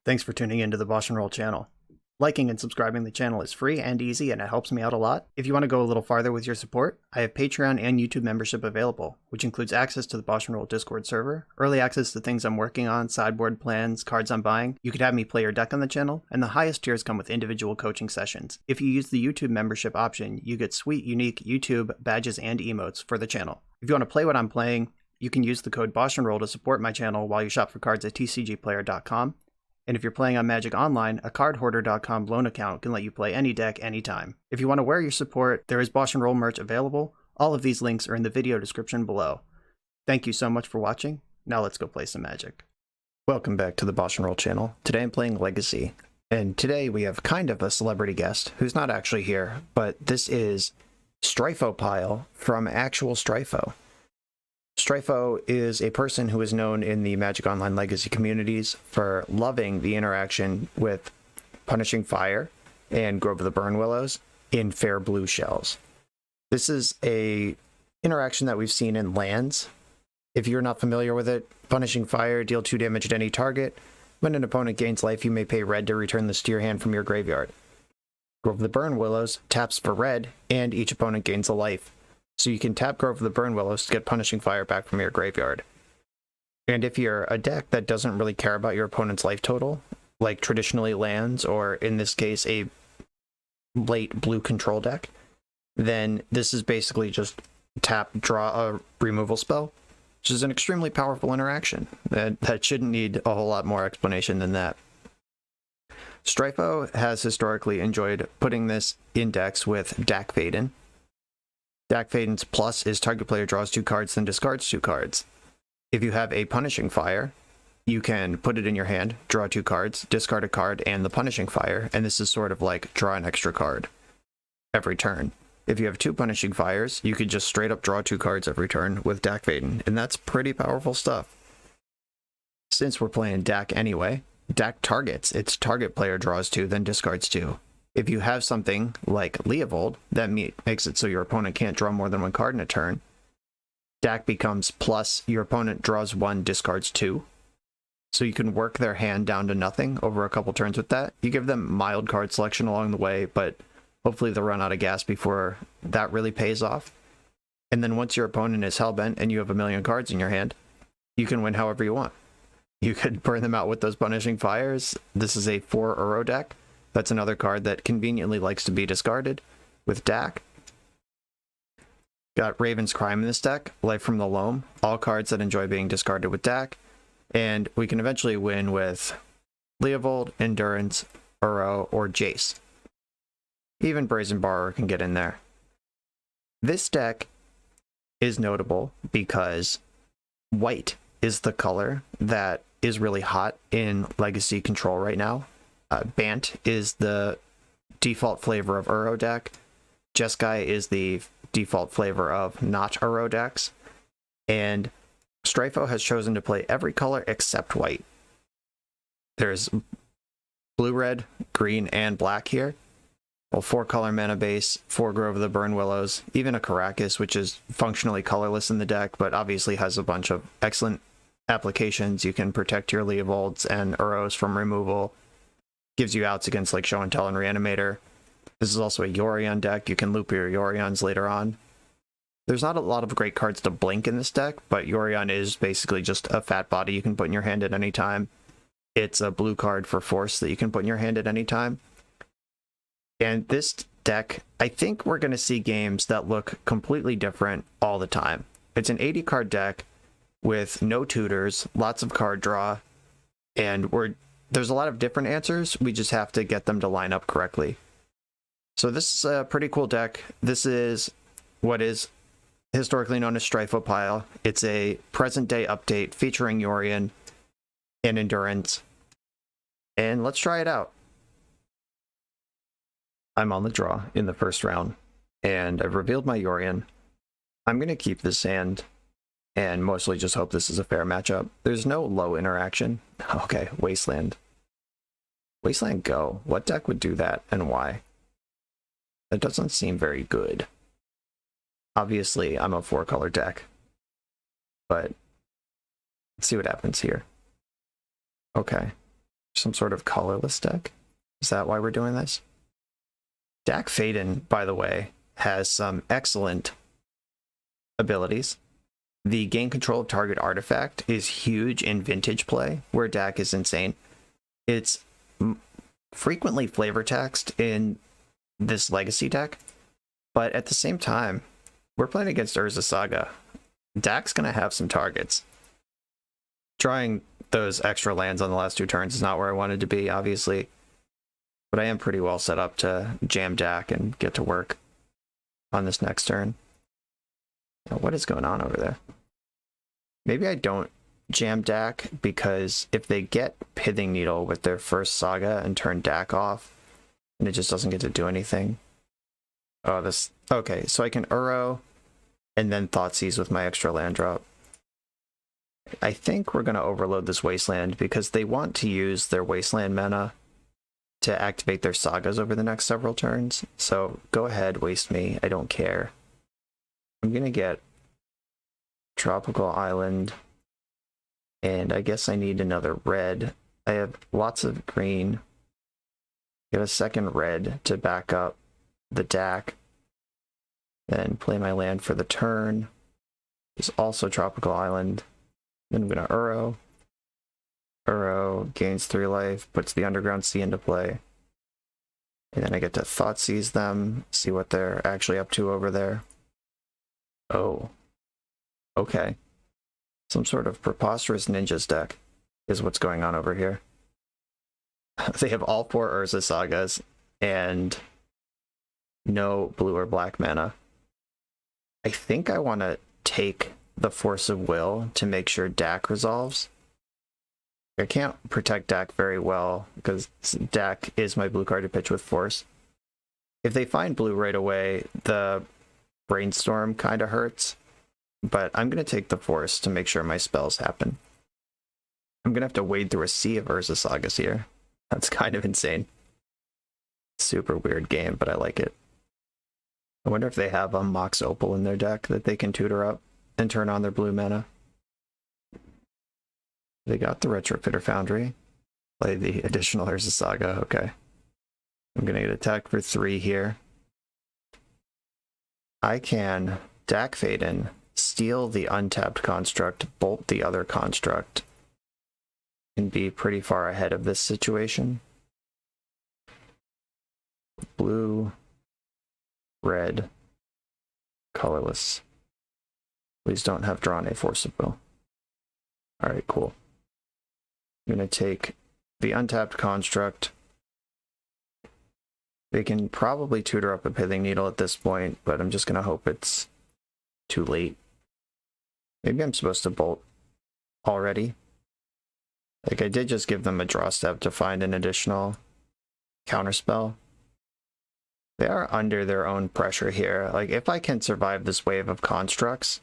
Thanks for tuning into the BoshNRoll channel. Liking and subscribing the channel is free and easy, and it helps me out a lot. If you want to go a little farther with your support, I have Patreon and YouTube membership available, which includes access to the BoshNRoll Discord server, early access to things I'm working on, sideboard plans, cards I'm buying. You could have me play your deck on the channel, and the highest tiers come with individual coaching sessions. If you use the YouTube membership option, you get sweet, unique YouTube badges and emotes for the channel. If you want to play what I'm playing, you can use the code BoshNRoll to support my channel while you shop for cards at tcgplayer.com. And if you're playing on Magic Online, a cardhoarder.com loan account can let you play any deck anytime. If you want to wear your support, there is BoshNRoll merch available. All of these links are in the video description below. Thank you so much for watching. Now let's go play some Magic. Welcome back to the BoshNRoll channel. Today I'm playing Legacy. And today we have kind of a celebrity guest who's not actually here, but this is Stryfo Pile from actual Stryfo. Stryfo is a person who is known in the Magic Online Legacy communities for loving the interaction with Punishing Fire and Grove of the Burnwillows in fair blue shells. This is a interaction that we've seen in lands. If you're not familiar with it, Punishing Fire, deal 2 damage to any target. When an opponent gains life, you may pay red to return this to your hand from your graveyard. Grove of the Burnwillows taps for red, and each opponent gains a life. So you can tap Grove of the Burnwillows to get Punishing Fire back from your graveyard. And if you're a deck that doesn't really care about your opponent's life total, like traditionally lands, or in this case a late blue control deck, then this is basically just tap, draw a removal spell, which is an extremely powerful interaction. That shouldn't need a whole lot more explanation than that. Stryfo has historically enjoyed putting this in decks with Dack Fayden. Dack Fayden's plus is target player draws 2 cards, then discards 2 cards. If you have a Punishing Fire, you can put it in your hand, draw 2 cards, discard a card, and the Punishing Fire, and this is sort of like draw an extra card every turn. If you have 2 Punishing Fires, you could just straight up draw 2 cards every turn with Dack Fayden, and that's pretty powerful stuff. Since we're playing Dack anyway, Dack targets. Its target player draws 2, then discards 2. If you have something like Leovold, that makes it so your opponent can't draw more than 1 card in a turn. Dack becomes plus, your opponent draws 1, discards 2. So you can work their hand down to nothing over a couple turns with that. You give them mild card selection along the way, but hopefully they'll run out of gas before that really pays off. And then once your opponent is hellbent and you have 1,000,000 cards in your hand, you can win however you want. You could burn them out with those Punishing Fires. This is a 4 Uro deck. That's another card that conveniently likes to be discarded with Dack. Got Raven's Crime in this deck, Life from the Loam, all cards that enjoy being discarded with Dack. And we can eventually win with Leovold, Endurance, Uro, or Jace. Even Brazen Borrower can get in there. This deck is notable because white is the color that is really hot in Legacy Control right now. Bant is the default flavor of Uro deck. Jeskai is the default flavor of not Uro decks. And Stryfo has chosen to play every color except white. There's blue, red, green, and black here. Well, 4 color mana base, 4 Grove of the Burnwillows, even a Karakas, which is functionally colorless in the deck, but obviously has a bunch of excellent applications. You can protect your Leovolds and Uros from removal. Gives you outs against like Show and Tell and Reanimator. This is also a Yorion deck. You can loop your Yorions later on. There's not a lot of great cards to blink in this deck, but Yorion is basically just a fat body you can put in your hand at any time. It's a blue card for Force that you can put in your hand at any time. And this deck, I think we're going to see games that look completely different all the time. It's an 80 card deck with no tutors, lots of card draw, and there's a lot of different answers. We just have to get them to line up correctly. So this is a pretty cool deck. This is what is historically known as Stryfo Pile. It's a present day update featuring Yorion and Endurance. And let's try it out. I'm on the draw in the first round, and I've revealed my Yorion. I'm going to keep this hand and mostly just hope this is a fair matchup. There's no low interaction. Okay, Wasteland. Wasteland go. What deck would do that, and why? That doesn't seem very good. Obviously, I'm a 4-color deck. But let's see what happens here. Okay. Some sort of colorless deck? Is that why we're doing this? Dack Fayden, by the way, has some excellent abilities. The gain control of target artifact is huge in vintage play, where Dack is insane. It's frequently flavor taxed in this legacy deck, but at the same time, we're playing against Urza Saga. Dack's gonna have some targets. Drawing those extra lands on the last 2 turns is not where I wanted to be, obviously, but I am pretty well set up to jam Dack and get to work on this next turn. Now, what is going on over there? Maybe I don't jam Dack, because if they get Pithing Needle with their first Saga and turn Dack off, and it just doesn't get to do anything. Oh, this... Okay, so I can Uro and then Thoughtseize with my extra land drop. I think we're going to overload this Wasteland because they want to use their Wasteland mana to activate their Sagas over the next several turns. So go ahead, waste me. I don't care. I'm going to get Tropical Island, and I guess I need another red. I have lots of green. Get a second red to back up the Dack. Then play my land for the turn. There's also Tropical Island. Then I'm going to Uro. Uro gains 3 life, puts the Underground Sea into play. And then I get to Thoughtseize them, see what they're actually up to over there. Oh. Okay. Some sort of preposterous ninjas deck is what's going on over here. They have all 4 Urza Sagas and no blue or black mana. I think I want to take the Force of Will to make sure Dack resolves. I can't protect Dack very well because Dack is my blue card to pitch with Force. If they find blue right away, the Brainstorm kind of hurts, but I'm going to take the Force to make sure my spells happen. I'm going to have to wade through a sea of Urza Sagas here. That's kind of insane. Super weird game, but I like it. I wonder if they have a Mox Opal in their deck that they can tutor up and turn on their blue mana. They got the Retrofitter Foundry. Play the additional Urza Saga. Okay. I'm going to get attacked for 3 here. I can Dack Fayden, steal the untapped construct, bolt the other construct, and be pretty far ahead of this situation. Blue, red, colorless. Please don't have drawn a Force of Will. Alright, cool. I'm going to take the untapped construct. They can probably tutor up a Pithing Needle at this point, but I'm just going to hope it's too late. Maybe I'm supposed to bolt already. Like, I did just give them a draw step to find an additional counterspell. They are under their own pressure here. Like, if I can survive this wave of constructs,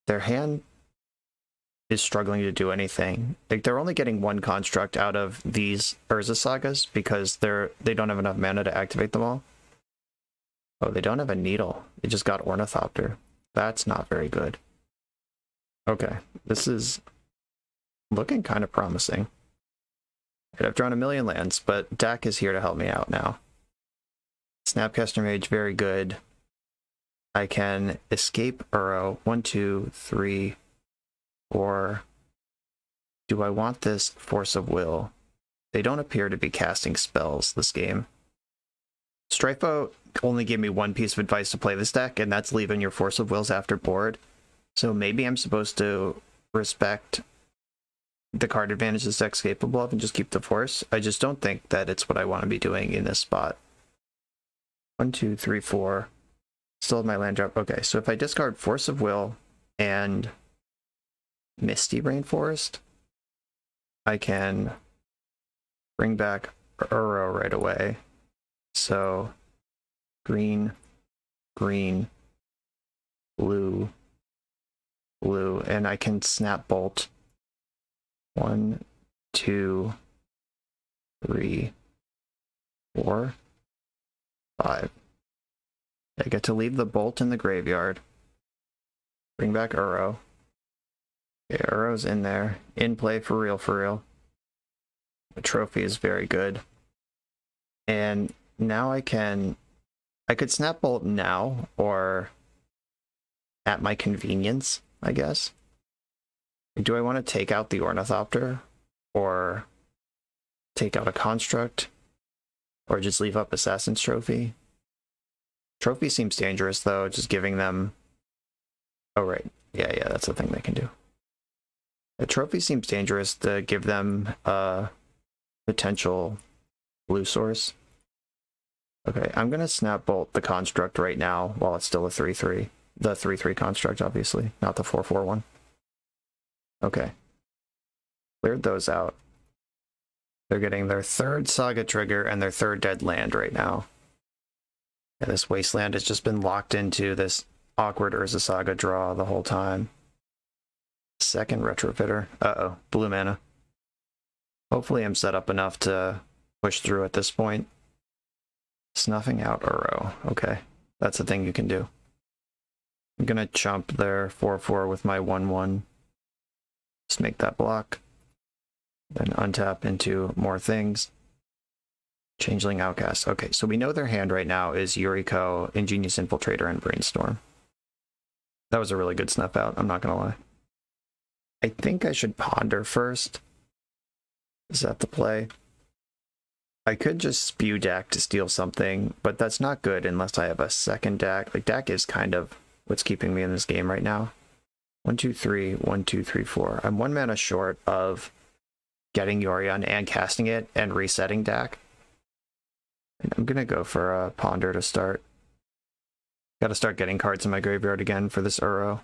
their hand is struggling to do anything. Like, they're only getting 1 construct out of these Urza Sagas because they don't have enough mana to activate them all. Oh, they don't have a Needle. They just got Ornithopter. That's not very good. Okay, this is looking kind of promising. I've drawn a million lands, but Dack is here to help me out now. Snapcaster Mage, very good. I can escape Uro. 1, 2, 3, 4. Do I want this Force of Will? They don't appear to be casting spells this game. Stryfo only gave me one piece of advice to play this deck, and that's leaving your Force of Wills after board. So maybe I'm supposed to respect the card advantage this deck's capable of and just keep the Force. I just don't think that it's what I want to be doing in this spot. 1, 2, 3, 4. Still have my land drop. Okay, so if I discard Force of Will and Misty Rainforest, I can bring back Uro right away. So green, green, blue, blue, and I can snap bolt. 1, 2, 3, 4, 5. I get to leave the bolt in the graveyard. Bring back Uro. Okay, Uro's in there. In play for real, for real. The trophy is very good. And now I could snap bolt now or at my convenience, I guess. Do I want to take out the Ornithopter or take out a construct or just leave up Assassin's Trophy? Trophy seems dangerous though, just giving them... Oh right, yeah, that's the thing they can do. The trophy seems dangerous to give them a potential blue source. Okay, I'm gonna snap bolt the construct right now while it's still a 3/3. The 3/3 construct, obviously, not the 4/4 one. Okay. Cleared those out. They're getting their third Saga trigger and their third dead land right now. Yeah, this Wasteland has just been locked into this awkward Urza Saga draw the whole time. Second Retrofitter. Uh-oh, blue mana. Hopefully I'm set up enough to push through at this point. Snuffing out Uro. Okay, that's a thing you can do. I'm gonna chump their 4/4 with my 1/1. Just make that block. Then untap into more things. Changeling Outcast. Okay, so we know their hand right now is Yuriko, Ingenious Infiltrator, and Brainstorm. That was a really good snuff out, I'm not gonna lie. I think I should ponder first. Is that the play? I could just spew Dack to steal something, but that's not good unless I have a second Dack. Like, Dack is kind of what's keeping me in this game right now. 1, 2, 3, 1, 2, 3, 4. I'm 1 mana short of getting Yorion and casting it and resetting Dack. And I'm gonna go for a Ponder to start. Gotta start getting cards in my graveyard again for this Uro.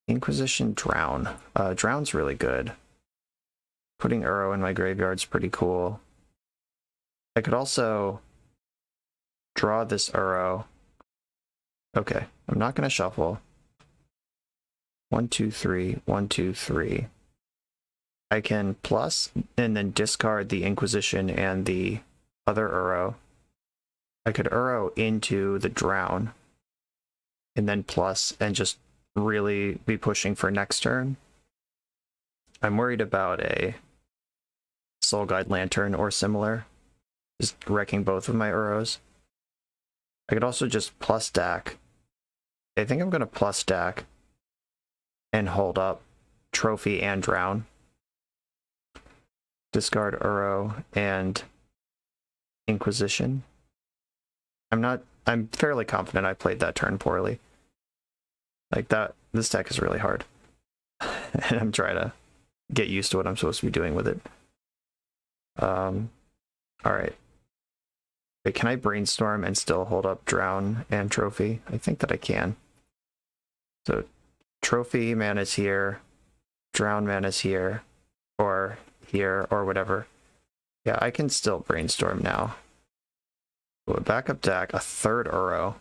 Inquisition Drown. Drown's really good. Putting Uro in my graveyard's pretty cool. I could also draw this Uro. Okay, I'm not gonna shuffle. 1, 2, 3, 1, 2, 3. I can plus and then discard the Inquisition and the other Uro. I could Uro into the Drown and then plus and just really be pushing for next turn. I'm worried about a Soul Guide Lantern or similar, just wrecking both of my Uros. I could also just plus Dack. I think I'm going to plus Dack and hold up Trophy and Drown. Discard Uro and Inquisition. I'm fairly confident I played that turn poorly. Like that, this deck is really hard. And I'm trying to get used to what I'm supposed to be doing with it. Alright. Wait, can I Brainstorm and still hold up Drown and Trophy? I think that I can. So, Trophy mana's here, Drown mana's here, or whatever. Yeah, I can still Brainstorm now. So a backup deck, a third Uro.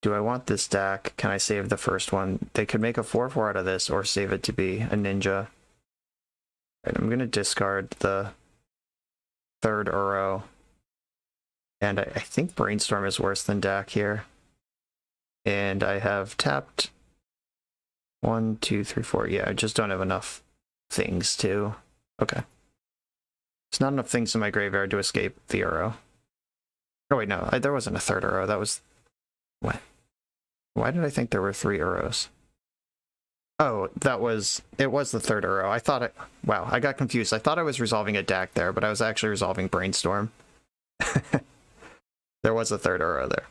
Do I want this deck? Can I save the first one? They could make a 4/4 out of this or save it to be a ninja. Right, I'm going to discard the third Uro. And I think Brainstorm is worse than Dack here. And I have tapped 1, 2, 3, 4. Yeah, I just don't have enough things to... Okay. There's not enough things in my graveyard to escape the Uro. Oh wait, no, there wasn't a third Uro. That was... What? Why did I think there were 3 Uros? Oh, it was the third Uro. I thought it... Wow, I got confused. I thought I was resolving a Dack there, but I was actually resolving Brainstorm. There was a third Uro there.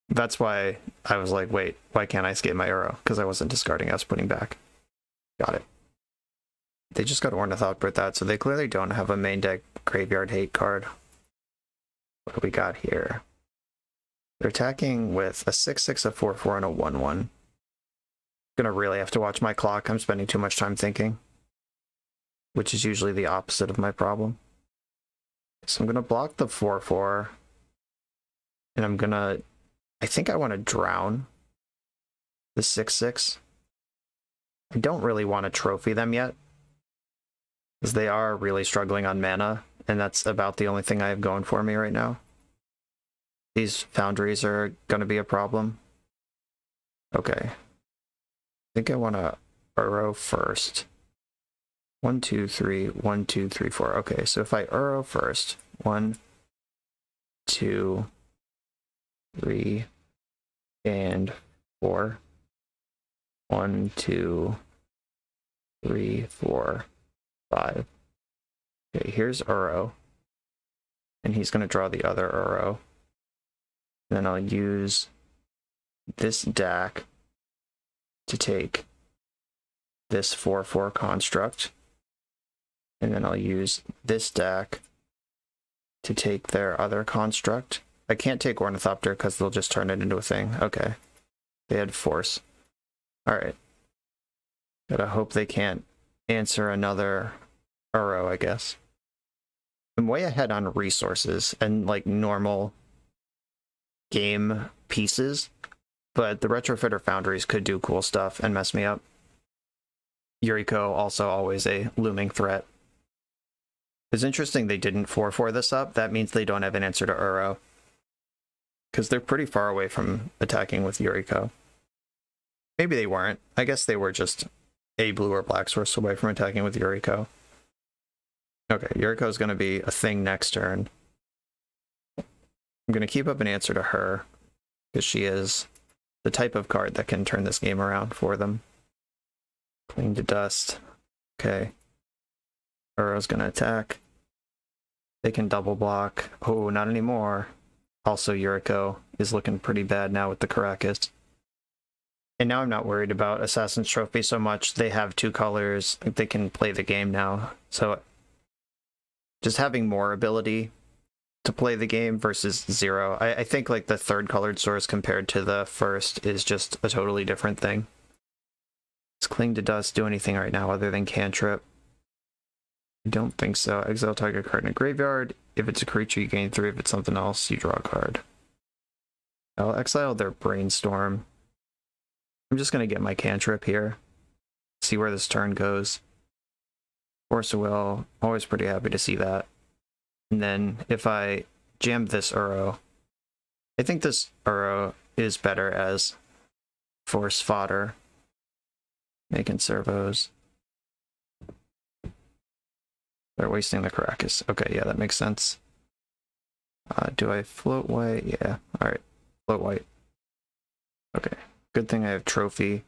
That's why I was like, wait, why can't I escape my Uro? Because I wasn't discarding, I was putting back. Got it. They just got Ornithopter with that, so they clearly don't have a main deck graveyard hate card. What do we got here? They're attacking with a 6/6, a 4/4, and a 1/1. Gonna really have to watch my clock. I'm spending too much time thinking, which is usually the opposite of my problem. So I'm gonna block the 4/4, and I'm gonna... I think I want to Drown the 6/6. I don't really want to Trophy them yet, because they are really struggling on mana, and that's about the only thing I have going for me right now. These Foundries are going to be a problem. Okay. I think I want to Uro first. 1, 2, 3, 1, 2, 3, 4. Okay, so if I Uro first, 1, 2, 3, and 4. 1, 2, 3, 4, 5. Okay, here's Uro. And he's going to draw the other Uro. Then I'll use this Dack to take this 4/4 construct. And then I'll use this Dack to take their other construct. I can't take Ornithopter because they'll just turn it into a thing. Okay. They had Force. Alright. Gotta hope they can't answer another Uro, I guess. I'm way ahead on resources and like normal game pieces, but the Retrofitter Foundries could do cool stuff and mess me up. Yuriko also always a looming threat. It's interesting they didn't 4/4 this up. That means they don't have an answer to Uro, because they're pretty far away from attacking with Yuriko. Maybe they weren't. I guess they were just a blue or black source away from attacking with Yuriko. Okay, Yuriko is going to be a thing next turn. I'm going to keep up an answer to her, because she is the type of card that can turn this game around for them. Cling to dust. Okay. Uro's going to attack. They can double block. Oh, not anymore. Also, Yuriko is looking pretty bad now with the Caracas. And now I'm not worried about Assassin's Trophy so much. They have 2 colors. They can play the game now. So just having more ability to play the game versus 0. I think like the 3rd colored source compared to the 1st is just a totally different thing. Does Cling to Dust do anything right now other than cantrip? I don't think so. Exile target card in a graveyard. If it's a creature, you gain 3. If it's something else, you draw a card. I'll exile their Brainstorm. I'm just going to get my cantrip here. See where this turn goes. Force of Will. Always pretty happy to see that. And then if I jam this Uro, I think this Uro is better as force fodder. Making servos. They're wasting the Caracas. Okay, yeah, that makes sense. Do I float white? Yeah, alright. Float white. Okay. Good thing I have Trophy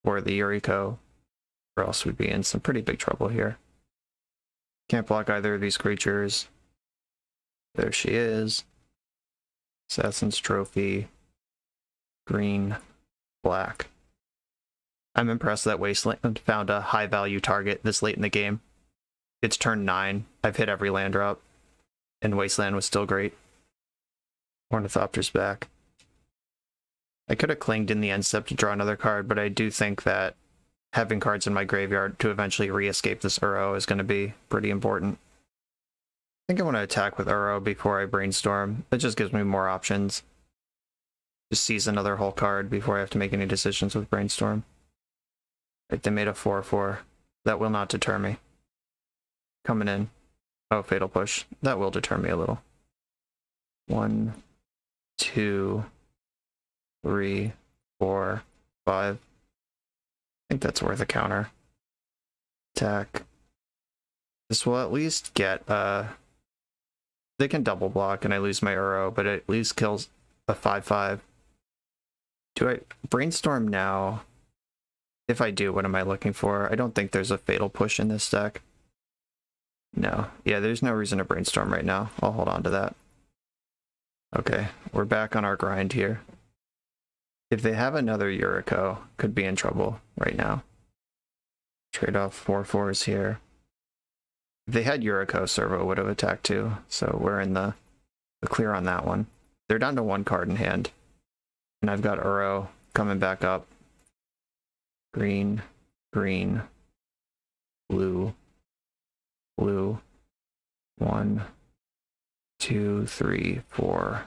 for the Yuriko, or else we'd be in some pretty big trouble here. Can't block either of these creatures. There she is. Assassin's Trophy. Green. Black. I'm impressed that Wasteland found a high value target this late in the game. It's turn 9. I've hit every land drop, and Wasteland was still great. Ornithopter's back. I could have clinged in the end step to draw another card, but I do think that having cards in my graveyard to eventually re-escape this Uro is going to be pretty important. I think I want to attack with Uro before I Brainstorm. It just gives me more options. Just seize another whole card before I have to make any decisions with Brainstorm. Right, they made a 4/4. That will not deter me. Coming in. Oh, Fatal Push. That will deter me a little. 1, 2, 3, 4, 5. I think that's worth a counter. Attack. This will at least get, they can double block and I lose my Uro, but it at least kills a 5/5. Do I Brainstorm now? If I do, what am I looking for? I don't think there's a Fatal Push in this deck. No. Yeah, there's no reason to Brainstorm right now. I'll hold on to that. Okay, we're back on our grind here. If they have another Yuriko, could be in trouble right now. Trade off 4/4s here. If they had Yuriko, Servo would have attacked too, so we're in the clear on that one. They're down to 1 card in hand. And I've got Uro coming back up. Green, green, blue, blue. 1, 2, 3, 4,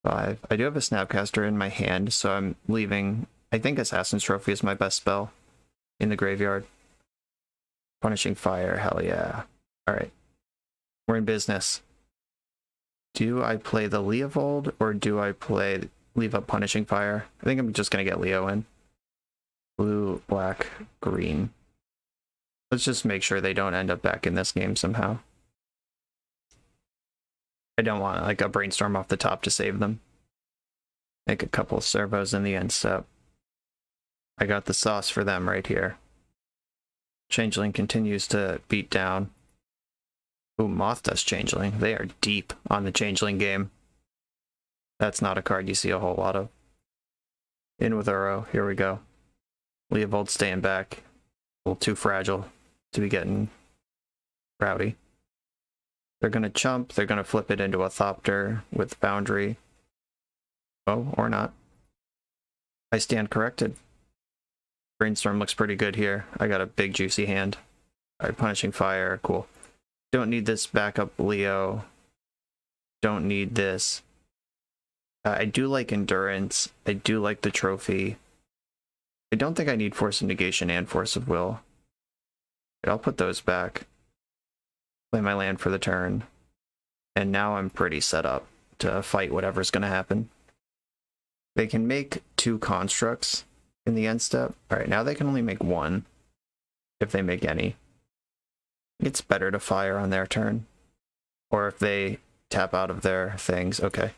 5. I do have a Snapcaster in my hand, so I'm leaving. I think Assassin's Trophy is my best spell in the graveyard. Punishing Fire, hell yeah. Alright. We're in business. Do I play the Leovold, or do I leave up Punishing Fire? I think I'm just going to get Leo in. Blue, black, green. Let's just make sure they don't end up back in this game somehow. I don't want like a brainstorm off the top to save them. Make a couple of servos in the end step. I got the sauce for them right here. Changeling continues to beat down. Ooh, Moth Dust Changeling. They are deep on the Changeling game. That's not a card you see a whole lot of. In with Uro. Here we go. Leovold staying back. A little too fragile to be getting rowdy. They're going to chump. They're going to flip it into a Thopter with Boundary. Oh, or not. I stand corrected. Brainstorm looks pretty good here. I got a big juicy hand. Alright, Punishing Fire. Cool. Don't need this backup Leo. Don't need this. I do like Endurance. I do like the Trophy. I don't think I need Force of Negation and Force of Will. But I'll put those back. Play my land for the turn. And now I'm pretty set up to fight whatever's going to happen. They can make 2 constructs in the end step. Alright, now they can only make 1. If they make any. It's better to fire on their turn. Or if they tap out of their things. Okay.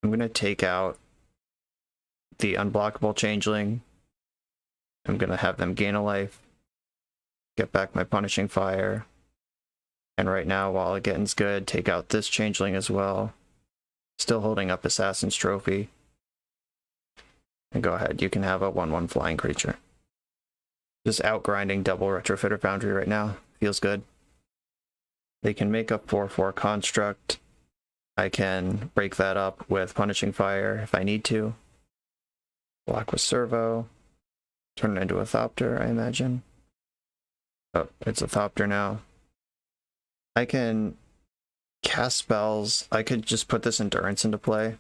I'm going to take out the unblockable Changeling. I'm going to have them gain a life. Get back my Punishing Fire. And right now, while it getting's good, take out this Changeling as well. Still holding up Assassin's Trophy. And go ahead, you can have a 1/1 flying creature. Just outgrinding double Retrofitter Foundry right now. Feels good. They can make a 4/4 construct. I can break that up with Punishing Fire if I need to. Block with Servo. Turn it into a Thopter, I imagine. Oh, it's a Thopter now. I can cast spells. I could just put this Endurance into play.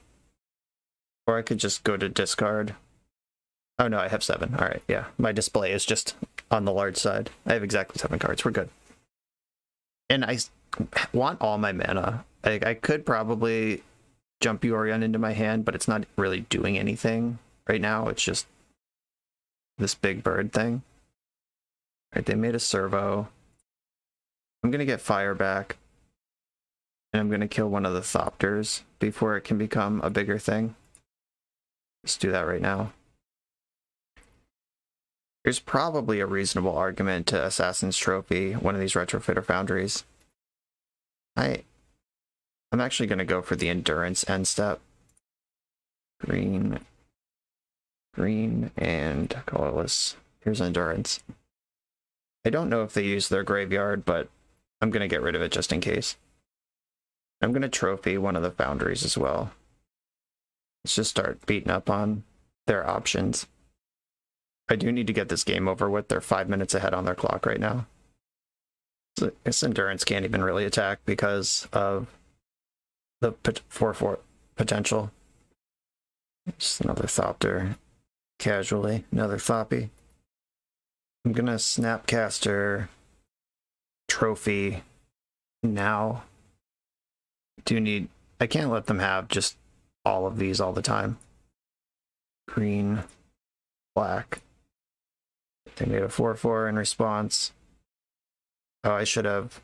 Or I could just go to discard. Oh no, I have 7. Alright, yeah. My display is just on the large side. I have exactly 7 cards. We're good. And I want all my mana. I could probably jump Yorion into my hand, but it's not really doing anything right now. It's just this big bird thing. Alright, they made a Servo. I'm going to get Fire back. And I'm going to kill one of the Thopters before it can become a bigger thing. Let's do that right now. There's probably a reasonable argument to Assassin's Trophy, one of these Retrofitter Foundries. I'm actually going to go for the Endurance end step. Green, and colorless. Here's Endurance. I don't know if they use their graveyard, but I'm going to get rid of it just in case. I'm going to Trophy one of the Foundries as well. Let's just start beating up on their options. I do need to get this game over with. They're 5 minutes ahead on their clock right now. So this Endurance can't even really attack because of the 4/4 potential. Just another Thopter. Casually. Another Thoppy. I'm going to Snapcaster Trophy now. I can't let them have just all of these all the time. Green, black. They made a 4/4 in response. Oh, I should have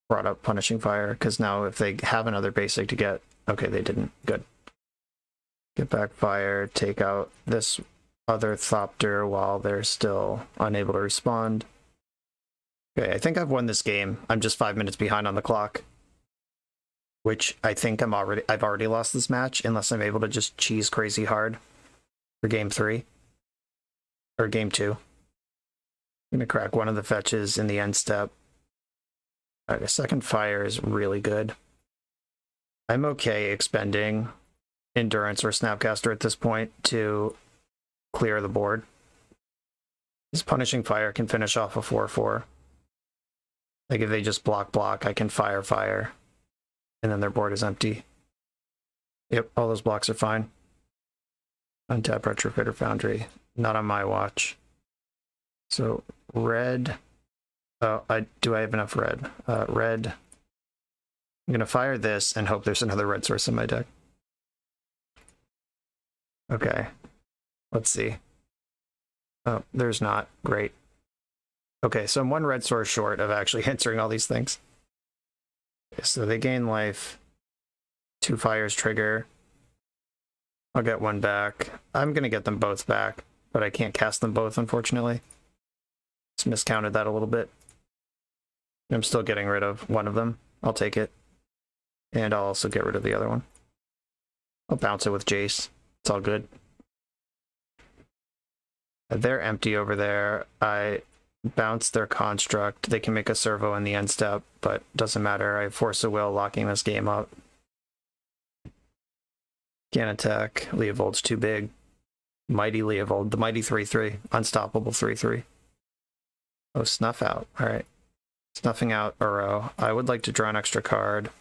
brought up Punishing Fire, because now if they have another basic to get... Okay, they didn't. Good. Get back Fire, take out this other Thopter while they're still unable to respond. Okay, I think I've won this game. I'm just 5 minutes behind on the clock. Which I think I've already lost this match, unless I'm able to just cheese crazy hard for game 3. Or game 2. I'm going to crack one of the fetches in the end step. Alright, a second Fire is really good. I'm okay expending Endurance or Snapcaster at this point to clear the board. This Punishing Fire can finish off a 4/4. Like if they just block, I can fire. And then their board is empty. Yep, all those blocks are fine. Untap Retrofitter Foundry. Not on my watch. So, red. Oh, do I have enough red? Red. I'm going to fire this and hope there's another red source in my deck. Okay. Let's see. Oh, there's not. Great. Okay, so I'm one red source short of actually answering all these things. Okay, so they gain life. 2 fires trigger. I'll get 1 back. I'm going to get them both back, but I can't cast them both, unfortunately. Just miscounted that a little bit. I'm still getting rid of one of them. I'll take it. And I'll also get rid of the other one. I'll bounce it with Jace. It's all good. They're empty over there. I bounce their construct. They can make a servo in the end step, but doesn't matter. I force a will, locking this game up. Can't attack. Leovold's too big. Mighty Leovold. The mighty 3-3. Unstoppable 3-3. Oh, snuff out. Alright. Snuffing out Uro. I would like to draw an extra card.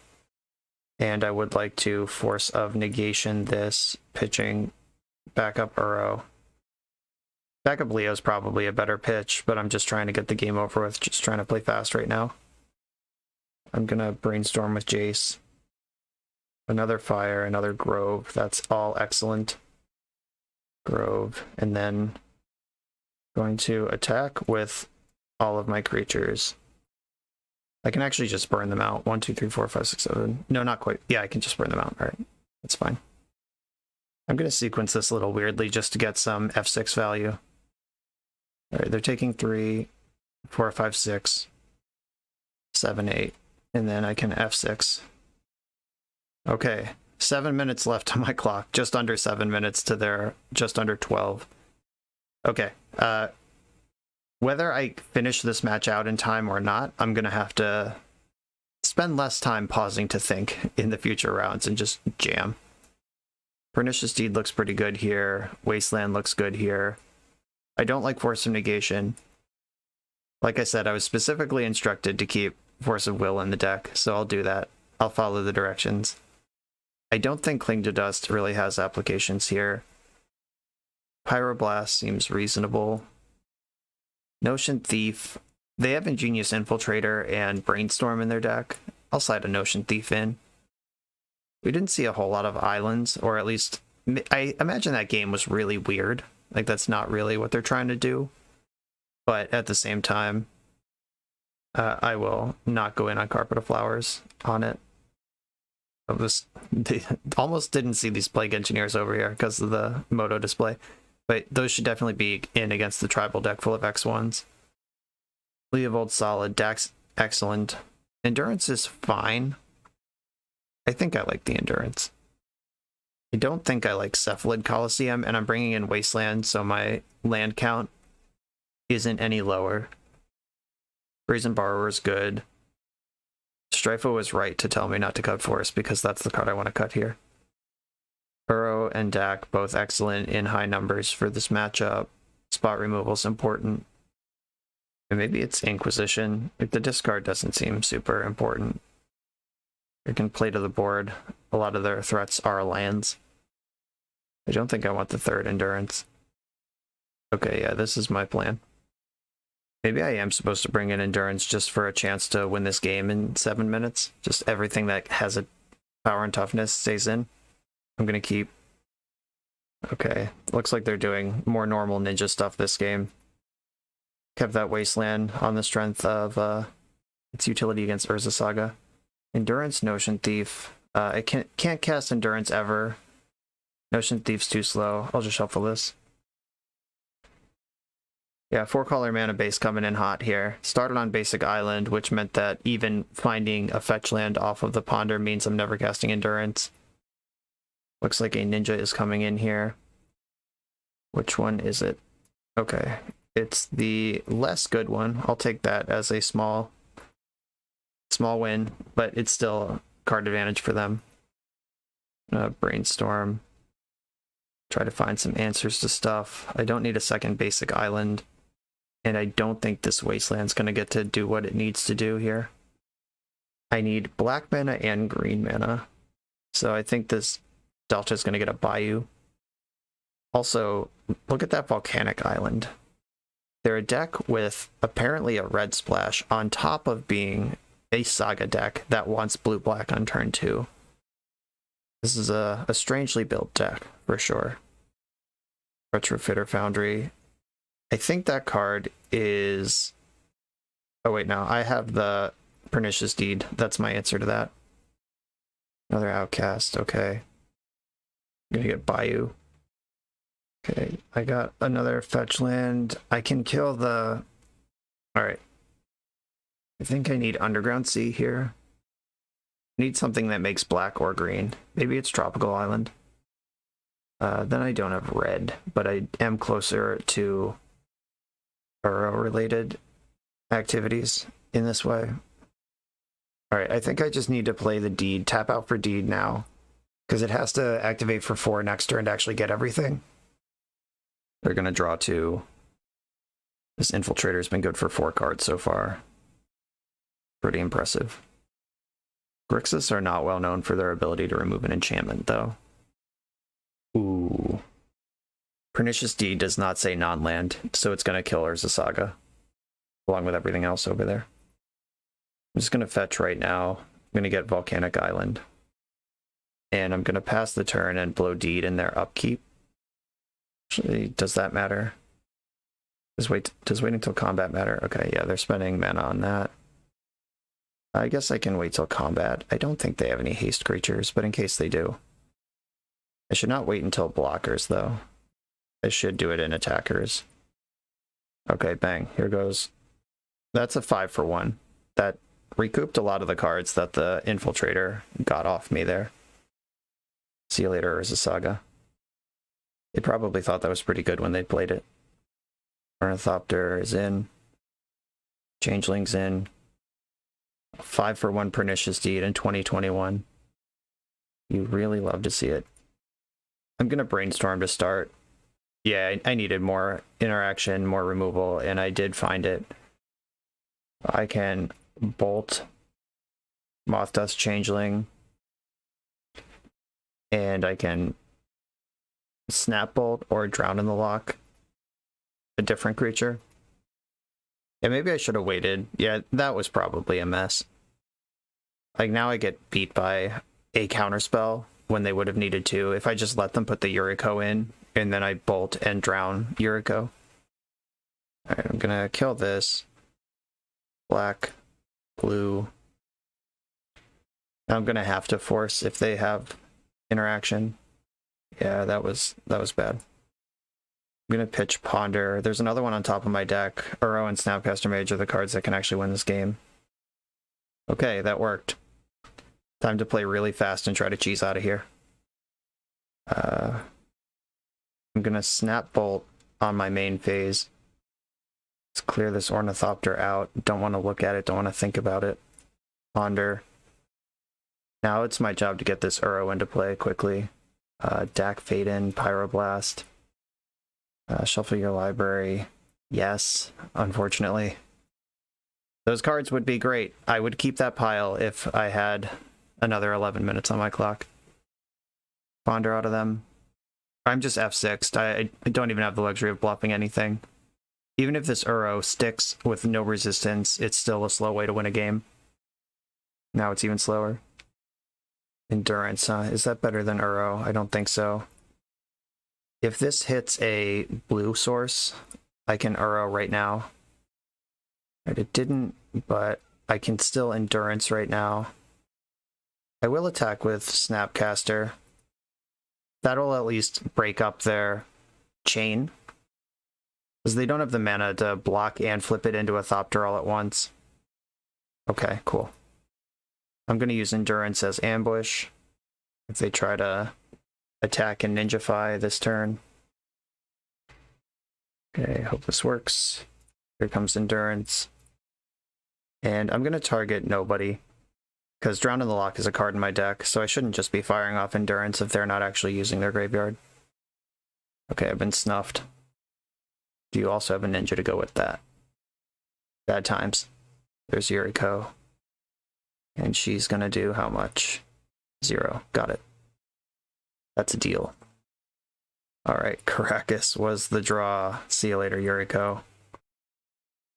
And I would like to force of negation this, pitching back up Uro. Backup Leo's probably a better pitch, but I'm just trying to get the game over with, just trying to play fast right now. I'm gonna brainstorm with Jace. Another fire, another Grove, that's all excellent. Grove, and then going to attack with all of my creatures. I can actually just burn them out. 1, 2, 3, 4, 5, 6, 7. No, not quite. Yeah, I can just burn them out. All right, that's fine. I'm gonna sequence this a little weirdly just to get some F6 value. All right, they're taking 3, 4, 5, 6, 7, 8, and then I can F6. Okay, 7 minutes left on my clock. Just under 7 minutes to their just under 12. Okay, whether I finish this match out in time or not, I'm gonna have to spend less time pausing to think in the future rounds and just jam. Pernicious Deed looks pretty good here. Wasteland looks good here. I don't like Force of Negation. Like I said, I was specifically instructed to keep Force of Will in the deck, so I'll do that. I'll follow the directions. I don't think Cling to Dust really has applications here. Pyroblast seems reasonable. Notion Thief. They have Ingenious Infiltrator and Brainstorm in their deck. I'll slide a Notion Thief in. We didn't see a whole lot of islands, or at least I imagine that game was really weird. Like, that's not really what they're trying to do. But at the same time, I will not go in on Carpet of Flowers on it. They almost didn't see these Plague Engineers over here because of the Moto display. But those should definitely be in against the tribal deck full of X1s. Leovold solid, Dax excellent. Endurance is fine. I think I like the Endurance. I don't think I like Cephalid Coliseum, and I'm bringing in Wasteland, so my land count isn't any lower. Brazen Borrower is good. Stryfo was right to tell me not to cut Force, because that's the card I want to cut here. Uro and Dack, both excellent in high numbers for this matchup. Spot removal is important. And maybe it's Inquisition. Like, the discard doesn't seem super important. You can play to the board. A lot of their threats are lands. I don't think I want the third Endurance. Okay, yeah, this is my plan. Maybe I am supposed to bring in Endurance just for a chance to win this game in 7 minutes. Just everything that has a power and toughness stays in. I'm gonna keep. Okay, looks like they're doing more normal ninja stuff this game. Kept that Wasteland on the strength of its utility against Urza Saga. Endurance, Notion Thief. I can't cast Endurance ever. Notion Thief's too slow. I'll just shuffle this. Yeah, 4-color mana base coming in hot here. Started on basic island, which meant that even finding a fetch land off of the ponder means I'm never casting Endurance. Looks like a ninja is coming in here. Which one is it? Okay, it's the less good one. I'll take that as a small win, but it's still card advantage for them. Brainstorm. Try to find some answers to stuff. I don't need a second basic island. And I don't think this Wasteland's going to get to do what it needs to do here. I need black mana and green mana. So I think this Delta is going to get a Bayou. Also, look at that Volcanic Island. They're a deck with apparently a red splash on top of being a Saga deck that wants blue-black on turn 2. This is a strangely built deck, for sure. Retrofitter Foundry. I think that card is Oh wait, no, I have the Pernicious Deed. That's my answer to that. Another Outcast, okay. I'm gonna get Bayou. Okay, I got another fetch land. I can kill the... Alright. I think I need Underground Sea here. I need something that makes black or green. Maybe it's Tropical Island. Then I don't have red, but I am closer to Uro-related activities in this way. Alright, I think I just need to play the Deed, tap out for Deed now, because it has to activate for 4 next turn to actually get everything. They're going to draw 2. This Infiltrator's been good for 4 cards so far. Pretty impressive. Grixis are not well known for their ability to remove an enchantment, though. Ooh. Pernicious Deed does not say non-land, so it's going to kill Urza Saga, along with everything else over there. I'm just going to fetch right now. I'm going to get Volcanic Island. And I'm going to pass the turn and blow Deed in their upkeep. Actually, does that matter? Does waiting until combat matter? Okay, yeah, they're spending mana on that. I guess I can wait till combat. I don't think they have any haste creatures, but in case they do. I should not wait until blockers, though. I should do it in attackers. Okay, bang, here goes. That's a 5-for-1. That recouped a lot of the cards that the Infiltrator got off me there. See you later, Urza Saga. They probably thought that was pretty good when they played it. Ornithopter is in. Changeling's in. 5-for-1 Pernicious Deed in 2021. You really love to see it. I'm going to Brainstorm to start. Yeah, I needed more interaction, more removal, and I did find it. I can Bolt, Moth Dust Changeling, and I can Snap Bolt or Drown in the Lock a different creature. Yeah, maybe I should have waited. Yeah, that was probably a mess. Like, now I get beat by a counterspell when they would have needed to if I just let them put the Yuriko in, and then I Bolt and Drown Yuriko. Alright, I'm gonna kill this. Black, blue. Now I'm gonna have to force if they have interaction. Yeah, that was bad. I'm gonna pitch Ponder. There's another one on top of my deck. Uro and Snapcaster Mage are the cards that can actually win this game. Okay, that worked. Time to play really fast and try to cheese out of here. I'm gonna Snap Bolt on my main phase. Let's clear this Ornithopter out. Don't want to look at it, don't want to think about it. Ponder. Now it's my job to get this Uro into play quickly. Dack Fayden, Pyroblast. Shuffle your library. Yes, unfortunately. Those cards would be great. I would keep that pile if I had another 11 minutes on my clock. Ponder out of them. I'm just F6'd. I don't even have the luxury of bluffing anything. Even if this Uro sticks with no resistance, it's still a slow way to win a game. Now it's even slower. Endurance, huh? Is that better than Uro? I don't think so. If this hits a blue source, I can Uro right now. Right, it didn't, but I can still Endurance right now. I will attack with Snapcaster. That'll at least break up their chain, because they don't have the mana to block and flip it into a Thopter all at once. Okay, cool. I'm going to use Endurance as ambush if they try to attack and Ninjafy this turn. Okay, hope this works. Here comes Endurance. And I'm going to target nobody, because Drown in the Lock is a card in my deck, so I shouldn't just be firing off Endurance if they're not actually using their graveyard. Okay, I've been snuffed. Do you also have a ninja to go with that? Bad times. There's Yuriko. And she's gonna do how much? 0. Got it. That's a deal. Alright, Caracas was the draw. See you later, Yuriko.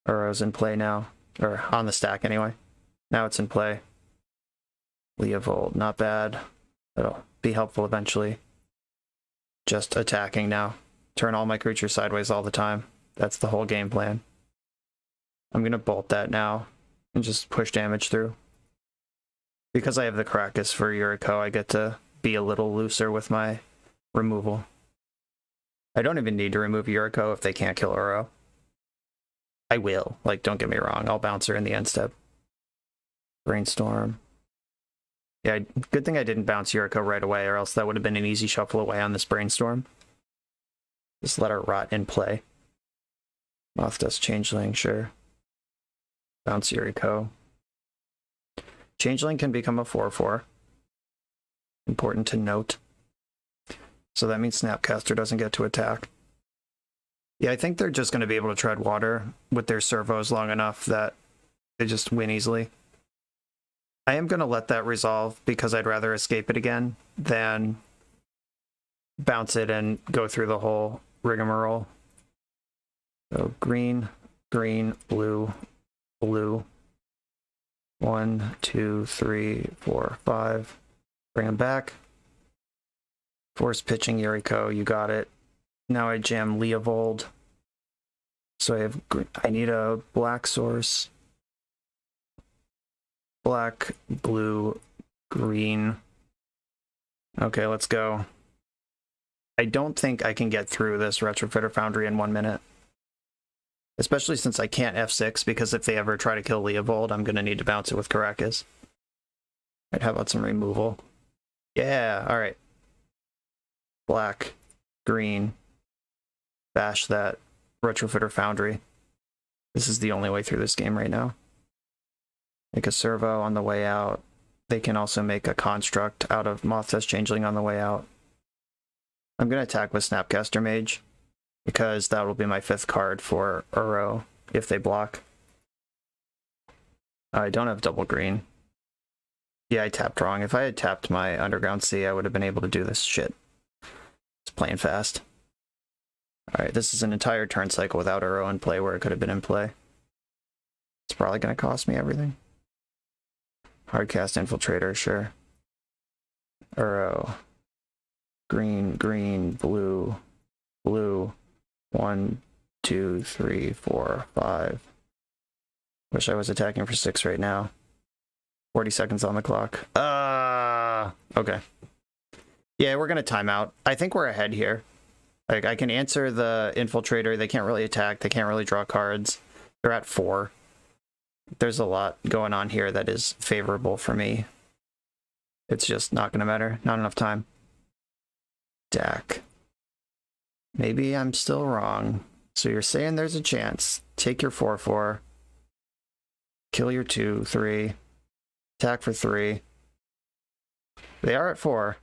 Uro's in play now. Or on the stack anyway. Now it's in play. Leovold, not bad. That'll be helpful eventually. Just attacking now. Turn all my creatures sideways all the time. That's the whole game plan. I'm gonna bolt that now and just push damage through. Because I have the Caracas for Yuriko, I get to be a little looser with my removal. I don't even need to remove Yuriko if they can't kill Uro. I will, like, don't get me wrong, I'll bounce her in the end step. Brainstorm. Yeah, good thing I didn't bounce Yuriko right away, or else that would have been an easy shuffle away on this Brainstorm. Just let her rot in play. Moth Dust Changeling, sure. Bounce Yuriko. Changeling can become a 4/4. Important to note. So that means Snapcaster doesn't get to attack. Yeah, I think they're just going to be able to tread water with their servos long enough that they just win easily. I am going to let that resolve because I'd rather escape it again than bounce it and go through the whole rigmarole. So green, green, blue, blue. 1, 2, 3, 4, 5. Bring them back. Force pitching Yuriko, you got it. Now I jam Leovold. So I need a black source. Black, blue, green. Okay, let's go. I don't think I can get through this Retrofitter Foundry in 1 minute. Especially since I can't F6, because if they ever try to kill Leovold, I'm going to need to bounce it with Caracas. Alright, how about some removal? Yeah, alright. Black, green. Bash that Retrofitter Foundry. This is the only way through this game right now. Make a servo on the way out. They can also make a construct out of Moth Dust Changeling on the way out. I'm going to attack with Snapcaster Mage, because that will be my 5th card for Uro if they block. I don't have double green. Yeah, I tapped wrong. If I had tapped my Underground Sea, I would have been able to do this shit. It's playing fast. Alright, this is an entire turn cycle without Uro in play where it could have been in play. It's probably going to cost me everything. Hardcast Infiltrator, sure. Uro. Green, green, blue, blue. 1, 2, 3, 4, 5. Wish I was attacking for 6 right now. 40 seconds on the clock. Okay. Yeah, we're gonna time out. I think we're ahead here. Like, I can answer the Infiltrator. They can't really attack. They can't really draw cards. They're at 4. There's a lot going on here that is favorable for me. It's just not gonna matter. Not enough time. Dack. Maybe I'm still wrong. So you're saying there's a chance. Take your 4/4. Kill your 2/3. Attack for 3. They are at 4.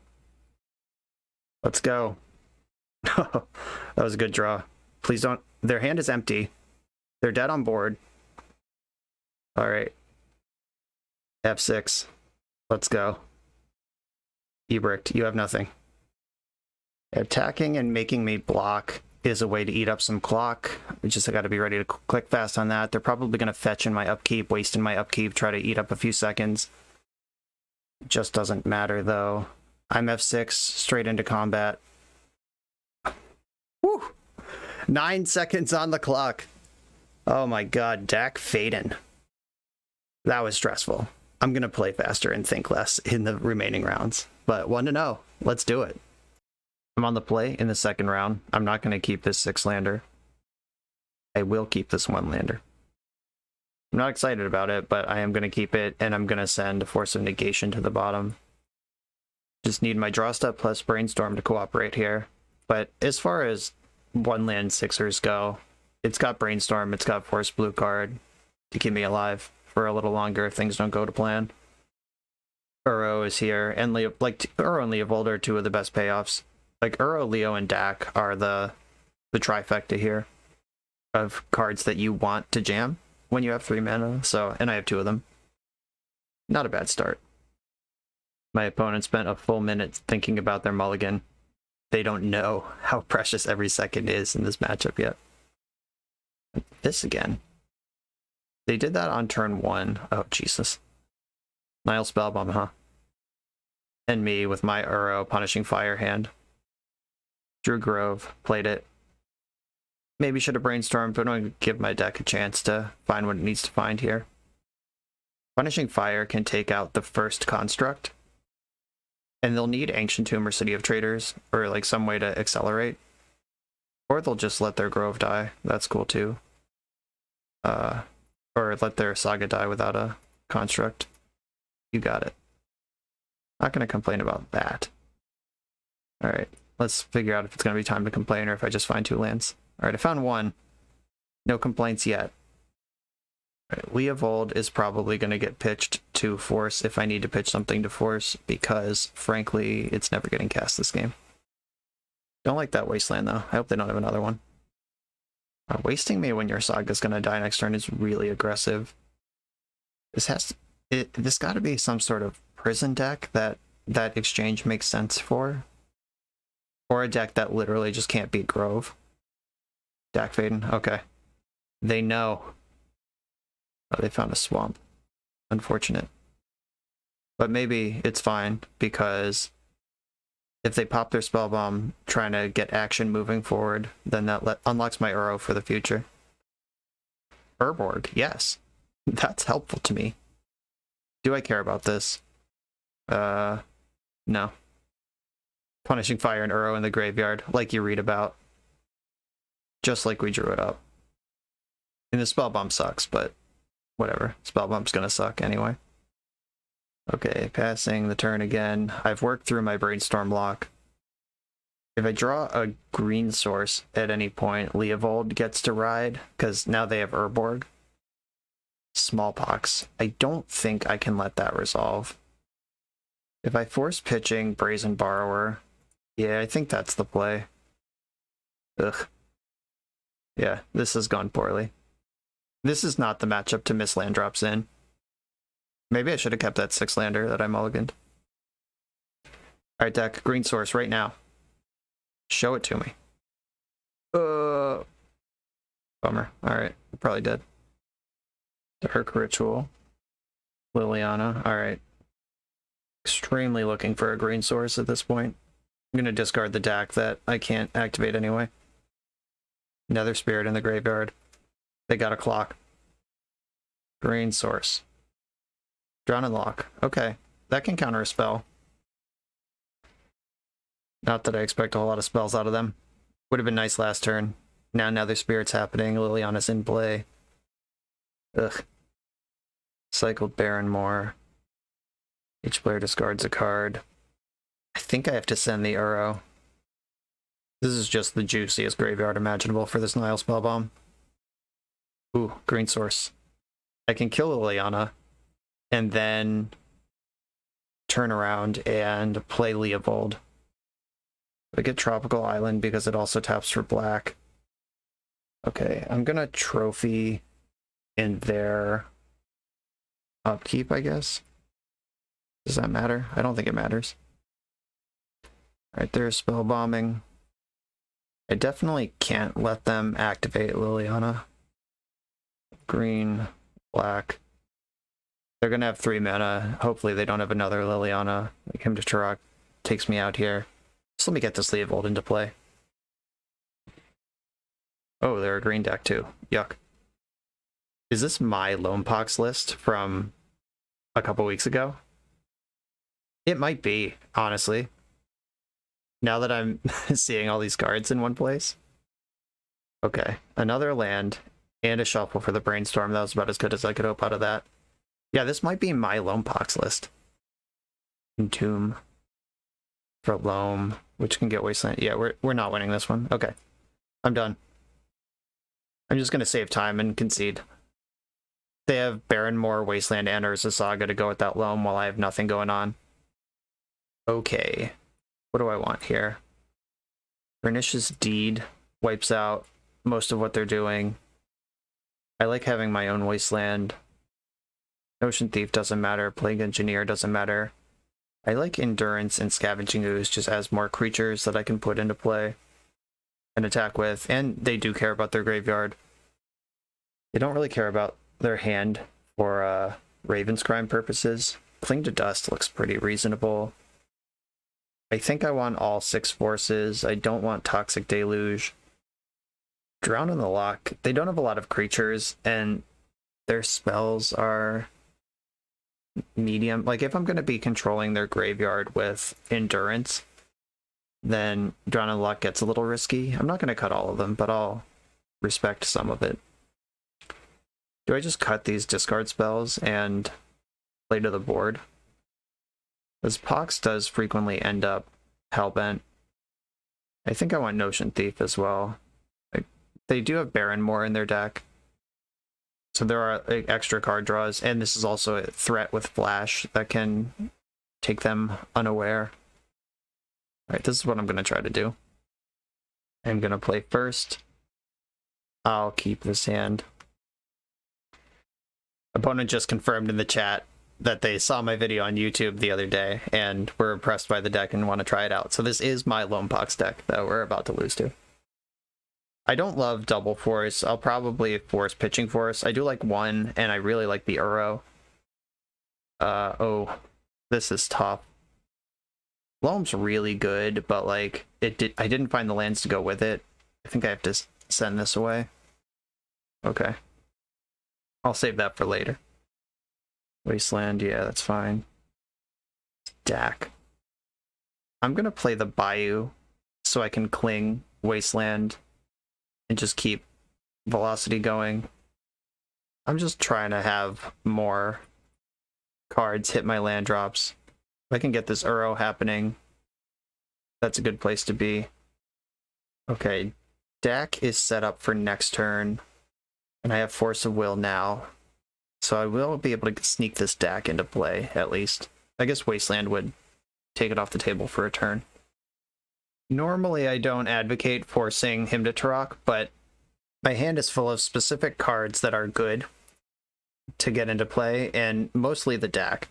Let's go. That was a good draw. Please don't... Their hand is empty. They're dead on board. Alright. F6. Let's go. Ebricked, you have nothing. Attacking and making me block is a way to eat up some clock. We just got to be ready to click fast on that. They're probably going to fetch in my upkeep, waste in my upkeep, try to eat up a few seconds. Just doesn't matter, though. I'm F6, straight into combat. Woo! 9 seconds on the clock. Oh my god, Dack Fayden. That was stressful. I'm going to play faster and think less in the remaining rounds. But 1-0. Let's do it. I'm on the play in the second round. I'm not going to keep this 6-lander. I will keep this 1-lander. I'm not excited about it, but I am going to keep it, and I'm going to send a Force of Negation to the bottom. Just need my draw step plus Brainstorm to cooperate here. But as far as 1-land 6ers go, it's got Brainstorm, it's got Force Blue card to keep me alive for a little longer if things don't go to plan. Uro is here, and Uro and Leovold are 2 of the best payoffs. Like, Uro, Leo, and Dack are the trifecta here of cards that you want to jam when you have 3 mana, so, and I have 2 of them. Not a bad start. My opponent spent a full minute thinking about their mulligan. They don't know how precious every second is in this matchup yet. This again. They did that on turn 1. Oh, Jesus. Nile Spellbomb, huh? And me with my Uro punishing Fire hand. Drew Grove, played it. Maybe should have brainstormed, but I'm going to give my deck a chance to find what it needs to find here. Punishing Fire can take out the first construct, and they'll need Ancient Tomb or City of Traders, or like some way to accelerate. Or they'll just let their Grove die. That's cool too. Or let their Saga die without a construct. You got it. Not going to complain about that. Alright, let's figure out if it's going to be time to complain or if I just find 2 lands. Alright, I found 1. No complaints yet. Right, Leovold is probably going to get pitched to Force if I need to pitch something to Force, because, frankly, it's never getting cast this game. Don't like that Wasteland, though. I hope they don't have another one. Wasting me when your Saga's going to die next turn is really aggressive. This got to be some sort of prison deck that exchange makes sense for. Or a deck that literally just can't beat Grove. Dack Fayden, okay. They know. Oh, they found a swamp. Unfortunate. But maybe it's fine, because if they pop their Spellbomb trying to get action moving forward, then that unlocks my Uro for the future. Urborg, yes. That's helpful to me. Do I care about this? No. Punishing Fire and Uro in the graveyard, like you read about. Just like we drew it up. And the Spellbomb sucks, but whatever. Spellbomb's gonna suck anyway. Okay, passing the turn again. I've worked through my Brainstorm block. If I draw a green source at any point, Leovold gets to ride, because now they have Urborg. Smallpox. I don't think I can let that resolve. If I force pitching Brazen Borrower, yeah, I think that's the play. Ugh. Yeah, this has gone poorly. This is not the matchup to miss land drops in. Maybe I should have kept that 6-lander that I mulliganed. Alright, deck, green source right now. Show it to me. Bummer. Alright, probably dead. Dark Ritual. Liliana, alright. Extremely looking for a green source at this point. I'm gonna discard the deck that I can't activate anyway. Nether Spirit in the graveyard. They got a clock. Green source. Drown and Lock. Okay, that can counter a spell. Not that I expect a whole lot of spells out of them. Would have been nice last turn. Now Nether Spirit's happening. Liliana's in play. Ugh. Cycled Barrenmore. Each player discards a card. I think I have to send the Uro. This is just the juiciest graveyard imaginable for this Nile Spellbomb. Ooh, green source. I can kill Liliana, and then turn around and play Leovold. I get Tropical Island because it also taps for black. Okay, I'm gonna trophy in their upkeep, I guess. Does that matter? I don't think it matters. Alright, there's spell bombing. I definitely can't let them activate Liliana. Green, black. They're gonna have 3 mana. Hopefully they don't have another Liliana. Like him to Turok takes me out here. So let me get this Leovold into play. Oh, they're a green deck too. Yuck. Is this my Lonepox list from a couple weeks ago? It might be, honestly. Now that I'm seeing all these cards in one place. Okay, another land and a shuffle for the Brainstorm. That was about as good as I could hope out of that. Yeah, this might be my Lonepox list. Entomb for Loam, which can get Wasteland. Yeah, we're not winning this one. Okay, I'm done. I'm just going to save time and concede. They have Barrenmore, Wasteland, and Urza Saga to go with that Loam while I have nothing going on. Okay. What do I want here? Pernicious Deed wipes out most of what they're doing. I like having my own Wasteland. Ocean Thief doesn't matter. Plague Engineer doesn't matter. I like Endurance and Scavenging Ooze just as more creatures that I can put into play and attack with. And they do care about their graveyard. They don't really care about their hand for Raven's Crime purposes. Cling to Dust looks pretty reasonable. I think I want all 6 forces. I don't want Toxic Deluge. Drown in the Lock, they don't have a lot of creatures, and their spells are medium. Like, if I'm going to be controlling their graveyard with Endurance, then Drown in the Lock gets a little risky. I'm not going to cut all of them, but I'll respect some of it. Do I just cut these discard spells and play to the board? Because Pox does frequently end up Hellbent. I think I want Notion Thief as well. They do have Baron more in their deck. So there are like, extra card draws, and this is also a threat with Flash that can take them unaware. Alright, this is what I'm going to try to do. I'm going to play first. I'll keep this hand. Opponent just confirmed in the chat that they saw my video on YouTube the other day and were impressed by the deck and want to try it out. So this is my Lone Pox deck that we're about to lose to. I don't love double force. I'll probably force pitching force. I do like one, and I really like the Uro. Oh, this is tough. Loam's really good, but like I didn't find the lands to go with it. I think I have to send this away. Okay. I'll save that for later. Wasteland, yeah, that's fine. Dack. I'm gonna play the Bayou so I can cling Wasteland and just keep velocity going. I'm just trying to have more cards hit my land drops. If I can get this Uro happening, that's a good place to be. Okay, Dack is set up for next turn, and I have Force of Will now. So I will be able to sneak this Dack into play, at least. I guess Wasteland would take it off the table for a turn. Normally, I don't advocate forcing him to Turok, but my hand is full of specific cards that are good to get into play, and mostly the Dack.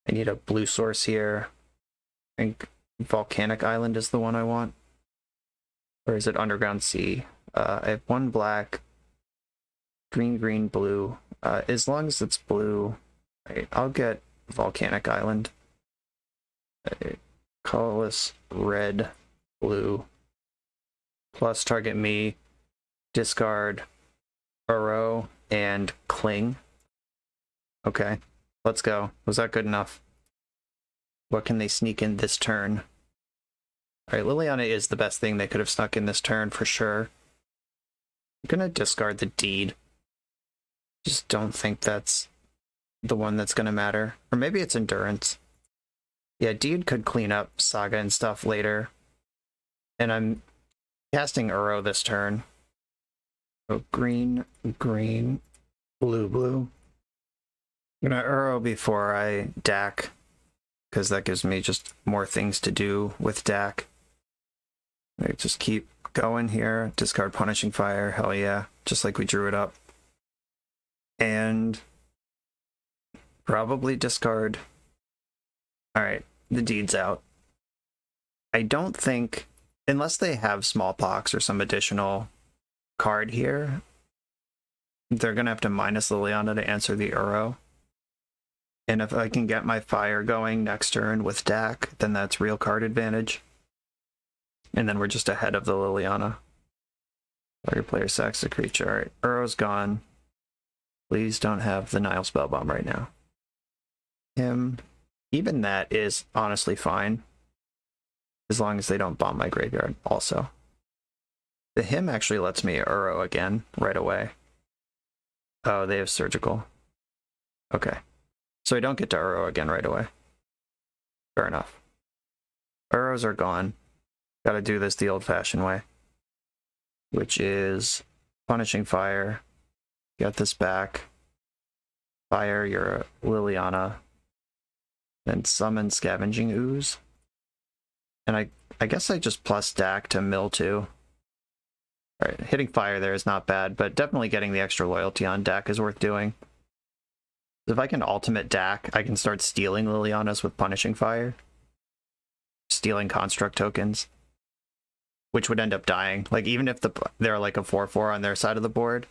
I need a blue source here. I think Volcanic Island is the one I want. Or is it Underground Sea? I have one black, green, green, blue. As long as it's blue, right, I'll get Volcanic Island. Colorless, red, blue. Plus target me, discard, Uro, and cling. Okay, let's go. Was that good enough? What can they sneak in this turn? Alright, Liliana is the best thing they could have snuck in this turn for sure. I'm gonna discard the Deed. Just don't think that's the one that's gonna matter. Or maybe it's Endurance. Yeah, Deed could clean up Saga and stuff later. And I'm casting Uro this turn. So green, green, blue, blue. I'm gonna Uro before I Dack, because that gives me just more things to do with Dack. I just keep going here. Discard Punishing Fire, hell yeah. Just like we drew it up. And probably discard. Alright, the Deed's out. I don't think, unless they have Smallpox or some additional card here, they're gonna have to minus Liliana to answer the Uro. And if I can get my fire going next turn with Dack, then that's real card advantage. And then we're just ahead of the Liliana. Target player sacks a creature. Alright, Uro's gone. Please don't have the Nile Spellbomb right now. Him. Even that is honestly fine. As long as they don't bomb my graveyard also. The him actually lets me Uro again right away. Oh, they have Surgical. Okay. So I don't get to Uro again right away. Fair enough. Uros are gone. Gotta do this the old-fashioned way. Which is Punishing Fire. Get this back. Fire your Liliana. Then summon Scavenging Ooze. And I guess I just plus Dack to mill too. Alright, hitting fire there is not bad, but definitely getting the extra loyalty on Dack is worth doing. If I can ultimate Dack, I can start stealing Lilianas with Punishing Fire. Stealing Construct tokens. Which would end up dying. Like, even if they're like a 4/4 on their side of the board,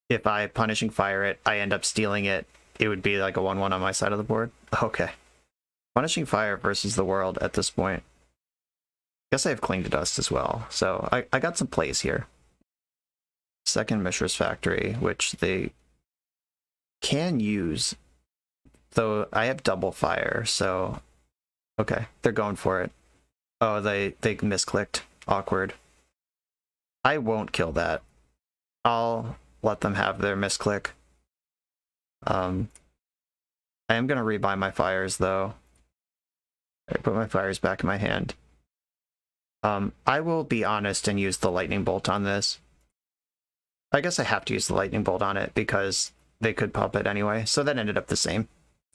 if I Punishing Fire it, I end up stealing it, it would be like a 1/1 on my side of the board. Okay. Punishing Fire versus the world at this point. I guess I have Cling to Dust as well, so I got some plays here. second Mishra's Factory, which they can use, though I have double fire, so okay, they're going for it. Oh, they misclicked. Awkward. I won't kill that. I'll let them have their misclick. I am gonna rebuy my fires though. I put my fires back in my hand. I will be honest and use the lightning bolt on this. I guess I have to use the lightning bolt on it because they could pop it anyway, so that ended up the same.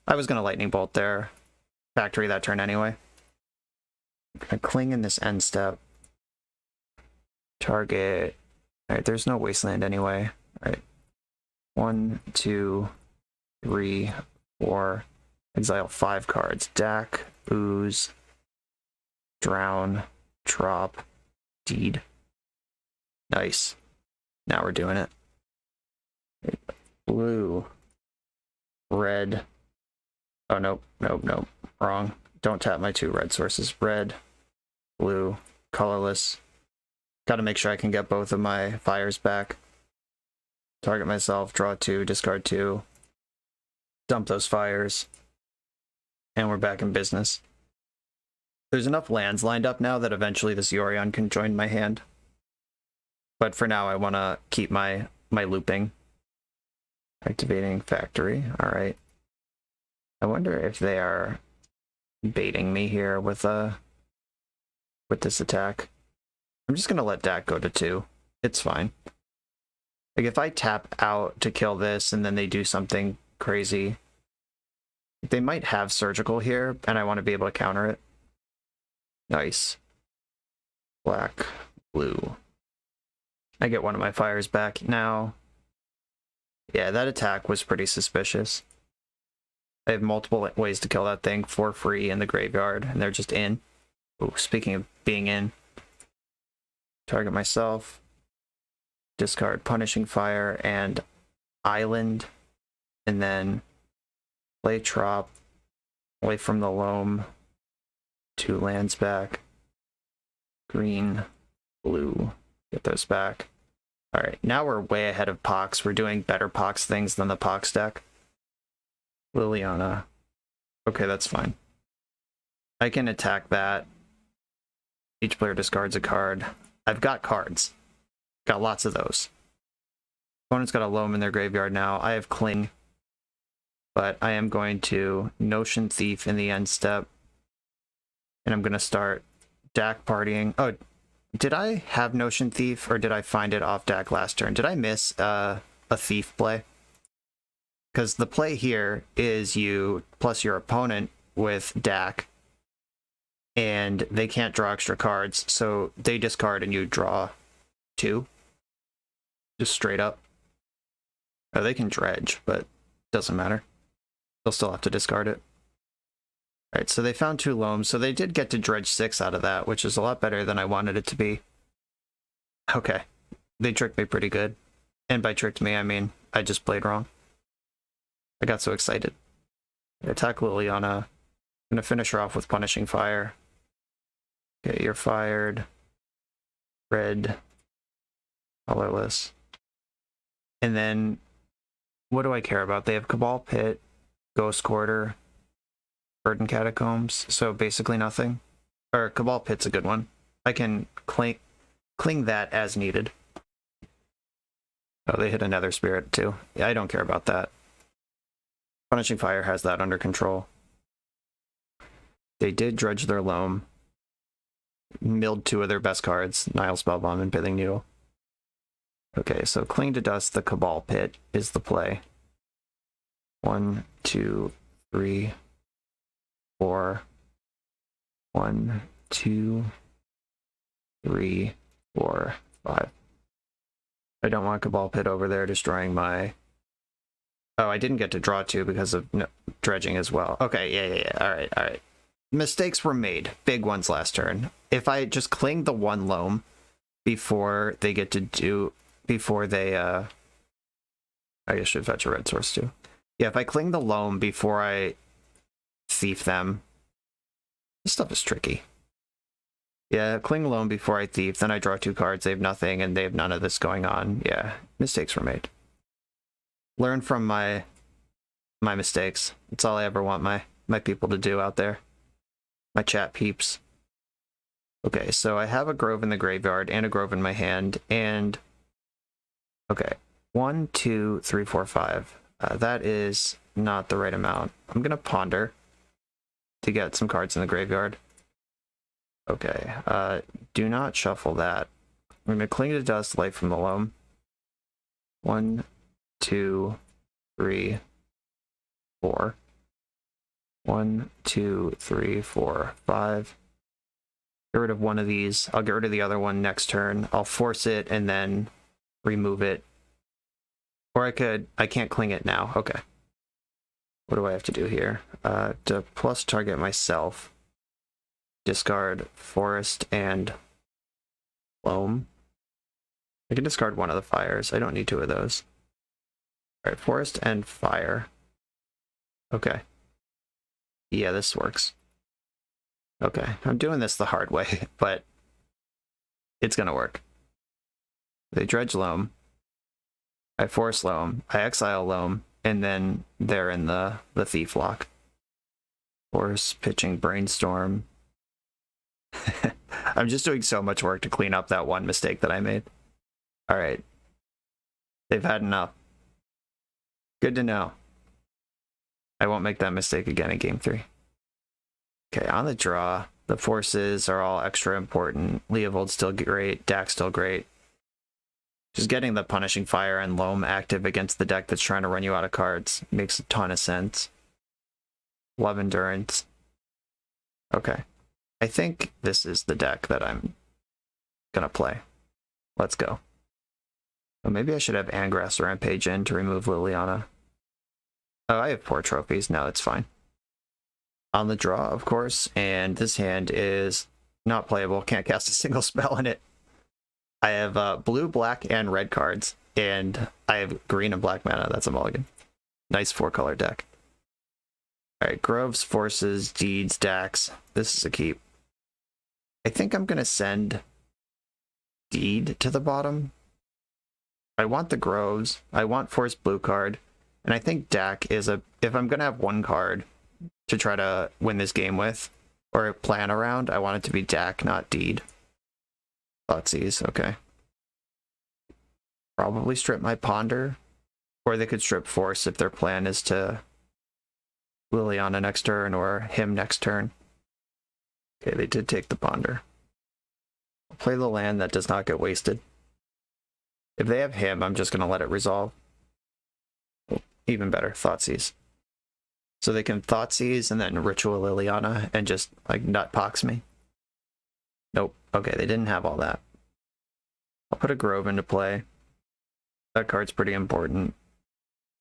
I was gonna lightning bolt their factory that turn anyway. I'm gonna cling in this end step. Target. Alright, there's no wasteland anyway. Alright. 1, 2, 3, 4. Exile 5 cards. Dack, Ooze, Drown, Drop, Deed. Nice. Now we're doing it. Blue. Red. Oh, nope, nope, nope. Wrong. Don't tap my 2 red sources. Red, blue, colorless. Gotta make sure I can get both of my fires back. Target myself, draw 2, discard 2. Dump those fires. And we're back in business. There's enough lands lined up now that eventually this Yorion can join my hand. But for now, I want to keep my looping. Activating factory. Alright. I wonder if they are baiting me here with this attack. I'm just gonna let Dack go to 2. It's fine. Like, if I tap out to kill this and then they do something crazy, they might have surgical here, and I want to be able to counter it. Nice. Black, blue. I get one of my fires back now. Yeah, that attack was pretty suspicious. I have multiple ways to kill that thing for free in the graveyard, and they're just in. Ooh, speaking of being in. Target myself. Discard Punishing Fire and Island. And then play Trop. Away from the Loam. 2 lands back. Green, blue. Get those back. Alright, now we're way ahead of Pox. We're doing better Pox things than the Pox deck. Liliana. Okay, that's fine. I can attack that. Each player discards a card. I've got cards. Got lots of those. Opponent's got a Loam in their graveyard now. I have Cling. But I am going to Notion Thief in the end step. And I'm going to start Dack partying. Oh, did I have Notion Thief or did I find it off Dack last turn? Did I miss a Thief play? Because the play here is you plus your opponent with Dack. And they can't draw extra cards, so they discard and you draw 2. Just straight up. Oh, they can dredge, but doesn't matter. They'll still have to discard it. Alright, so they found 2 Loams, so they did get to dredge 6 out of that, which is a lot better than I wanted it to be. Okay. They tricked me pretty good. And by tricked me, I mean I just played wrong. I got so excited. Attack Liliana. I'm gonna finish her off with Punishing Fire. Okay, you're fired. Red. Colorless. And then, what do I care about? They have Cabal Pit, Ghost Quarter, Burden Catacombs, so basically nothing. Or Cabal Pit's a good one. I can cling that as needed. Oh, they hit a Nether Spirit too. Yeah, I don't care about that. Punishing Fire has that under control. They did dredge their Loam. Milled 2 of their best cards, Nile Spellbomb and Pithing Needle. Okay, so Cling to Dust, the Cabal Pit is the play. 1, 2, 3, 4. 1, 2, 3, 4, 5. I don't want Cabal Pit over there destroying my... Oh, I didn't get to draw 2 because of dredging as well. Okay, yeah. Alright, alright. Mistakes were made. Big ones last turn. If I just cling the 1 Loam before they get to do... Before they, I guess should fetch a red source too. Yeah, if I cling the Loam before I thief them... This stuff is tricky. Yeah, cling loam before I thief, then I draw 2 cards, they have nothing, and they have none of this going on. Yeah, mistakes were made. Learn from my mistakes. That's all I ever want my people to do out there. My chat peeps. Okay, so I have a Grove in the graveyard and a Grove in my hand, and... Okay, 1, 2, 3, 4, 5. That is not the right amount. I'm gonna ponder to get some cards in the graveyard. Okay, do not shuffle that. I'm gonna cling to dust, light from the loam. 1, 2, 3, 4. 1, 2, 3, 4, 5. Get rid of one of these. I'll get rid of the other one next turn. I'll force it and then remove it. Or I can't cling it now. Okay. What do I have to do here? To plus target myself. Discard Forest and Loam. I can discard one of the fires. I don't need 2 of those. Alright, Forest and Fire. Okay. Yeah, this works. Okay, I'm doing this the hard way, but it's gonna work. They dredge Loam. I force Loam. I exile Loam, and then they're in the thief lock. Force, pitching Brainstorm. I'm just doing so much work to clean up that one mistake that I made. Alright. They've had enough. Good to know. I won't make that mistake again in game 3. Okay, on the draw, the forces are all extra important. Leovold's still great, Dack's still great. Just getting the Punishing Fire and Loam active against the deck that's trying to run you out of cards makes a ton of sense. Love Endurance. Okay. I think this is the deck that I'm gonna play. Let's go. Oh, maybe I should have Angrass Rampage in to remove Liliana. Oh, I have 4 trophies. No, it's fine. On the draw, of course, and this hand is not playable. Can't cast a single spell in it. I have blue, black, and red cards, and I have green and black mana. That's a mulligan. Nice 4-color deck. Alright, Groves, Forces, Deeds, Dacks. This is a keep. I think I'm going to send Deed to the bottom. I want the Groves. I want Force Blue card. And I think Dack is a... If I'm going to have 1 card to try to win this game with, or plan around, I want it to be Dack, not Deed. Thoughtseize, okay. Probably strip my Ponder, or they could strip Force if their plan is to Liliana next turn or him next turn. Okay, they did take the Ponder. I'll play the land that does not get wasted. If they have him, I'm just going to let it resolve. Oh, even better, Thoughtseize. So they can Thoughtseize and then Ritual Liliana and just, like, nutpox me. Nope. Okay, they didn't have all that. I'll put a Grove into play. That card's pretty important.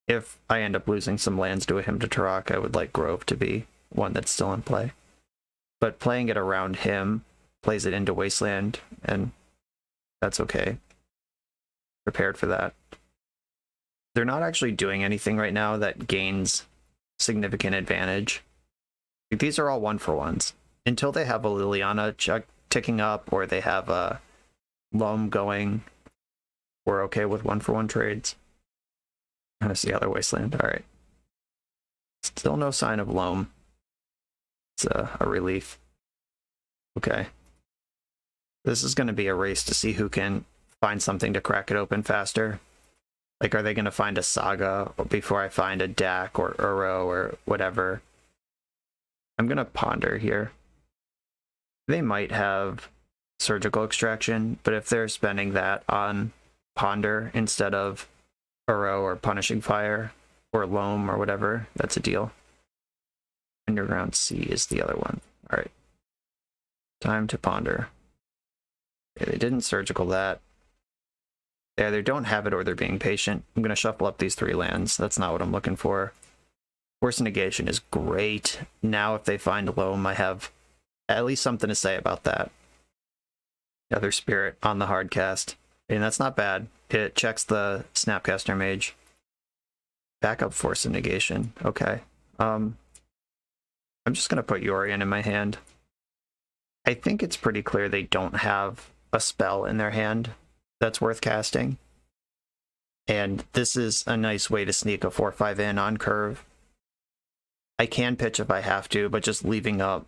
If I end up losing some lands to a Hymn to Tarak, I would like Grove to be one that's still in play. But playing it around him plays it into Wasteland, and that's okay. Prepared for that. They're not actually doing anything right now that gains significant advantage. Like, these are all 1-for-1s. Until they have a Liliana ticking up, or they have a Loam going, we're okay with 1-for-1 trades. Kind of see other Wasteland. Alright. Still no sign of Loam. It's a relief. Okay. This is going to be a race to see who can find something to crack it open faster. Like, are they going to find a Saga before I find a Dack or Uro or whatever? I'm going to ponder here. They might have Surgical Extraction, but if they're spending that on Ponder instead of Uro or Punishing Fire or Loam or whatever, that's a deal. Underground Sea is the other one. Alright. Time to ponder. Okay, they didn't Surgical that. They either don't have it or they're being patient. I'm going to shuffle up these 3 lands. That's not what I'm looking for. Force Negation is great. Now if they find Loam, I have at least something to say about that. Other Spirit on the hard cast. And that's not bad. It checks the Snapcaster Mage. Backup Force of Negation. Okay. I'm just going to put Yorion in my hand. I think it's pretty clear they don't have a spell in their hand that's worth casting. And this is a nice way to sneak a 4/5 in on curve. I can pitch if I have to, but just leaving up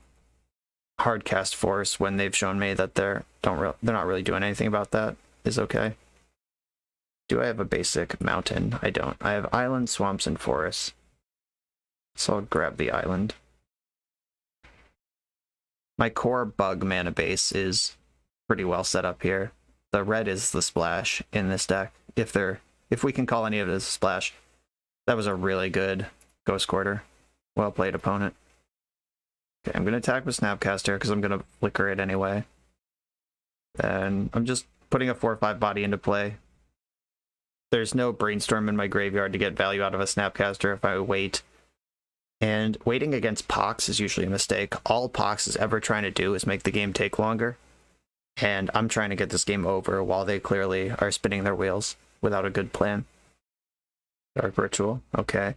hard cast force when they've shown me that they're not really doing anything about that is okay. Do I have a basic mountain? I don't. I have islands, swamps, and forests. So I'll grab the island. My core bug mana base is pretty well set up here. The red is the splash in this deck. If we can call any of it a splash. That was a really good Ghost Quarter. Well played, opponent. Okay, I'm going to attack with Snapcaster because I'm going to flicker it anyway. And I'm just putting a 4/5 body into play. There's no Brainstorm in my graveyard to get value out of a Snapcaster if I wait. And waiting against Pox is usually a mistake. All Pox is ever trying to do is make the game take longer. And I'm trying to get this game over while they clearly are spinning their wheels without a good plan. Dark Ritual, okay.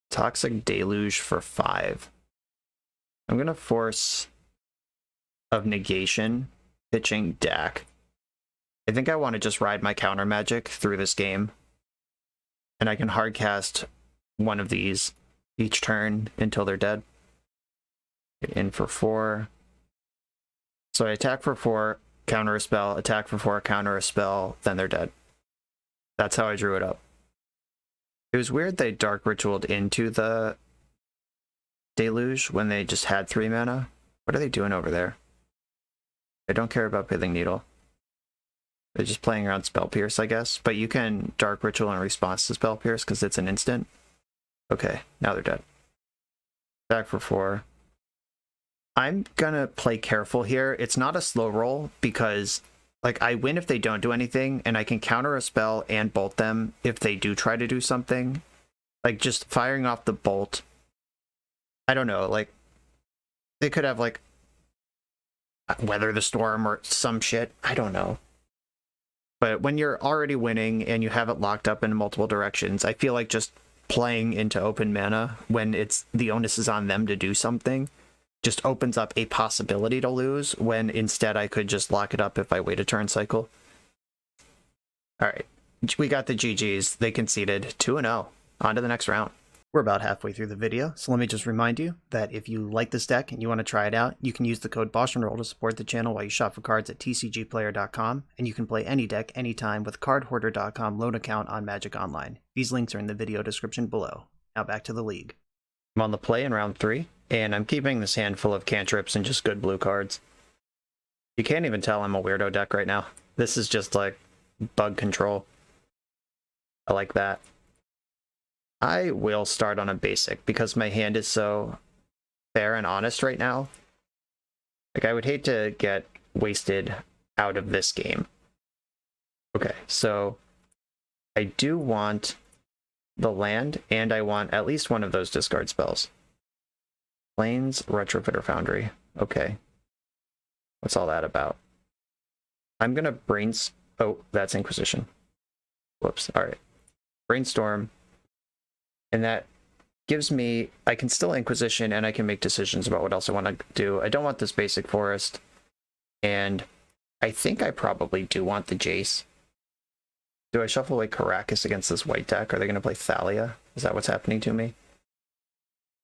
Toxic Deluge for 5. I'm going to force of negation, pitching Dack. I think I want to just ride my counter magic through this game. And I can hardcast one of these each turn until they're dead. Get in for 4. So I attack for 4, counter a spell, attack for 4, counter a spell, then they're dead. That's how I drew it up. It was weird they Dark Ritualed into the Deluge when they just had 3 mana. What are they doing over there? I don't care about Pithing Needle. They're just playing around Spell Pierce, I guess. But you can Dark Ritual in response to Spell Pierce because it's an instant. Okay, now they're dead. Attack for 4. I'm gonna play careful here. It's not a slow roll because like I win if they don't do anything, and I can counter a spell and bolt them if they do try to do something. Like just firing off the bolt. I don't know, like they could have like Weather the Storm or some shit. I don't know. But when you're already winning and you have it locked up in multiple directions, I feel like just playing into open mana when it's the onus is on them to do something just opens up a possibility to lose when instead I could just lock it up if I wait a turn cycle. Alright, we got the GGs. They conceded 2-0. On to the next round. We're about halfway through the video, so let me just remind you that if you like this deck and you want to try it out, you can use the code BoshNRoll to support the channel while you shop for cards at tcgplayer.com, and you can play any deck anytime with cardhoarder.com loan account on Magic Online. These links are in the video description below. Now back to the league. I'm on the play in round 3, and I'm keeping this hand full of cantrips and just good blue cards. You can't even tell I'm a weirdo deck right now. This is just like bug control. I like that. I will start on a basic because my hand is so fair and honest right now. Like, I would hate to get wasted out of this game. Okay, so I do want the land, and I want at least one of those discard spells. Plains, Retrofitter Foundry. Okay. What's all that about? I'm gonna oh, that's Inquisition. Whoops, alright. Brainstorm. And that gives me, I can still Inquisition and I can make decisions about what else I want to do. I don't want this basic forest. And I think I probably do want the Jace. Do I shuffle away Caracas against this white deck? Are they going to play Thalia? Is that what's happening to me?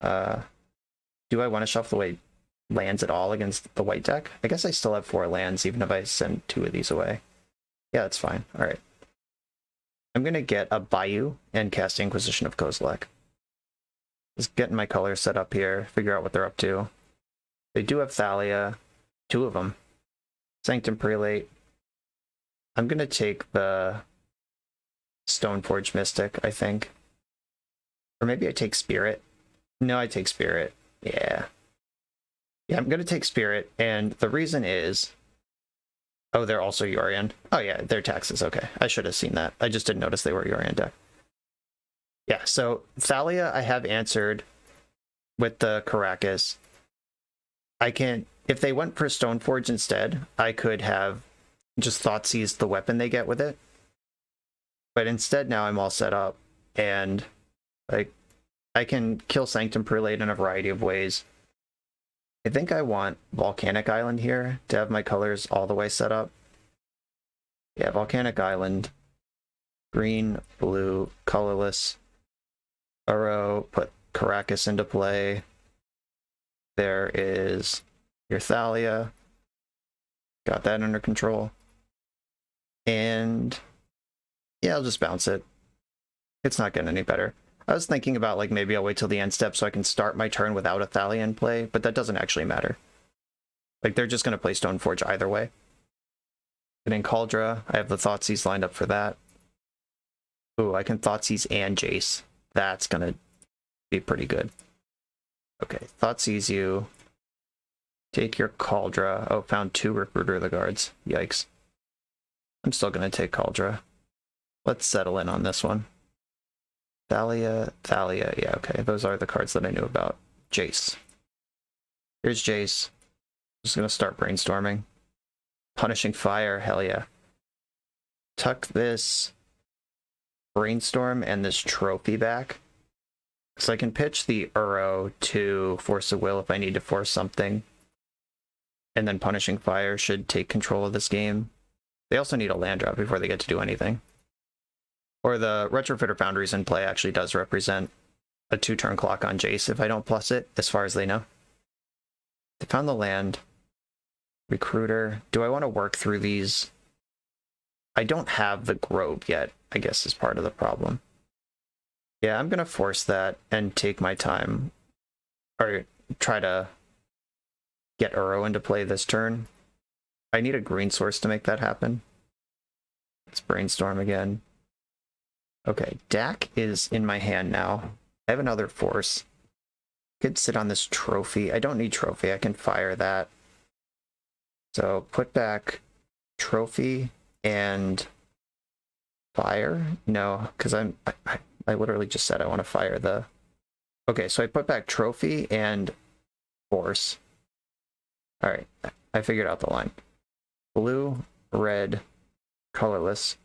Do I want to shuffle away lands at all against the white deck? I guess I still have 4 lands even if I send 2 of these away. Yeah, that's fine. Alright. I'm going to get a Bayou and cast Inquisition of Kozilek. Just getting my colors set up here, figure out what they're up to. They do have Thalia, 2 of them. Sanctum Prelate. I'm going to take the Stoneforge Mystic, I think. Or maybe I take Spirit. No, I take Spirit. Yeah. Yeah, I'm going to take Spirit, and the reason is... Oh, they're also Yorion. Oh yeah, they're taxes. Okay, I should have seen that. I just didn't notice they were Yorion deck. Yeah, so Thalia I have answered with the Caracas. I can, if they went for Stoneforge instead, I could have just Thoughtseized the weapon they get with it. But instead now I'm all set up, and like I can kill Sanctum Prelate in a variety of ways. I think I want Volcanic Island here to have my colors all the way set up. Yeah, Volcanic Island, green, blue, colorless. Uro, put Caracas into play. There is your Thalia. Got that under control. And yeah, I'll just bounce it. It's not getting any better. I was thinking about like maybe I'll wait till the end step so I can start my turn without a Thalia in play, but that doesn't actually matter. Like they're just going to play Stoneforge either way. Getting Cauldra, I have the Thoughtseize lined up for that. Ooh, I can Thoughtseize and Jace. That's going to be pretty good. Okay, Thoughtseize you. Take your Cauldra. Oh, found 2 Recruiter of the Guards. Yikes. I'm still going to take Cauldra. Let's settle in on this one. Thalia, yeah, okay. Those are the cards that I knew about. Jace. Here's Jace. Just going to start brainstorming. Punishing Fire, hell yeah. Tuck this Brainstorm and this Trophy back. So I can pitch the Uro to Force of Will if I need to force something. And then Punishing Fire should take control of this game. They also need a land drop before they get to do anything. Or the Retrofitter Foundries in play actually does represent a 2-turn clock on Jace if I don't plus it, as far as they know. They found the land. Recruiter. Do I want to work through these? I don't have the Grove yet, I guess is part of the problem. Yeah, I'm going to force that and take my time. Or try to get Uro into play this turn. I need a green source to make that happen. Let's brainstorm again. Okay, Dack is in my hand now. I have another force. Could sit on this Trophy. I don't need Trophy. I can fire that. So put back Trophy and fire. No, because I literally just said I want to fire the... Okay, so I put back Trophy and force. All right, I figured out the line. Blue, red, colorless.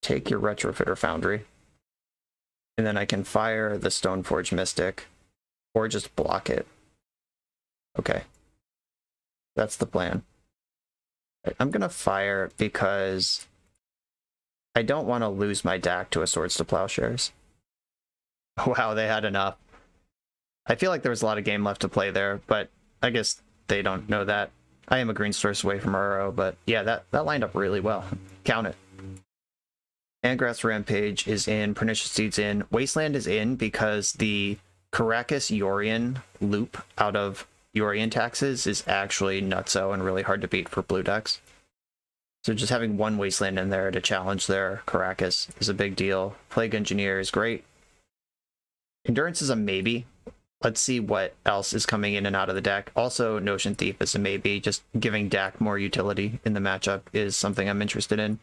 Take your Retrofitter Foundry. And then I can fire the Stoneforge Mystic. Or just block it. Okay. That's the plan. I'm going to fire because I don't want to lose my Dack to a Swords to Plowshares. Wow, they had enough. I feel like there was a lot of game left to play there, but I guess they don't know that. I am a green source away from Uro, but yeah, that lined up really well. Count it. Angrath's Rampage is in, Pernicious Deed's in, Wasteland is in because the Caracas Yorion loop out of Yorion taxes is actually nutso and really hard to beat for blue decks. So just having one Wasteland in there to challenge their Caracas is a big deal. Plague Engineer is great. Endurance is a maybe. Let's see what else is coming in and out of the deck. Also, Notion Thief is a maybe. Just giving Dack more utility in the matchup is something I'm interested in.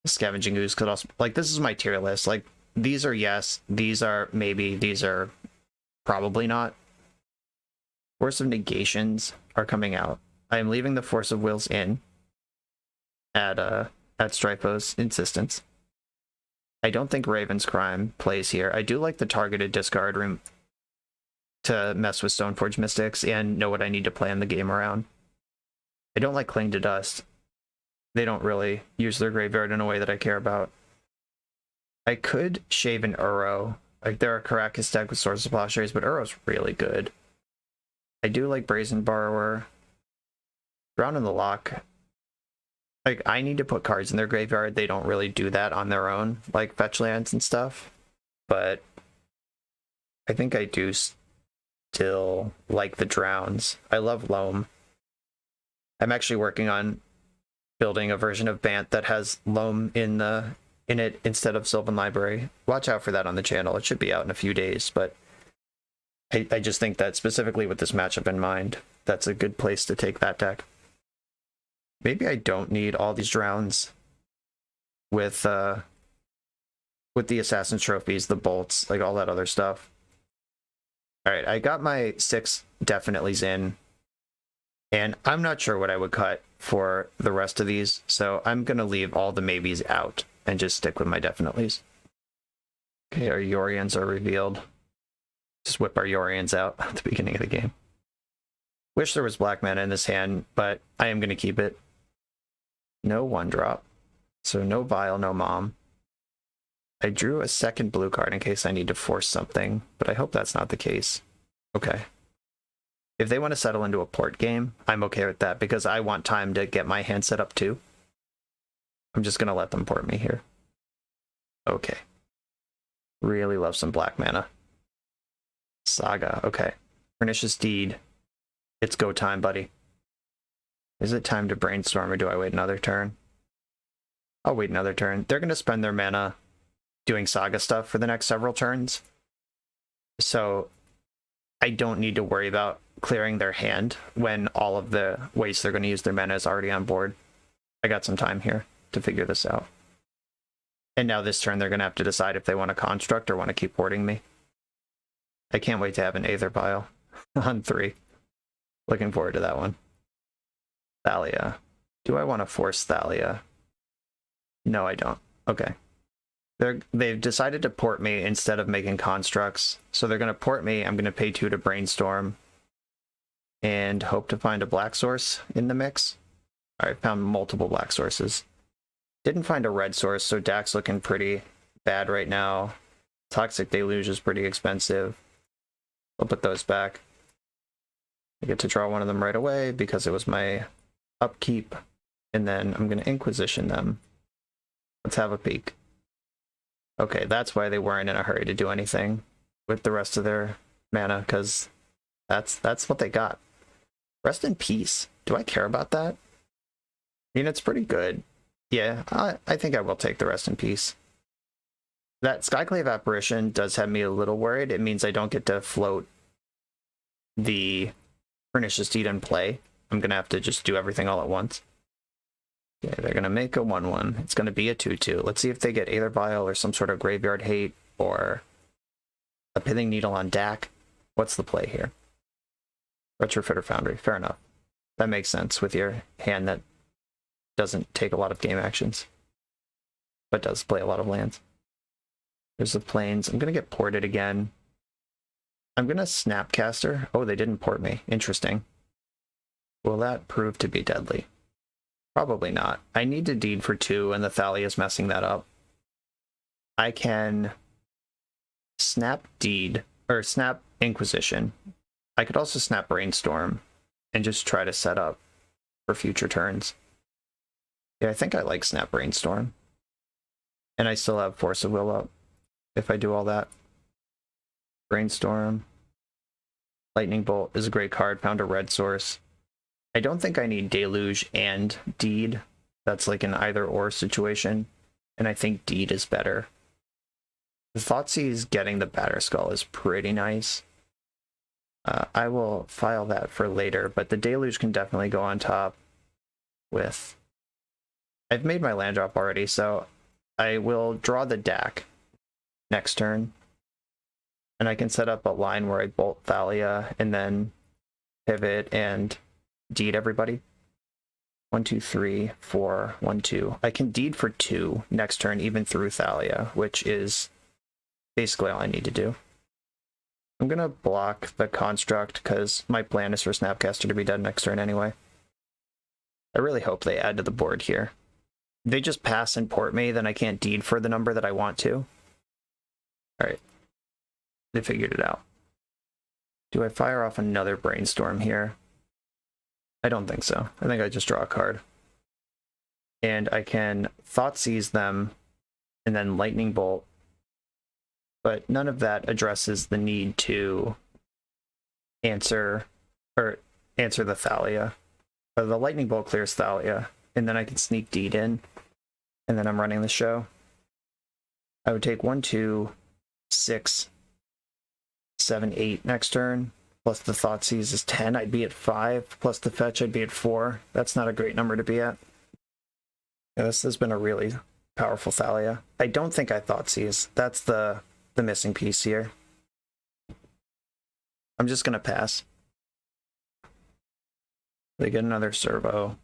Scavenging Ooze could also... Like, this is my tier list. Like, these are yes, these are maybe, these are probably not. Force of Negations are coming out. I am leaving the Force of Wills in at Stryfo's insistence. I don't think Raven's Crime plays here. I do like the targeted discard room to mess with Stoneforge Mystics and know what I need to plan the game around. I don't like Cling to Dust. They don't really use their graveyard in a way that I care about. I could shave an Uro. Like, there are Caracas deck with Swords to Plowshares, but Uro's really good. I do like Brazen Borrower. Drown in the Lock. Like, I need to put cards in their graveyard. They don't really do that on their own, like fetch lands and stuff. But I think I do still like the Drowns. I love Loam. I'm actually working on building a version of Bant that has Loam in it instead of Sylvan Library. Watch out for that on the channel. It should be out in a few days, but I just think that specifically with this matchup in mind, that's a good place to take that deck. Maybe I don't need all these Drowns with the Assassin's Trophies, the Bolts, like all that other stuff. Alright, I got my 6 Definitelys in, and I'm not sure what I would cut for the rest of these, so I'm going to leave all the maybes out and just stick with my Definitelys. Okay, our Yorions are revealed. Just whip our Yorions out at the beginning of the game. Wish there was black mana in this hand, but I am going to keep it. No 1-drop. So no Vial, no Mom. I drew a second blue card in case I need to force something, but I hope that's not the case. Okay. If they want to settle into a port game, I'm okay with that because I want time to get my hand set up too. I'm just going to let them port me here. Okay. Really love some black mana. Saga, okay. Pernicious Deed. It's go time, buddy. Is it time to brainstorm or do I wait another turn? I'll wait another turn. They're going to spend their mana doing Saga stuff for the next several turns. So I don't need to worry about clearing their hand when all of the ways they're going to use their mana is already on board. I got some time here to figure this out. And now this turn they're going to have to decide if they want to construct or want to keep porting me. I can't wait to have an Aether Pile on 3. Looking forward to that one. Thalia. Do I want to force Thalia? No, I don't. Okay. They've decided to port me instead of making constructs. So they're going to port me. I'm going to pay 2 to brainstorm. And hope to find a black source in the mix. Alright, found multiple black sources. Didn't find a red source, so Dack's looking pretty bad right now. Toxic Deluge is pretty expensive. I'll put those back. I get to draw one of them right away because it was my upkeep. And then I'm going to Inquisition them. Let's have a peek. Okay, that's why they weren't in a hurry to do anything with the rest of their mana, because that's what they got. Rest in peace. Do I care about that? I mean, it's pretty good. Yeah, I think I will take the rest in peace. That Skyclave Apparition does have me a little worried. It means I don't get to float the Pernicious Deed in play. I'm going to have to just do everything all at once. Okay, they're going to make a 1/1. It's going to be a 2/2. Let's see if they get Aether Vial or some sort of Graveyard Hate or a Pithing Needle on Dack. What's the play here? Retrofitter Foundry. Fair enough. That makes sense with your hand that doesn't take a lot of game actions, but does play a lot of lands. There's the Plains. I'm going to get ported again. I'm going to Snapcaster. Oh, they didn't port me. Interesting. Will that prove to be deadly? Probably not. I need to deed for 2, and the Thalia is messing that up. I can snap deed, or snap Inquisition. I could also snap Brainstorm, and just try to set up for future turns. Yeah, I think I like snap Brainstorm. And I still have Force of Will up, if I do all that. Brainstorm. Lightning Bolt is a great card, found a red source. I don't think I need Deluge and Deed. That's like an either-or situation. And I think Deed is better. The Thoughtseize getting the Batterskull is pretty nice. I will file that for later, but the Deluge can definitely go on top with... I've made my land drop already, so I will draw the Dack next turn. And I can set up a line where I bolt Thalia and then pivot and deed everybody. 1, 2, 3, 4, 1, 2. I can deed for 2 next turn, even through Thalia, which is basically all I need to do. I'm gonna block the construct because my plan is for Snapcaster to be dead next turn anyway. I really hope they add to the board here. If they just pass and port me, then I can't deed for the number that I want to. Alright. They figured it out. Do I fire off another Brainstorm here? I don't think so. I think I just draw a card. And I can Thoughtseize them and then Lightning Bolt. But none of that addresses the need to answer the Thalia. The Lightning Bolt clears Thalia, and then I can sneak Deed in, and then I'm running the show. I would take 1, 2, 6, 7, 8 next turn. Plus the Thoughtseize is 10, I'd be at 5. Plus the fetch, I'd be at 4. That's not a great number to be at. Yeah, this has been a really powerful Thalia. I don't think I Thoughtseize. That's the missing piece here. I'm just going to pass. They get another servo.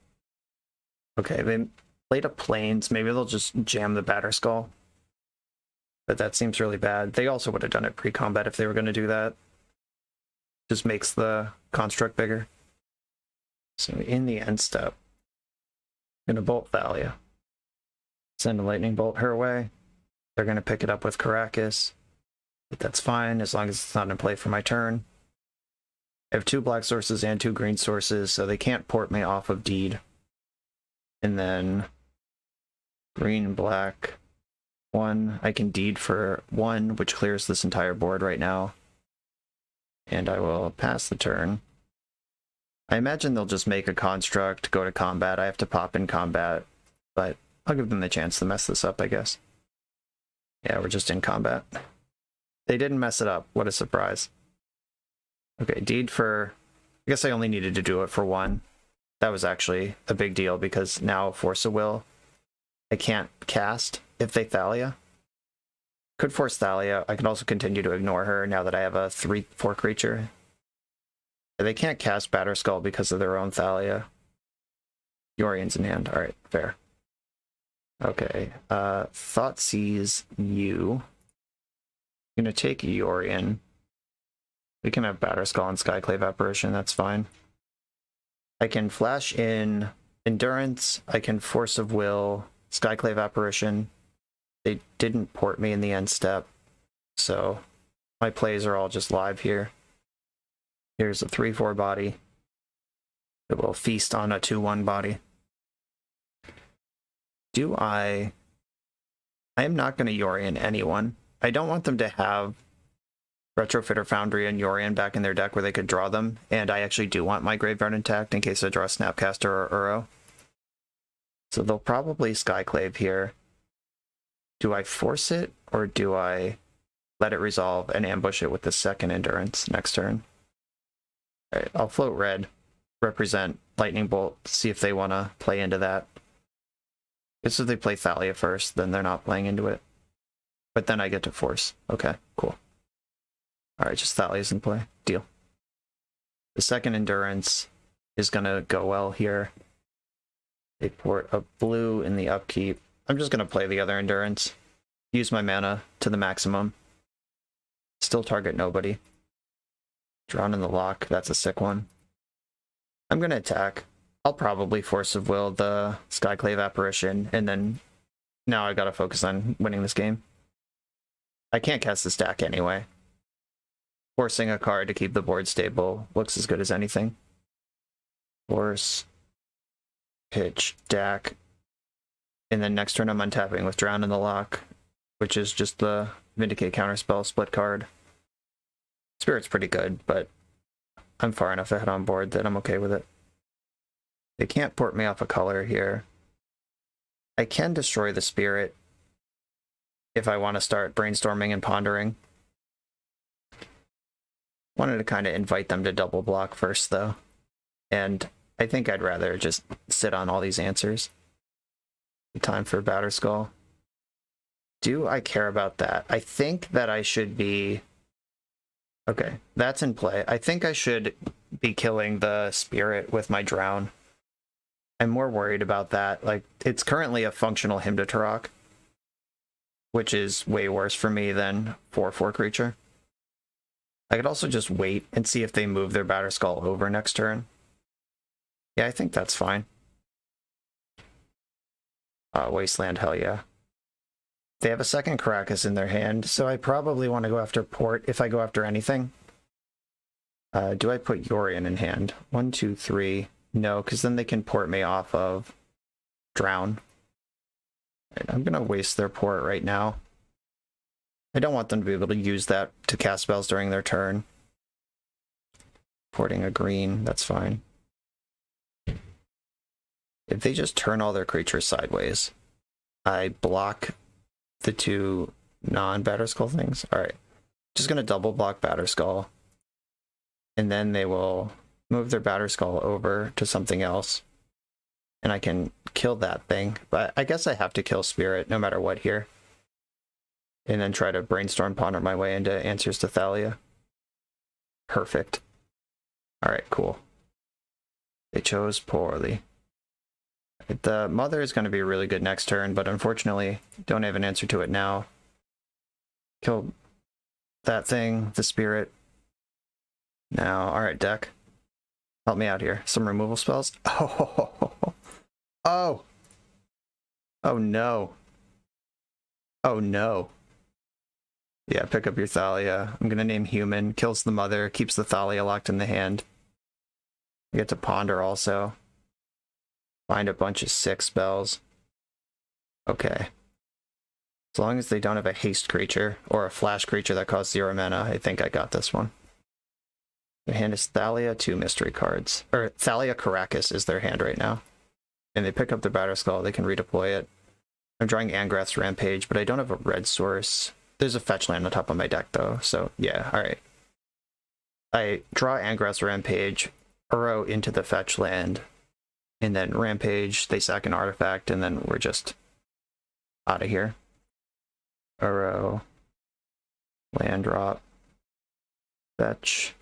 Okay, they played a Plains. Maybe they'll just jam the Batterskull. But that seems really bad. They also would have done it pre-combat if they were going to do that. Just makes the construct bigger. So in the end step, I'm gonna bolt Thalia. Send a lightning bolt her way. They're gonna pick it up with Caracas. But that's fine as long as it's not in play for my turn. I have 2 black sources and 2 green sources, so they can't port me off of Deed. And then green and black. 1. I can Deed for 1, which clears this entire board right now. And I will pass the turn. I imagine they'll just make a construct, go to combat. I have to pop in combat, but I'll give them the chance to mess this up, I guess. Yeah, we're just in combat. They didn't mess it up. What a surprise. Okay, Deed for... I guess I only needed to do it for 1. That was actually a big deal because now Force of Will, I can't cast if they Thalia. Could force Thalia. I can also continue to ignore her now that I have a 3/4 creature. They can't cast Batterskull because of their own Thalia. Yorion's in hand. Alright, fair. Okay, Thoughtseize you. I'm gonna take Yorion. We can have Batterskull and Skyclave Apparition, that's fine. I can flash in Endurance, I can Force of Will, Skyclave Apparition. They didn't port me in the end step, so my plays are all just live here. Here's a 3/4 body. It will feast on a 2/1 body. I am not going to Yorion anyone. I don't want them to have Retrofitter Foundry and Yorion back in their deck where they could draw them, and I actually do want my graveyard intact in case I draw Snapcaster or Uro. So they'll probably Skyclave here. Do I force it, or do I let it resolve and ambush it with the second Endurance next turn? Alright, I'll float red, represent Lightning Bolt, see if they want to play into that. I guess if they play Thalia first, then they're not playing into it. But then I get to force. Okay, cool. Alright, just Thalia's in play. Deal. The second Endurance is going to go well here. They port a blue in the upkeep. I'm just going to play the other Endurance. Use my mana to the maximum. Still target nobody. Drawn in the lock. That's a sick one. I'm going to attack. I'll probably Force of Will the Skyclave Apparition, and then now I gotta focus on winning this game. I can't cast the stack anyway. Forcing a card to keep the board stable looks as good as anything. Force, pitch, Dack, and then next turn I'm untapping with Drown in the Lock, which is just the Vindicate counterspell split card. Spirit's pretty good, but I'm far enough ahead on board that I'm okay with it. They can't port me off a color here. I can destroy the Spirit if I want to start brainstorming and pondering. Wanted to kind of invite them to double block first, though. And I think I'd rather just sit on all these answers. Time for Batterskull. Do I care about that? I think that I should be... Okay, that's in play. I think I should be killing the Spirit with my Drown. I'm more worried about that. Like, it's currently a functional Hymn to Turok, which is way worse for me than 4/4 creature. I could also just wait and see if they move their Batterskull over next turn. Yeah, I think that's fine. Wasteland, hell yeah. They have a second Caracas in their hand, so I probably want to go after Port if I go after anything. Do I put Yorion in hand? 1, 2, 3... No, because then they can port me off of Drown. Right, I'm going to waste their port right now. I don't want them to be able to use that to cast spells during their turn. Porting a green, that's fine. If they just turn all their creatures sideways, I block the 2 non-Batterskull things. Alright, just going to double block Batterskull. And then they will... move their Batterskull over to something else, and I can kill that thing. But I guess I have to kill Spirit no matter what here, and then try to brainstorm ponder my way into answers to Thalia. Perfect. Alright, cool. They chose poorly. The Mother is going to be really good next turn, but unfortunately don't have an answer to it now. Kill that thing, the Spirit. Now, alright, deck. Help me out here. Some removal spells. Oh. Oh no. Oh no. Yeah, pick up your Thalia. I'm gonna name human. Kills the mother, keeps the Thalia locked in the hand. I get to ponder also. Find a bunch of 6 spells. Okay. As long as they don't have a haste creature or a flash creature that costs 0 mana, I think I got this one. Their hand is Thalia, 2 mystery cards. Or Thalia Caracas is their hand right now. And they pick up the Batter Skull, they can redeploy it. I'm drawing Angrath's Rampage, but I don't have a red source. There's a fetch land on top of my deck though, so yeah, alright. I draw Angrath's Rampage, Uro into the fetch land, and then Rampage, they sack an artifact, and then we're just out of here. Uro, land drop, fetch,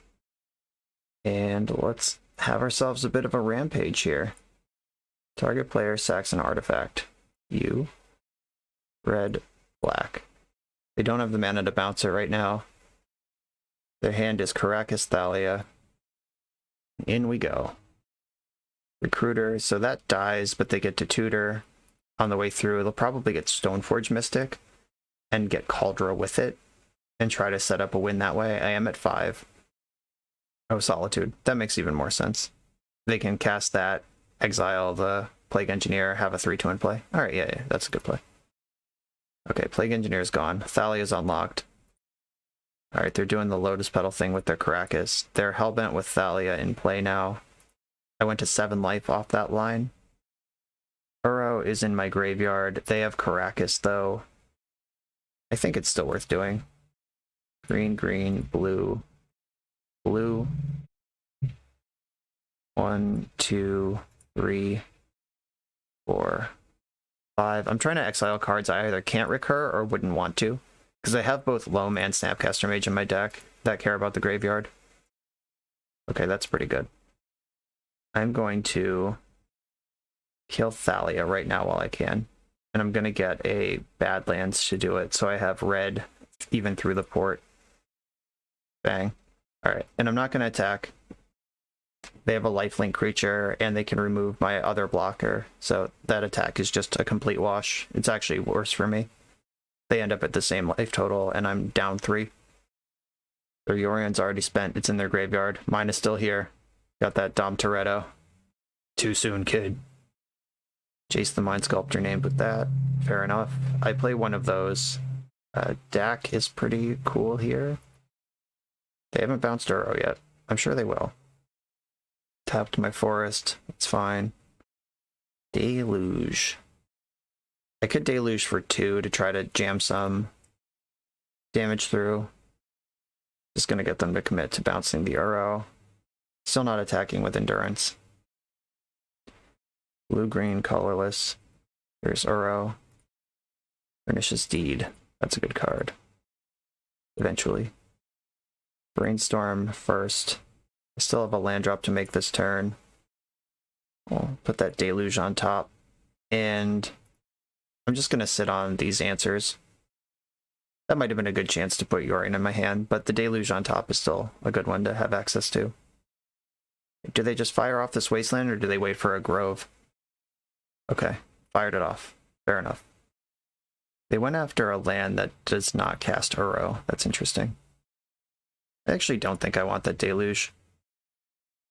and let's have ourselves a bit of a rampage here. Target player sacks an artifact. You, red, black. They don't have the mana to bounce it right now. Their hand is Caracas Thalia. In we go. Recruiter, so that dies, but they get to tutor. On the way through, they'll probably get Stoneforge Mystic and get Cauldra with it and try to set up a win that way. I am at 5. Oh, Solitude. That makes even more sense. They can cast that, exile the Plague Engineer, have a 3-2 in play. Alright, yeah, that's a good play. Okay, Plague Engineer is gone. Thalia is unlocked. Alright, they're doing the Lotus Petal thing with their Caracas. They're hellbent with Thalia in play now. I went to 7 life off that line. Uro is in my graveyard. They have Caracas, though. I think it's still worth doing. Green, green, blue, blue. 1, 2, 3, 4, 5. I'm trying to exile cards I either can't recur or wouldn't want to, because I have both Loam and Snapcaster Mage in my deck that care about the graveyard. Okay, that's pretty good. I'm going to kill Thalia right now while I can, and I'm going to get a Badlands to do it, so I have red even through the port. Bang. Alright, and I'm not going to attack. They have a lifelink creature, and they can remove my other blocker, so that attack is just a complete wash. It's actually worse for me. They end up at the same life total, and I'm down 3. Their Yorion's already spent. It's in their graveyard. Mine is still here. Got that Dom Toretto. Too soon, kid. Jace the Mind Sculptor named with that. Fair enough. I play one of those. Dack is pretty cool here. They haven't bounced Uro yet. I'm sure they will. Tapped my forest. It's fine. Deluge. I could Deluge for 2 to try to jam some damage through. Just gonna get them to commit to bouncing the Uro. Still not attacking with Endurance. Blue-green, colorless. Here's Uro. Pernicious Deed. That's a good card. Eventually. Brainstorm first. I still have a land drop to make this turn. I'll put that Deluge on top. And I'm just going to sit on these answers. That might have been a good chance to put Yorion in my hand, but the Deluge on top is still a good one to have access to. Do they just fire off this wasteland, or do they wait for a grove? Okay, fired it off. Fair enough. They went after a land that does not cast Uro. That's interesting. I actually don't think I want that Deluge.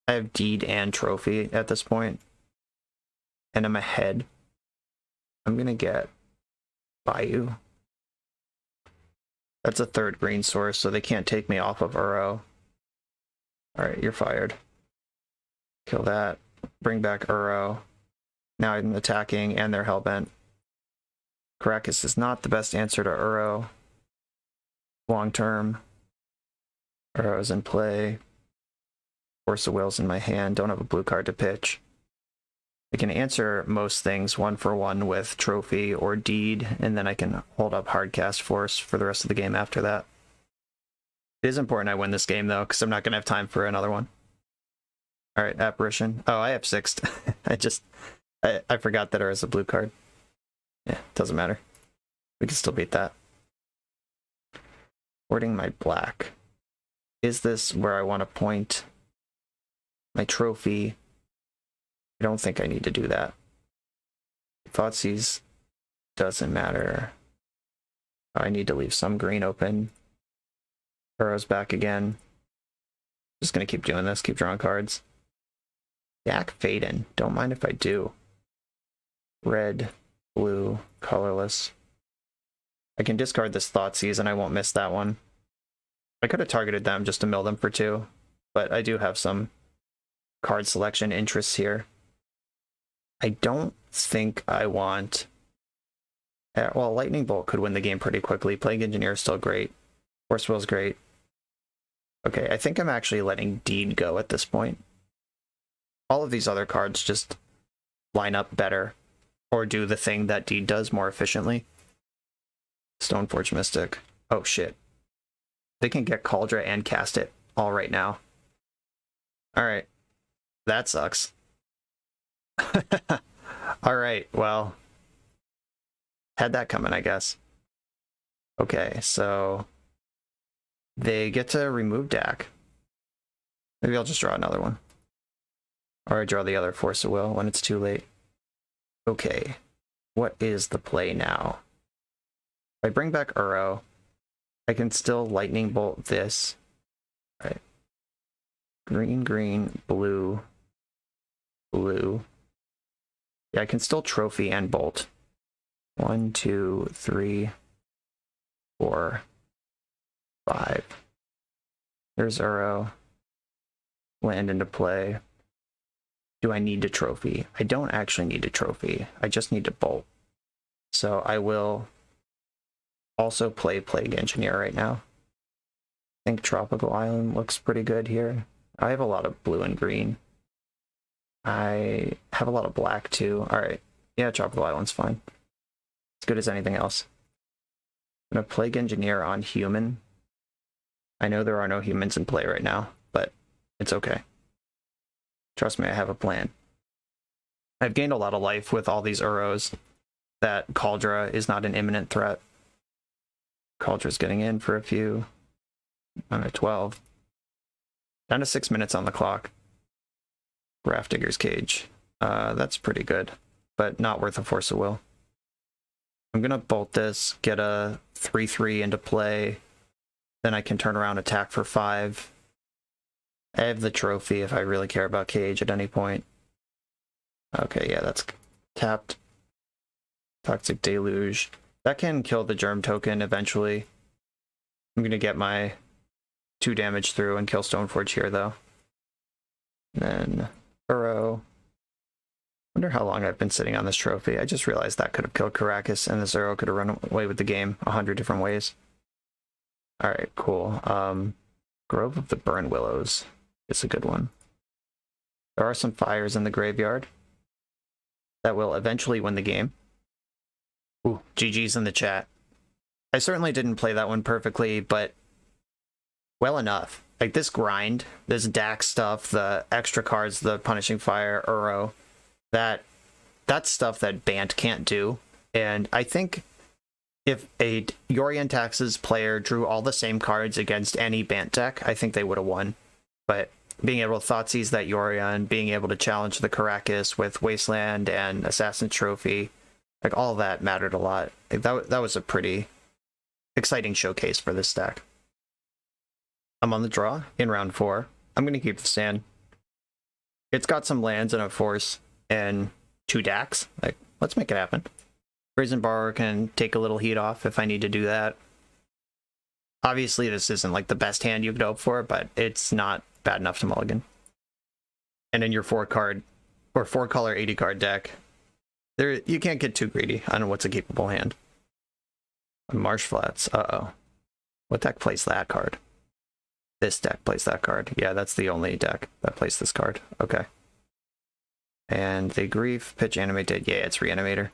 I have Deed and Trophy at this point, and I'm ahead. I'm going to get Bayou. That's a 3rd green source, so they can't take me off of Uro. Alright, you're fired. Kill that. Bring back Uro. Now I'm attacking, and they're hellbent. Caracas is not the best answer to Uro. Long term. Uro's in play. Force of Will's in my hand. Don't have a blue card to pitch. I can answer most things 1 for 1 with Trophy or Deed, and then I can hold up Hardcast Force for the rest of the game after that. It is important I win this game, though, because I'm not going to have time for another one. Alright, Apparition. Oh, I have 6th. I forgot that there is a blue card. Yeah, doesn't matter. We can still beat that. Hoarding my black. Is this where I want to point my trophy. I don't think I need to do that. Thoughtseize doesn't matter. I need to leave some green open. Burrow's back again. Just gonna keep doing this, keep drawing cards. Dack Fayden, don't mind if I do. Red, blue, colorless. I can discard this Thoughtseize and I won't miss that one. I could have targeted them just to mill them for 2, but I do have some card selection interests here. I don't think I want... Well, Lightning Bolt could win the game pretty quickly. Plague Engineer is still great. Force Will's great. Okay, I think I'm actually letting Deed go at this point. All of these other cards just line up better, or do the thing that Deed does more efficiently. Stoneforge Mystic. Oh shit. They can get Cauldra and cast it all right now. Alright. That sucks. Alright, well... had that coming, I guess. Okay, so... they get to remove Dack. Maybe I'll just draw another one. Or I draw the other Force of Will when it's too late. Okay. What is the play now? If I bring back Uro, I can still Lightning Bolt this. Right. Green, green, blue, blue. Yeah, I can still Trophy and Bolt. 1, 2, 3, 4, 5. There's Uro. Land into play. Do I need to Trophy? I don't actually need to Trophy. I just need to Bolt. So I will also play Plague Engineer right now. I think Tropical Island looks pretty good here. I have a lot of blue and green. I have a lot of black too. Alright. Yeah, Tropical Island's fine. As good as anything else. I'm gonna Plague Engineer on human. I know there are no humans in play right now, but it's okay. Trust me, I have a plan. I've gained a lot of life with all these Uros. That Cauldra is not an imminent threat. Caldra's getting in for a few. I'm at 12. Down to 6 minutes on the clock. Grafdigger's Cage. That's pretty good, but not worth a Force of Will. I'm gonna Bolt this, get a 3/3 into play. Then I can turn around, attack for 5. I have the trophy if I really care about Cage at any point. Okay, yeah, that's tapped. Toxic Deluge. That can kill the Germ token eventually. I'm gonna get my 2 damage through and kill Stoneforge here, though. And then Uro. Wonder how long I've been sitting on this trophy. I just realized that could have killed Caracas, and this Uro could have run away with the game 100 different ways. Alright, cool. Grove of the Burnwillows is a good one. There are some fires in the graveyard that will eventually win the game. Ooh, GG's in the chat. I certainly didn't play that one perfectly, but well enough. Like this grind, this Dack stuff, the extra cards, the Punishing Fire, Uro, that's stuff that Bant can't do. And I think if a Yorion Taxes player drew all the same cards against any Bant deck, I think they would have won. But being able to Thoughtseize that Yorion, being able to challenge the Caracas with Wasteland and Assassin's Trophy, like all that mattered a lot. Like that was a pretty exciting showcase for this deck. I'm on the draw in round 4. I'm going to keep the stand. It's got some lands and a force and 2 Dacks. Like, let's make it happen. Brazen Borrower can take a little heat off if I need to do that. Obviously, this isn't like the best hand you could hope for, but it's not bad enough to mulligan. And in your 4-card or 4-color 80-card deck, you can't get too greedy on what's a capable hand. Marsh Flats. Uh-oh. What deck plays that card? This deck plays that card. Yeah, that's the only deck that plays this card. Okay. And the Grief, Pitch, Animate, yeah, it's Reanimator.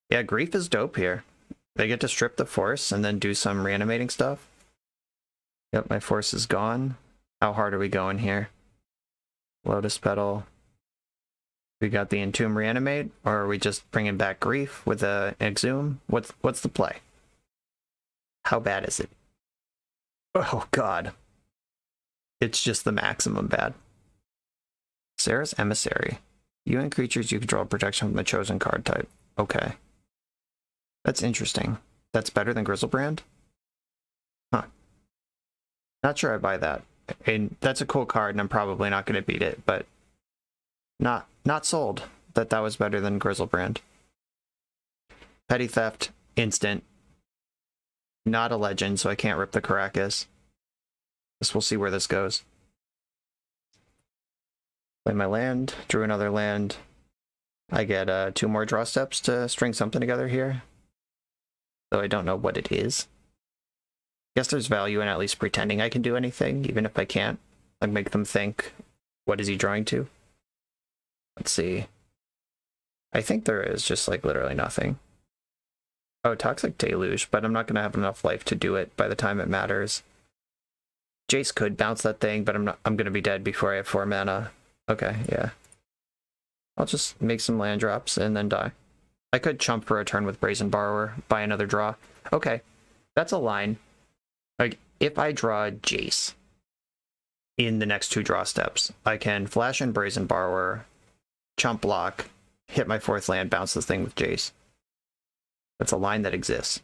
Yeah, Grief is dope here. They get to strip the Force and then do some reanimating stuff. Yep, my Force is gone. How hard are we going here? Lotus Petal. We got the Entomb Reanimate, or are we just bringing back Grief with a Exhume? What's the play? How bad is it? Oh, God. It's just the maximum bad. Sarah's Emissary. You and creatures you control protection from the chosen card type. Okay. That's interesting. That's better than Grizzlebrand? Huh. Not sure I buy that. And that's a cool card, and I'm probably not going to beat it, but not sold that was better than Grizzlebrand. Petty Theft, instant. Not a legend, so I can't rip the Caracas. Guess we'll see where this goes. Play my land, drew another land. I get 2 more draw steps to string something together here. Though I don't know what it is. Guess there's value in at least pretending I can do anything, even if I can't. Like, make them think, what is he drawing to? Let's see. I think there is just, like, literally nothing. Oh, Toxic Deluge, but I'm not going to have enough life to do it by the time it matters. Jace could bounce that thing, but I'm going to be dead before I have 4 mana. Okay, yeah. I'll just make some land drops and then die. I could chump for a turn with Brazen Borrower, buy another draw. Okay, that's a line. Like, if I draw Jace in the next 2 draw steps, I can flash in Brazen Borrower, chump block, hit my 4th land, bounce this thing with Jace. That's a line that exists.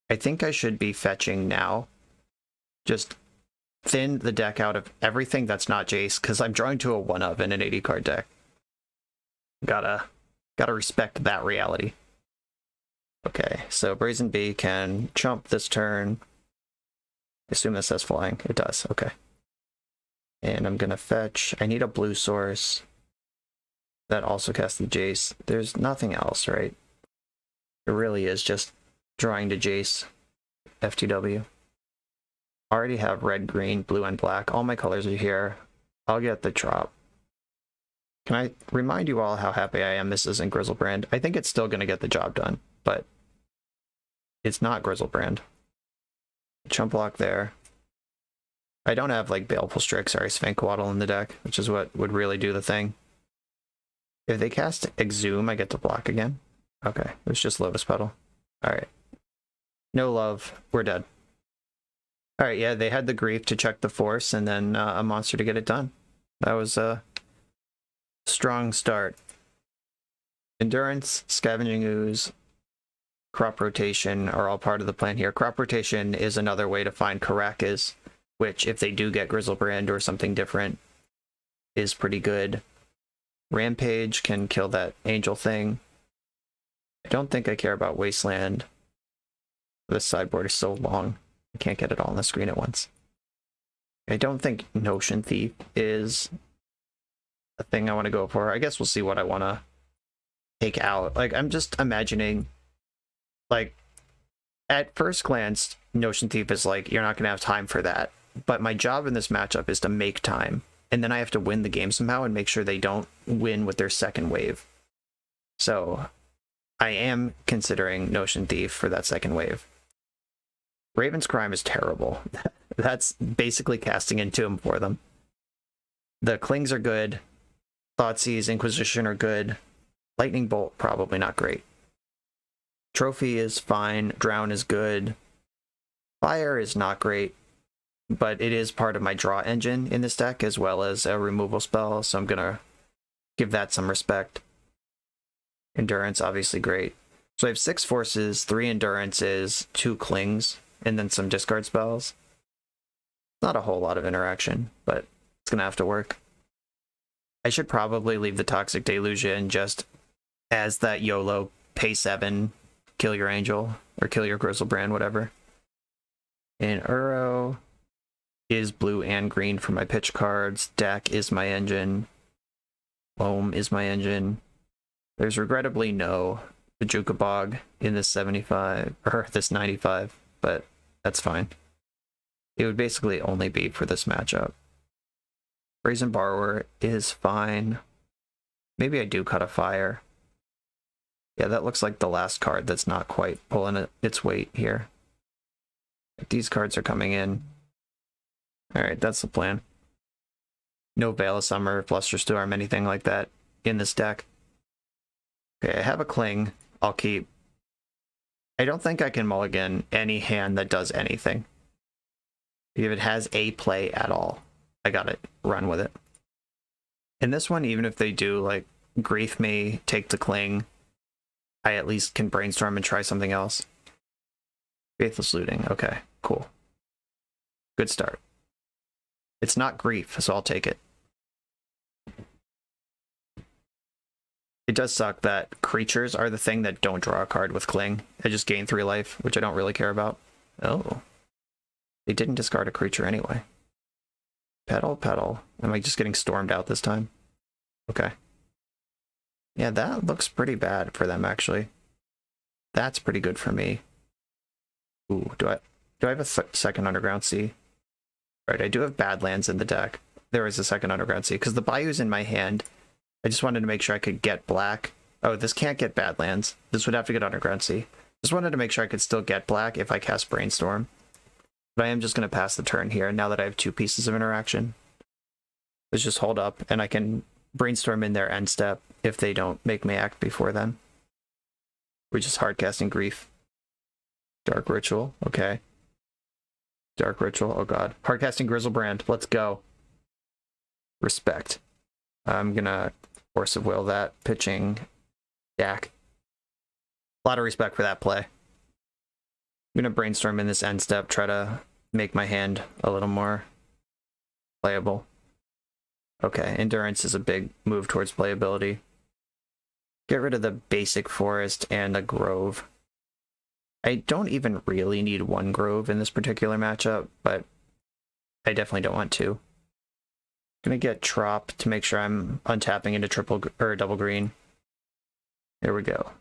I think I should be fetching now. Just thin the deck out of everything that's not Jace, because I'm drawing to a 1-of in an 80-card deck. Gotta respect that reality. Okay, so Brazen Bee can chump this turn. I assume this says flying. It does, okay. And I'm gonna fetch. I need a blue source. That also casts the Jace. There's nothing else, right? It really is just drawing to Jace. FTW. Already have red, green, blue, and black. All my colors are here. I'll get the drop. Can I remind you all how happy I am this isn't Grizzlebrand? I think it's still going to get the job done, but it's not Grizzlebrand. Chump block there. I don't have, like, Baleful Strix or Svankwaddle in the deck, which is what would really do the thing. If they cast Exhume, I get to block again. Okay, it was just Lotus Petal. Alright. No love. We're dead. Alright, yeah, they had the grief to check the force, and then a monster to get it done. That was a strong start. Endurance, Scavenging Ooze, Crop Rotation are all part of the plan here. Crop Rotation is another way to find Caracas, which, if they do get Grizzlebrand or something different, is pretty good. Rampage can kill that angel thing. I don't think I care about Wasteland. This sideboard is so long. I can't get it all on the screen at once. I don't think Notion Thief is a thing I want to go for. I guess we'll see what I want to take out. Like, I'm just imagining, like, at first glance, Notion Thief is like, you're not going to have time for that. But my job in this matchup is to make time. And then I have to win the game somehow and make sure they don't win with their second wave. So I am considering Notion Thief for that second wave. Raven's Crime is terrible. That's basically casting into him for them. The Clings are good. Thoughtseize, Inquisition are good. Lightning Bolt, probably not great. Trophy is fine. Drown is good. Fire is not great, but it is part of my draw engine in this deck, as well as a removal spell, so I'm gonna give that some respect. Endurance, obviously great. So I have 6 forces, 3 endurances, 2 clings, and then some discard spells. Not a whole lot of interaction, but it's gonna have to work. I should probably leave the Toxic Deluge in just as that YOLO pay 7, kill your angel, or kill your Grizzlebrand, whatever. And Uro is blue and green for my pitch cards. Dack is my engine. Loam is my engine. There's regrettably no Bajuka Bog in this 75, or this 95, but that's fine. It would basically only be for this matchup. Brazen Borrower is fine. Maybe I do cut a fire. Yeah, that looks like the last card that's not quite pulling its weight here. These cards are coming in. Alright, that's the plan. No Veil of Summer, Flusterstorm, anything like that in this deck. Okay, I have a Cling. I'll keep. I don't think I can mulligan any hand that does anything. If it has a play at all, I gotta run with it. In this one, even if they do, like, grief me, take the cling, I at least can brainstorm and try something else. Faithless Looting. Okay, cool. Good start. It's not grief, so I'll take it. It does suck that creatures are the thing that don't draw a card with cling. They just gain 3 life, which I don't really care about. Oh. They didn't discard a creature anyway. Petal, petal. Am I just getting stormed out this time? Okay. Yeah, that looks pretty bad for them, actually. That's pretty good for me. Ooh, do I have a second Underground Sea? Right, I do have Badlands in the deck. There is a second Underground Sea, because the Bayou's in my hand. I just wanted to make sure I could get black. Oh, this can't get Badlands. This would have to get Underground Sea. Just wanted to make sure I could still get black if I cast Brainstorm. But I am just going to pass the turn here now that I have 2 pieces of interaction. Let's just hold up, and I can Brainstorm in their end step if they don't make me act before then. We're just hardcasting Grief. Dark Ritual, okay. Dark Ritual, oh god. Hardcasting Grizzlebrand, let's go. Respect. I'm gonna Force of Will that, pitching Dack. A lot of respect for that play. I'm gonna Brainstorm in this end step, try to make my hand a little more playable. Okay, Endurance is a big move towards playability. Get rid of the basic forest and the grove. I don't even really need 1 grove in this particular matchup, but I definitely don't want 2. Gonna get Trop to make sure I'm untapping into triple or double green. There we go.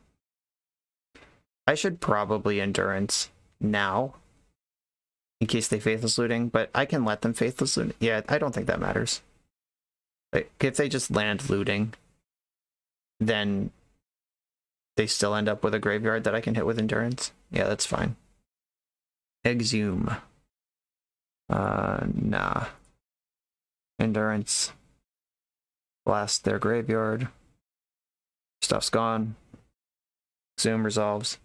I should probably Endurance now in case they Faithless Looting, but I can let them Faithless Loot. Yeah, I don't think that matters. Like, if they just land looting, then they still end up with a graveyard that I can hit with Endurance. Yeah, that's fine. Exhume. Nah. Endurance. Blast their graveyard. Stuff's gone. Exhume resolves.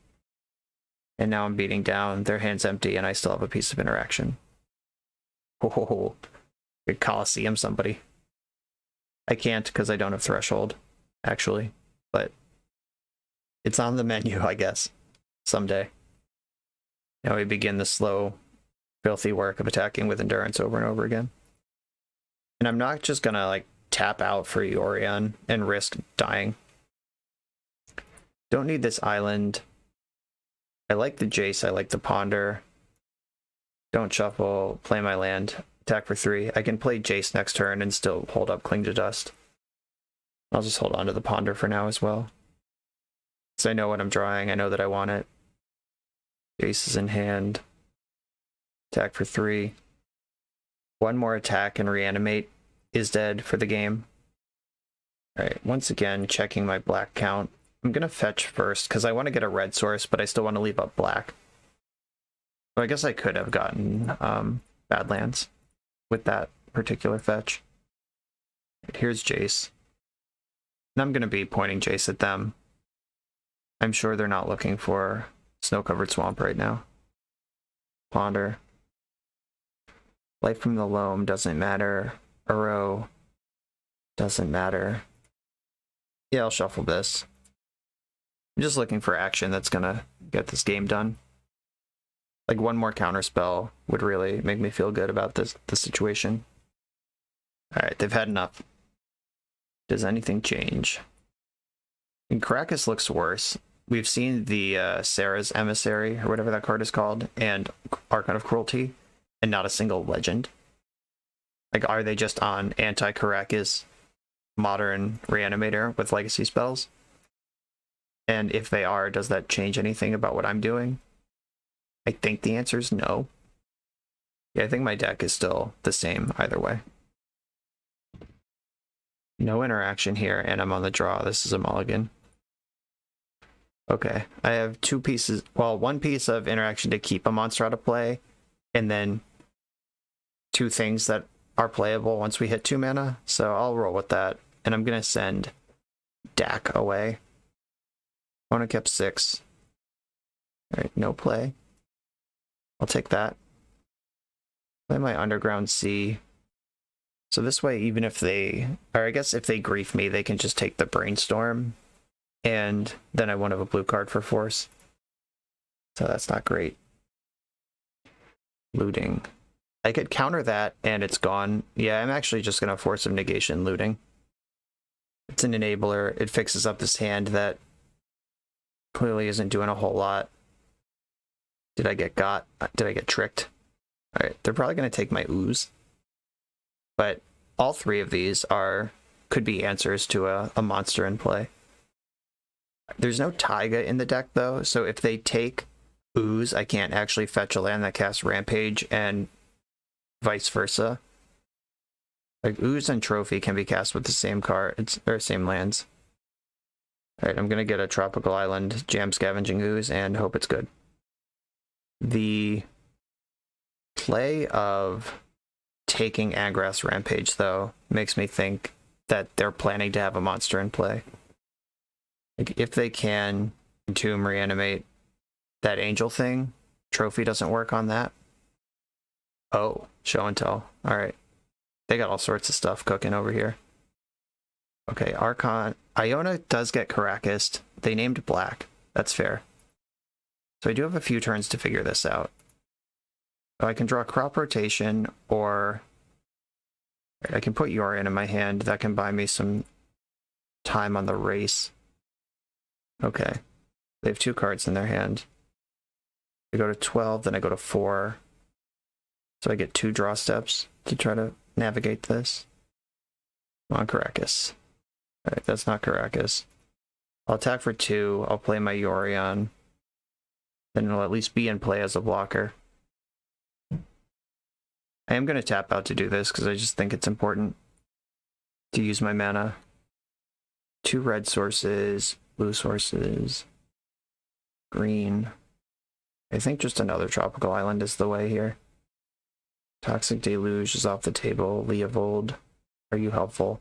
And now I'm beating down. Their hand's empty and I still have a piece of interaction. Oh, good Coliseum somebody. I can't because I don't have Threshold, actually. But it's on the menu, I guess. Someday. Now we begin the slow, filthy work of attacking with Endurance over and over again. And I'm not just gonna, like, tap out for Yorion and risk dying. Don't need this island. I like the Jace, I like the Ponder. Don't shuffle, play my land, attack for 3. I can play Jace next turn and still hold up Cling to Dust. I'll just hold on to the Ponder for now as well. So I know what I'm drawing, I know that I want it. Jace is in hand. Attack for 3. 1 more attack and Reanimate is dead for the game. Alright, once again, checking my black count. I'm gonna fetch first, because I want to get a red source, but I still want to leave up black. So I guess I could have gotten Badlands with that particular fetch. Right, here's Jace. And I'm gonna be pointing Jace at them. I'm sure they're not looking for Snow-Covered Swamp right now. Ponder. Life from the Loam doesn't matter. Uro doesn't matter. Yeah, I'll shuffle this. I'm just looking for action that's gonna get this game done. Like, 1 more counterspell would really make me feel good about this situation. Alright, they've had enough. Does anything change? And Caracas looks worse. We've seen the Sarah's Emissary, or whatever that card is called, and Archon of Cruelty, and not a single legend. Like, are they just on anti-Caracas modern Reanimator with legacy spells? And if they are, does that change anything about what I'm doing? I think the answer is no. Yeah, I think my deck is still the same either way. No interaction here, and I'm on the draw. This is a mulligan. Okay, I have 2 pieces, well, 1 piece of interaction to keep a monster out of play, and then 2 things that are playable once we hit 2 mana, so I'll roll with that, and I'm gonna send Dack away. Opponent kept 6. Alright, no play. I'll take that. Play my Underground Sea. So this way, even if they, or I guess if they grief me, they can just take the brainstorm, and then I won't have a blue card for force. So that's not great. Looting. I could counter that and it's gone. Yeah, I'm actually just going to force of negation looting. It's an enabler. It fixes up this hand that clearly isn't doing a whole lot. Did I get got? Did I get tricked? All right, they're probably going to take my ooze. But all three of these could be answers to a monster in play. There's no Taiga in the deck though, so if they take ooze, I can't actually fetch a land that casts Rampage, and vice versa. Like ooze and trophy can be cast with the same card, or same lands. Alright, I'm gonna get a tropical island, jam scavenging ooze, and hope it's good. The play of taking Agrass Rampage though makes me think that they're planning to have a monster in play. Like if they can Tomb Reanimate that angel thing, trophy doesn't work on that. Oh, show and tell. All right. They got all sorts of stuff cooking over here. Okay, Archon. Iona does get Caracas. They named black. That's fair. So I do have a few turns to figure this out. So I can draw crop rotation, or I can put Yorion in my hand. That can buy me some time on the race. Okay. They have 2 cards in their hand. I go to 12, then I go to 4. So I get 2 draw steps to try to navigate this. Come on, Caracas. Alright, that's not Caracas. I'll attack for 2. I'll play my Yorion. Then it'll at least be in play as a blocker. I am going to tap out to do this because I just think it's important to use my mana. 2 red sources, blue sources, green. I think just another tropical island is the way here. Toxic Deluge is off the table. Leovold, are you helpful?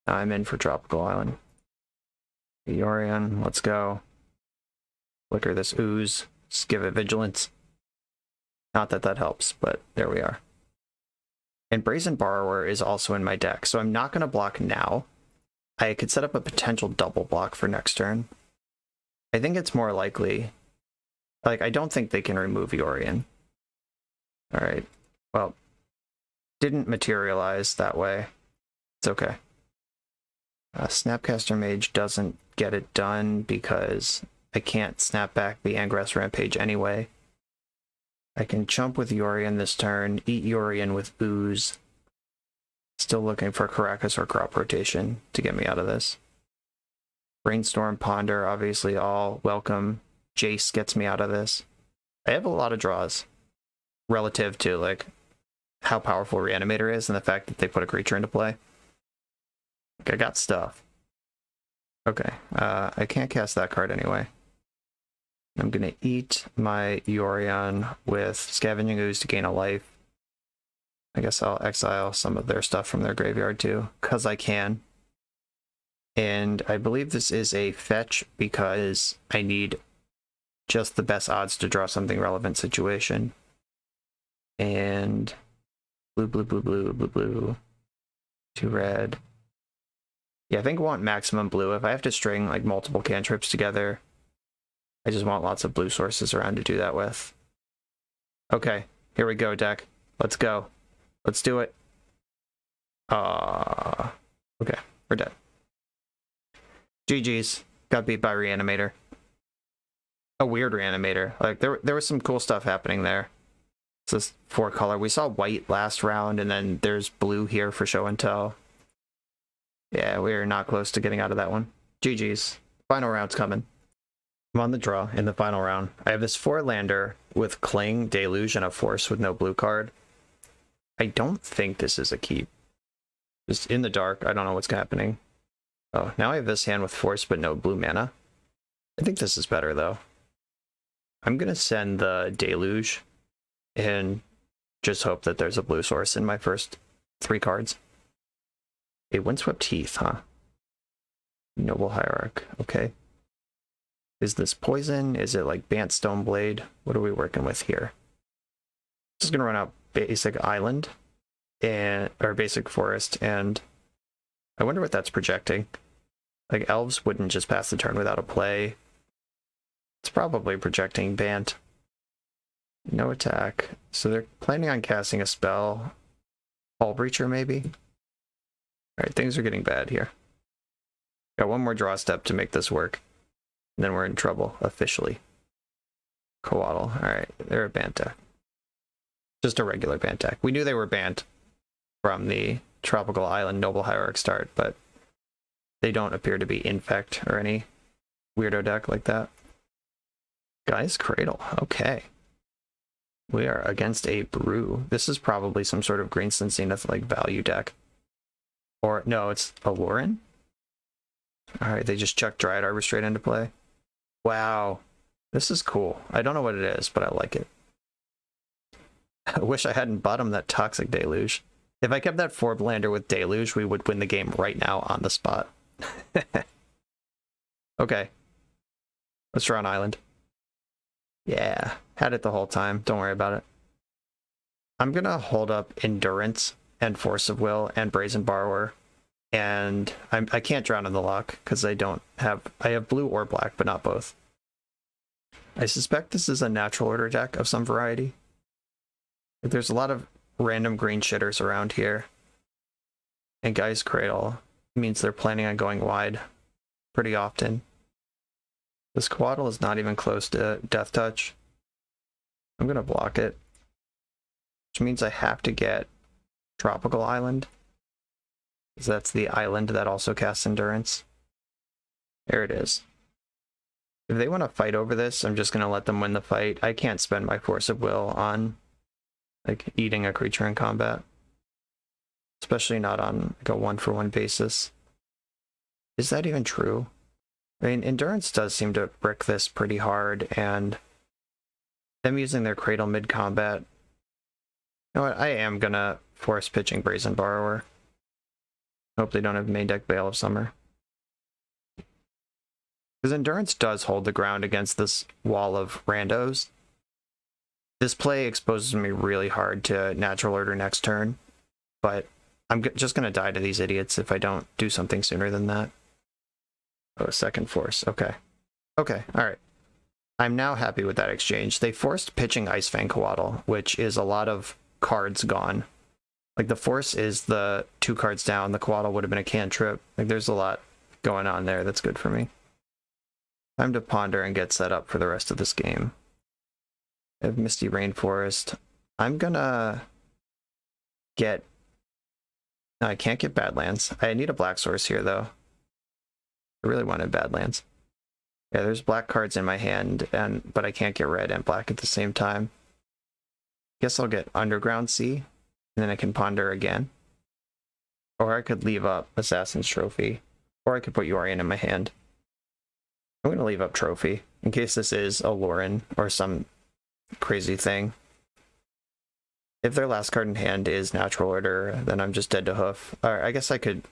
I'm in for tropical island. Yorion, let's go. Flicker this ooze. Just give it vigilance. Not that that helps, but there we are. And Brazen Borrower is also in my deck, so I'm not going to block now. I could set up a potential double block for next turn. I think it's more likely. Like, I don't think they can remove Yorion. Alright. Well, didn't materialize that way. It's okay. Snapcaster Mage doesn't get it done because I can't snap back the Agrass Rampage anyway. I can chump with Yorion this turn, eat Yorion with ooze. Still looking for Caracas or crop rotation to get me out of this. Brainstorm, Ponder, obviously all welcome. Jace gets me out of this. I have a lot of draws relative to like how powerful Reanimator is and the fact that they put a creature into play. Like, I got stuff. Okay, I can't cast that card anyway. I'm gonna eat my Yorion with Scavenging Ooze to gain a life. I guess I'll exile some of their stuff from their graveyard too, because I can. And I believe this is a fetch because I need just the best odds to draw something relevant situation. And blue, blue, blue, blue, blue, blue. 2 red. Yeah, I think I want maximum blue. If I have to string like multiple cantrips together, I just want lots of blue sources around to do that with. Okay, here we go, deck. Let's go. Let's do it. Okay, we're dead. GG's. Got beat by Reanimator. A weird Reanimator. Like, there was some cool stuff happening there. It's this 4 color. We saw white last round, and then there's blue here for show and tell. Yeah, we're not close to getting out of that one. GG's. Final round's coming. I'm on the draw in the final round. I have this 4-lander with Cling, Deluge, and a Force with no blue card. I don't think this is a keep. Just in the dark, I don't know what's happening. Oh, now I have this hand with Force but no blue mana. I think this is better though. I'm gonna send the Deluge and just hope that there's a blue source in my first 3 cards. A Windswept Heath, huh? Noble Hierarch, okay. Is this poison? Is it like Bant Stoneblade? What are we working with here? Just gonna run out basic island. and or basic forest, and I wonder what that's projecting. Like, elves wouldn't just pass the turn without a play. It's probably projecting Bant. No attack. So they're planning on casting a spell. Hull Breacher, maybe? Alright, things are getting bad here. Got one more draw step to make this work. And then we're in trouble, officially. Coatl. Alright, they're a Bant deck. Just a regular Bant deck. We knew they were Bant from the Tropical Island Noble Hierarch start, but they don't appear to be Infect or any weirdo deck like that. Guy's Cradle. Okay. We are against a Brew. This is probably some sort of Greenstone Zenith like value deck. Or no, it's a Lauren. Alright, they just chucked Dryad Arbor straight into play. Wow. This is cool. I don't know what it is, but I like it. I wish I hadn't bottomed that Toxic Deluge. If I kept that 4-lander with Deluge, we would win the game right now on the spot. Okay. Let's draw an island. Yeah, had it the whole time. Don't worry about it. I'm gonna hold up Endurance and Force of Will and Brazen Borrower. And I can't drown in the lock because I have blue or black, but not both. I suspect this is a natural order deck of some variety. There's a lot of random green shitters around here. And Guy's Cradle means they're planning on going wide pretty often. This Coatl is not even close to Death Touch. I'm going to block it. Which means I have to get Tropical Island. Because that's the island that also casts Endurance. There it is. If they want to fight over this, I'm just going to let them win the fight. I can't spend my Force of Will on like eating a creature in combat. Especially not on like a 1-for-1 basis. Is that even true? I mean, Endurance does seem to brick this pretty hard, and them using their Cradle mid-combat. You know what, I am gonna force pitching Brazen Borrower. Hope they don't have main deck Veil of Summer. Because Endurance does hold the ground against this wall of randos. This play exposes me really hard to Natural Order next turn, but I'm just gonna die to these idiots if I don't do something sooner than that. Oh, second force. Okay. Okay, alright. I'm now happy with that exchange. They forced pitching Icefang Coatl, which is a lot of cards gone. Like, the force is the 2 cards down. The Coatl would have been a cantrip. Like, there's a lot going on there that's good for me. Time to ponder and get set up for the rest of this game. I have Misty Rainforest. I'm gonna get... No, I can't get Badlands. I need a black source here, though. I really wanted Badlands. Yeah, there's black cards in my hand, but I can't get red and black at the same time. Guess I'll get Underground Sea, and then I can ponder again. Or I could leave up Assassin's Trophy, or I could put Yorion in my hand. I'm going to leave up Trophy, in case this is a Lauren or some crazy thing. If their last card in hand is Natural Order, then I'm just dead to Hoof. Or I guess I could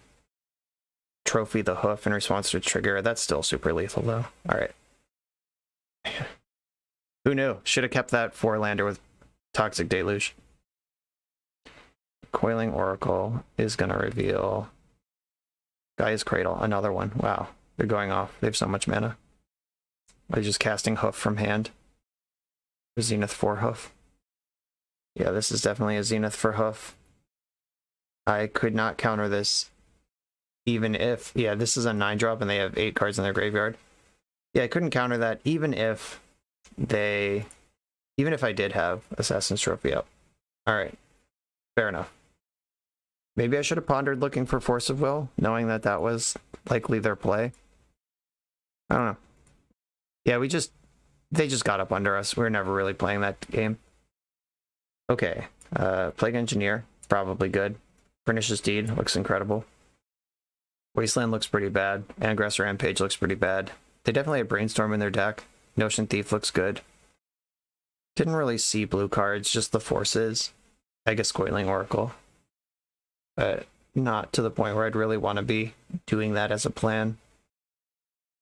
Trophy the Hoof in response to Trigger. That's still super lethal, though. Alright. Who knew? Should have kept that 4-lander with Toxic Deluge. Coiling Oracle is going to reveal Guy's Cradle. Another one. Wow. They're going off. They have so much mana. Are they just casting Hoof from hand? Zenith for Hoof. Yeah, this is definitely a Zenith for Hoof. I could not counter this even if... Yeah, this is a 9-drop and they have 8 cards in their graveyard. Yeah, I couldn't counter that even if they... Even if I did have Assassin's Trophy up. Alright. Fair enough. Maybe I should have pondered looking for Force of Will, knowing that that was likely their play. I don't know. Yeah, they just got up under us. We were never really playing that game. Okay. Plague Engineer, probably good. Pernicious Deed looks incredible. Wasteland looks pretty bad. Angress Rampage looks pretty bad. They definitely have Brainstorm in their deck. Notion Thief looks good. Didn't really see blue cards, just the forces. I guess Coiling Oracle. But not to the point where I'd really want to be doing that as a plan.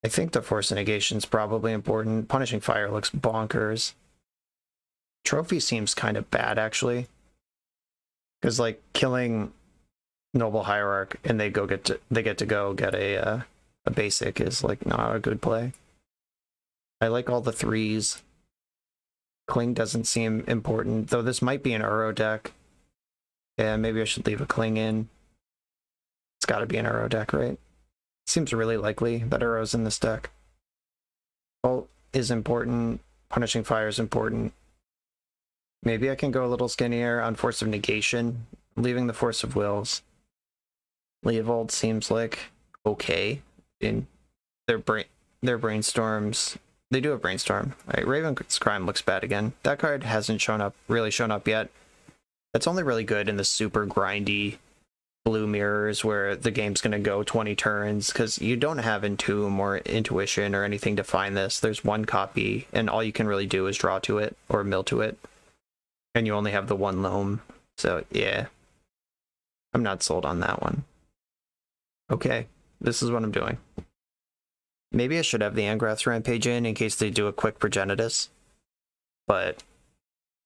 I think the Force Negation is probably important. Punishing Fire looks bonkers. Trophy seems kind of bad, actually. Because like killing Noble Hierarch and they get to go get a basic is like not a good play. I like all the threes. Cling doesn't seem important, though this might be an Uro deck. Yeah, maybe I should leave a Cling in. It's got to be an Uro deck, right? Seems really likely that Uro's in this deck. Bolt is important. Punishing Fire is important. Maybe I can go a little skinnier on Force of Negation, leaving the Force of Wills. Leovold seems like okay in their brainstorms. They do have Brainstorm. All right, Raven's Crime looks bad again. That card hasn't really shown up yet. That's only really good in the super grindy blue mirrors where the game's going to go 20 turns, because you don't have Entomb or Intuition or anything to find this. There's one copy, and all you can really do is draw to it or mill to it. And you only have the one loam. So, yeah. I'm not sold on that one. Okay, this is what I'm doing. Maybe I should have the Angrath's Rampage in case they do a quick Progenitus. But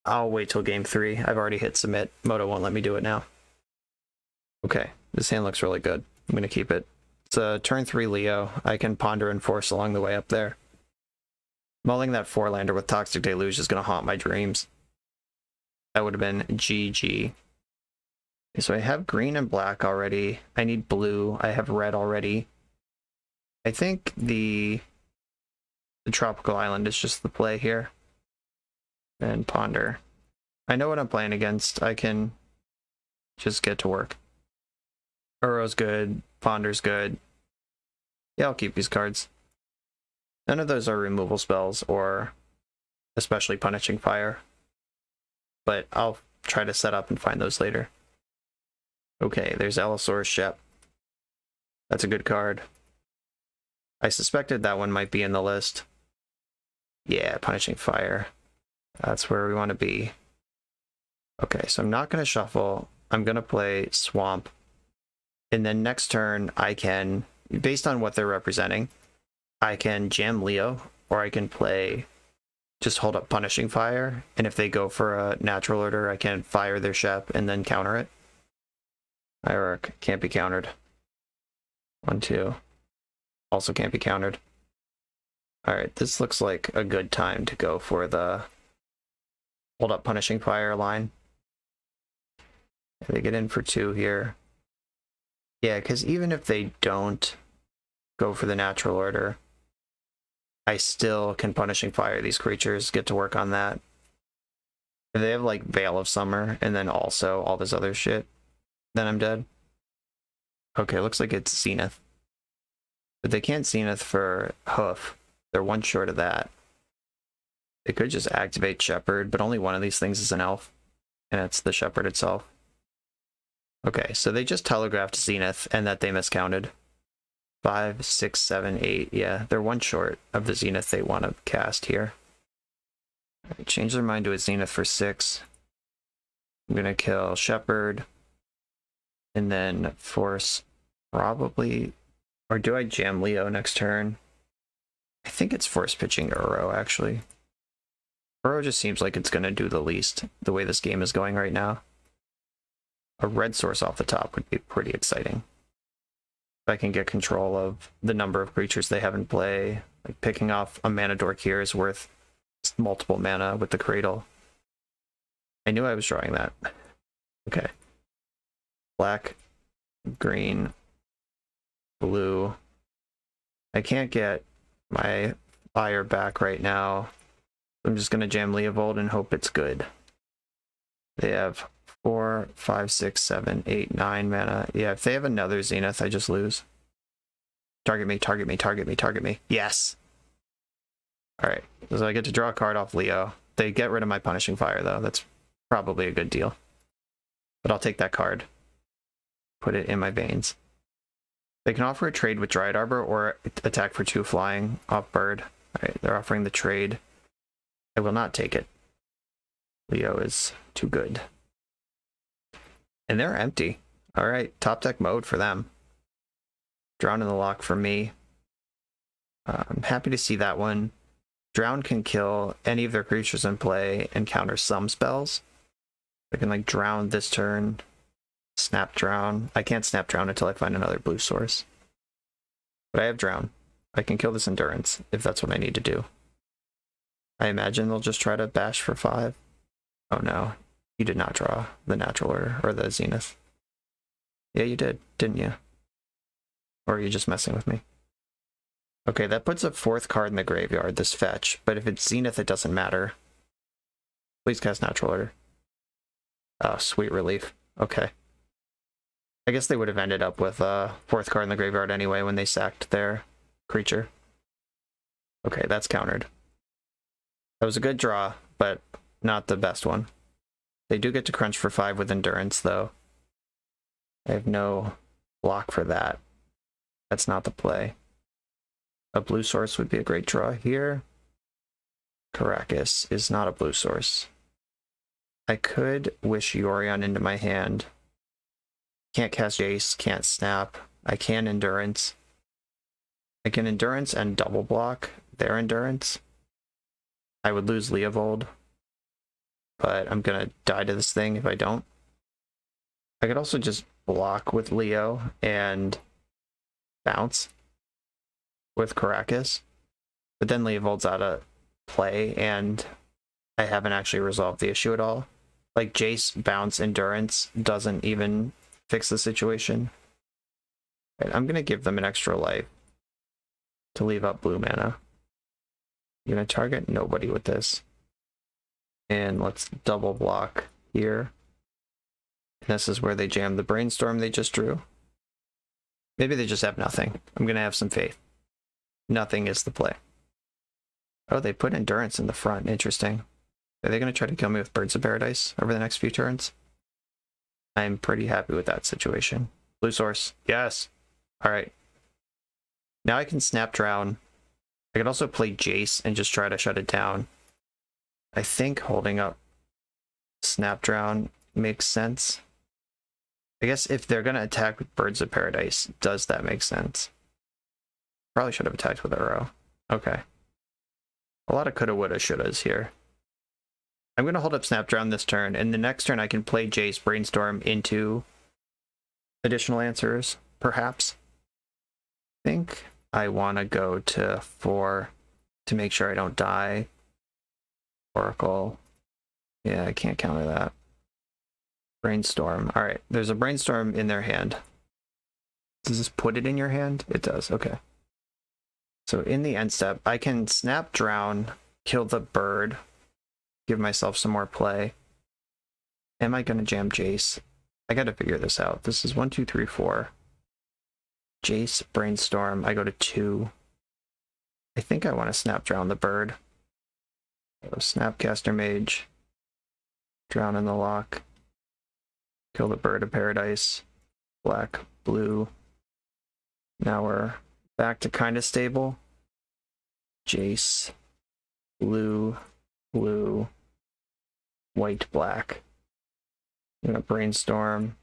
I'll wait till game 3. I've already hit submit. Moto won't let me do it now. Okay, this hand looks really good. I'm going to keep it. It's a turn 3 Leo. I can ponder and force along the way up there. Mulling that 4-lander with Toxic Deluge is going to haunt my dreams. That would have been GG. So I have green and black already. I need blue. I have red already. I think the Tropical Island is just the play here. And ponder. I know what I'm playing against. I can just get to work. Uro's good. Ponder's good. Yeah, I'll keep these cards. None of those are removal spells or especially Punishing Fire. But I'll try to set up and find those later. Okay, there's Allosaurus Shep. That's a good card. I suspected that one might be in the list. Yeah, Punishing Fire. That's where we want to be. Okay, so I'm not going to shuffle. I'm going to play Swamp. And then next turn, I can, based on what they're representing, I can jam Leo, or I can play, just hold up Punishing Fire. And if they go for a natural order, I can fire their Shep and then counter it. Hierarch can't be countered. 1, 2. Also can't be countered. Alright, this looks like a good time to go for the hold up Punishing Fire line. They get in for 2 here. Yeah, because even if they don't go for the natural order, I still can Punishing Fire these creatures, get to work on that. If they have like Veil of Summer and then also all this other shit, then I'm dead. Okay, looks like it's Zenith. But they can't Zenith for Hoof. They're one short of that. They could just activate Shepherd, but only one of these things is an elf. And it's the Shepherd itself. Okay, so they just telegraphed Zenith and that they miscounted. 5, 6, 7, 8. Yeah, they're one short of the Zenith they want to cast here. Right, change their mind to a Zenith for 6. I'm going to kill Shepherd. And then force probably... Or do I jam Leo next turn? I think it's force pitching Uro, actually. Uro just seems like it's going to do the least, the way this game is going right now. A red source off the top would be pretty exciting. If I can get control of the number of creatures they have in play, like picking off a mana dork here is worth multiple mana with the Cradle. I knew I was drawing that. Okay. Black, green, blue. I can't get my fire back right now. I'm just going to jam Leovold and hope it's good. They have 4, 5, 6, 7, 8, 9 mana. Yeah, if they have another Zenith, I just lose. Target me, target me, target me, target me. Yes! Alright, so I get to draw a card off Leo. They get rid of my Punishing Fire, though. That's probably a good deal. But I'll take that card. Put it in my veins. They can offer a trade with Dryad Arbor or attack for 2 flying off bird. Alright, they're offering the trade. I will not take it. Leo is too good. And they're empty. Alright, top deck mode for them. Drown in the lock for me. I'm happy to see that one. Drown can kill any of their creatures in play and counter some spells. I can like drown this turn Snap Drown. I can't Snap Drown until I find another blue source. But I have Drown. I can kill this Endurance if that's what I need to do. I imagine they'll just try to bash for 5. Oh no, you did not draw the Natural Order or the Zenith. Yeah, you did, didn't you? Or are you just messing with me? Okay, that puts a 4th card in the graveyard, this fetch, but if it's Zenith, it doesn't matter. Please cast Natural Order. Oh, sweet relief. Okay. I guess they would have ended up with a 4th card in the graveyard anyway when they sacked their creature. Okay, that's countered. That was a good draw, but not the best one. They do get to crunch for 5 with Endurance, though. I have no block for that. That's not the play. A blue source would be a great draw here. Caracas is not a blue source. I could wish Yorion into my hand. Can't cast Jace, can't snap. I can Endurance. I can Endurance and double block their Endurance. I would lose Leovold, but I'm gonna die to this thing if I don't. I could also just block with Leo and bounce with Caracas, but then Leovold's out of play and I haven't actually resolved the issue at all. Like Jace, bounce, Endurance doesn't even fix the situation. Right, I'm gonna give them an extra life to leave up blue mana. I'm gonna target nobody with this. And let's double block here. And this is where they jam the Brainstorm they just drew. Maybe they just have nothing. I'm gonna have some faith. Nothing is the play. Oh, they put Endurance in the front. Interesting. Are they gonna try to kill me with Birds of Paradise over the next few turns? I'm pretty happy with that situation. Blue source. Yes. Alright. Now I can Snap Drown. I could also play Jace and just try to shut it down. I think holding up Snap Drown makes sense. I guess if they're going to attack with Birds of Paradise, does that make sense? Probably should have attacked with Arrow. Okay. A lot of coulda, woulda, shouldas here. I'm going to hold up Snap Drown this turn, and the next turn I can play Jace, Brainstorm into additional answers, perhaps. I think I want to go to 4 to make sure I don't die. Oracle. Yeah, I can't counter that. Brainstorm. Alright, there's a Brainstorm in their hand. Does this put it in your hand? It does, okay. So in the end step, I can Snap Drown, kill the bird, give myself some more play. Am I going to jam Jace? I got to figure this out. This is 1, 2, 3, 4. Jace, Brainstorm, I go to 2. I think I want to Snap Drown the bird. So Snapcaster Mage, Drown in the Lock, kill the Bird of Paradise, black, blue. Now we're back to kind of stable. Jace, blue, blue, white, black. I'm gonna Brainstorm.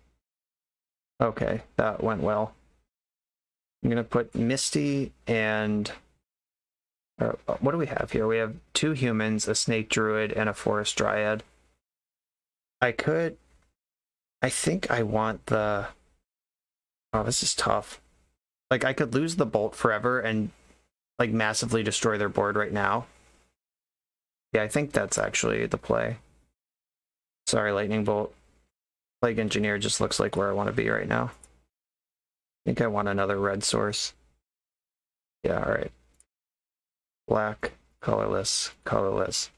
Okay, that went well. I'm gonna put Misty and what do we have here? We have 2 humans, a Snake Druid, and a Forest Dryad. I think I want the... Oh, this is tough. Like, I could lose the Bolt forever and, like, massively destroy their board right now. Yeah, I think that's actually the play. Sorry, Lightning Bolt. Plague Engineer just looks like where I want to be right now. I think I want another red source. Yeah, alright. Black, colorless, colorless.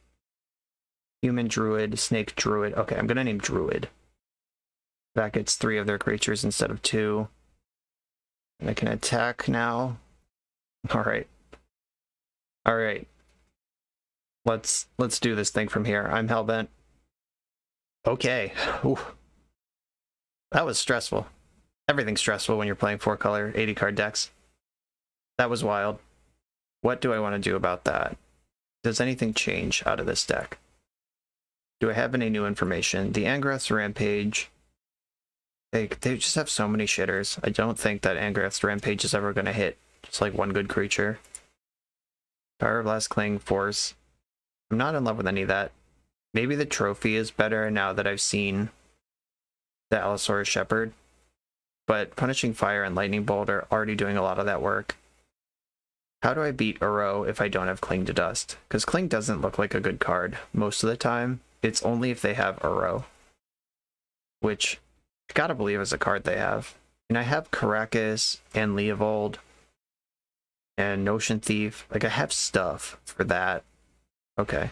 Human Druid, Snake Druid. Okay, I'm gonna name Druid. That gets 3 of their creatures instead of 2. And I can attack now. Alright. Alright. Let's do this thing from here. I'm hellbent. Okay. Ooh. That was stressful. Everything's stressful when you're playing 4-color 80-card decks. That was wild. What do I want to do about that? Does anything change out of this deck? Do I have any new information? The Angrath's Rampage. They just have so many shitters. I don't think that Angrath's Rampage is ever going to hit just like one good creature. Pyroblast, Cling, Force. I'm not in love with any of that. Maybe the trophy is better now that I've seen the Allosaurus Shepherd, but Punishing Fire and Lightning Bolt are already doing a lot of that work. How do I beat Uro if I don't have Cling to Dust? Because Cling doesn't look like a good card most of the time. It's only if they have Uro, which I gotta believe is a card they have. And I have Caracas and Leovold and Notion Thief. Like, I have stuff for that. Okay.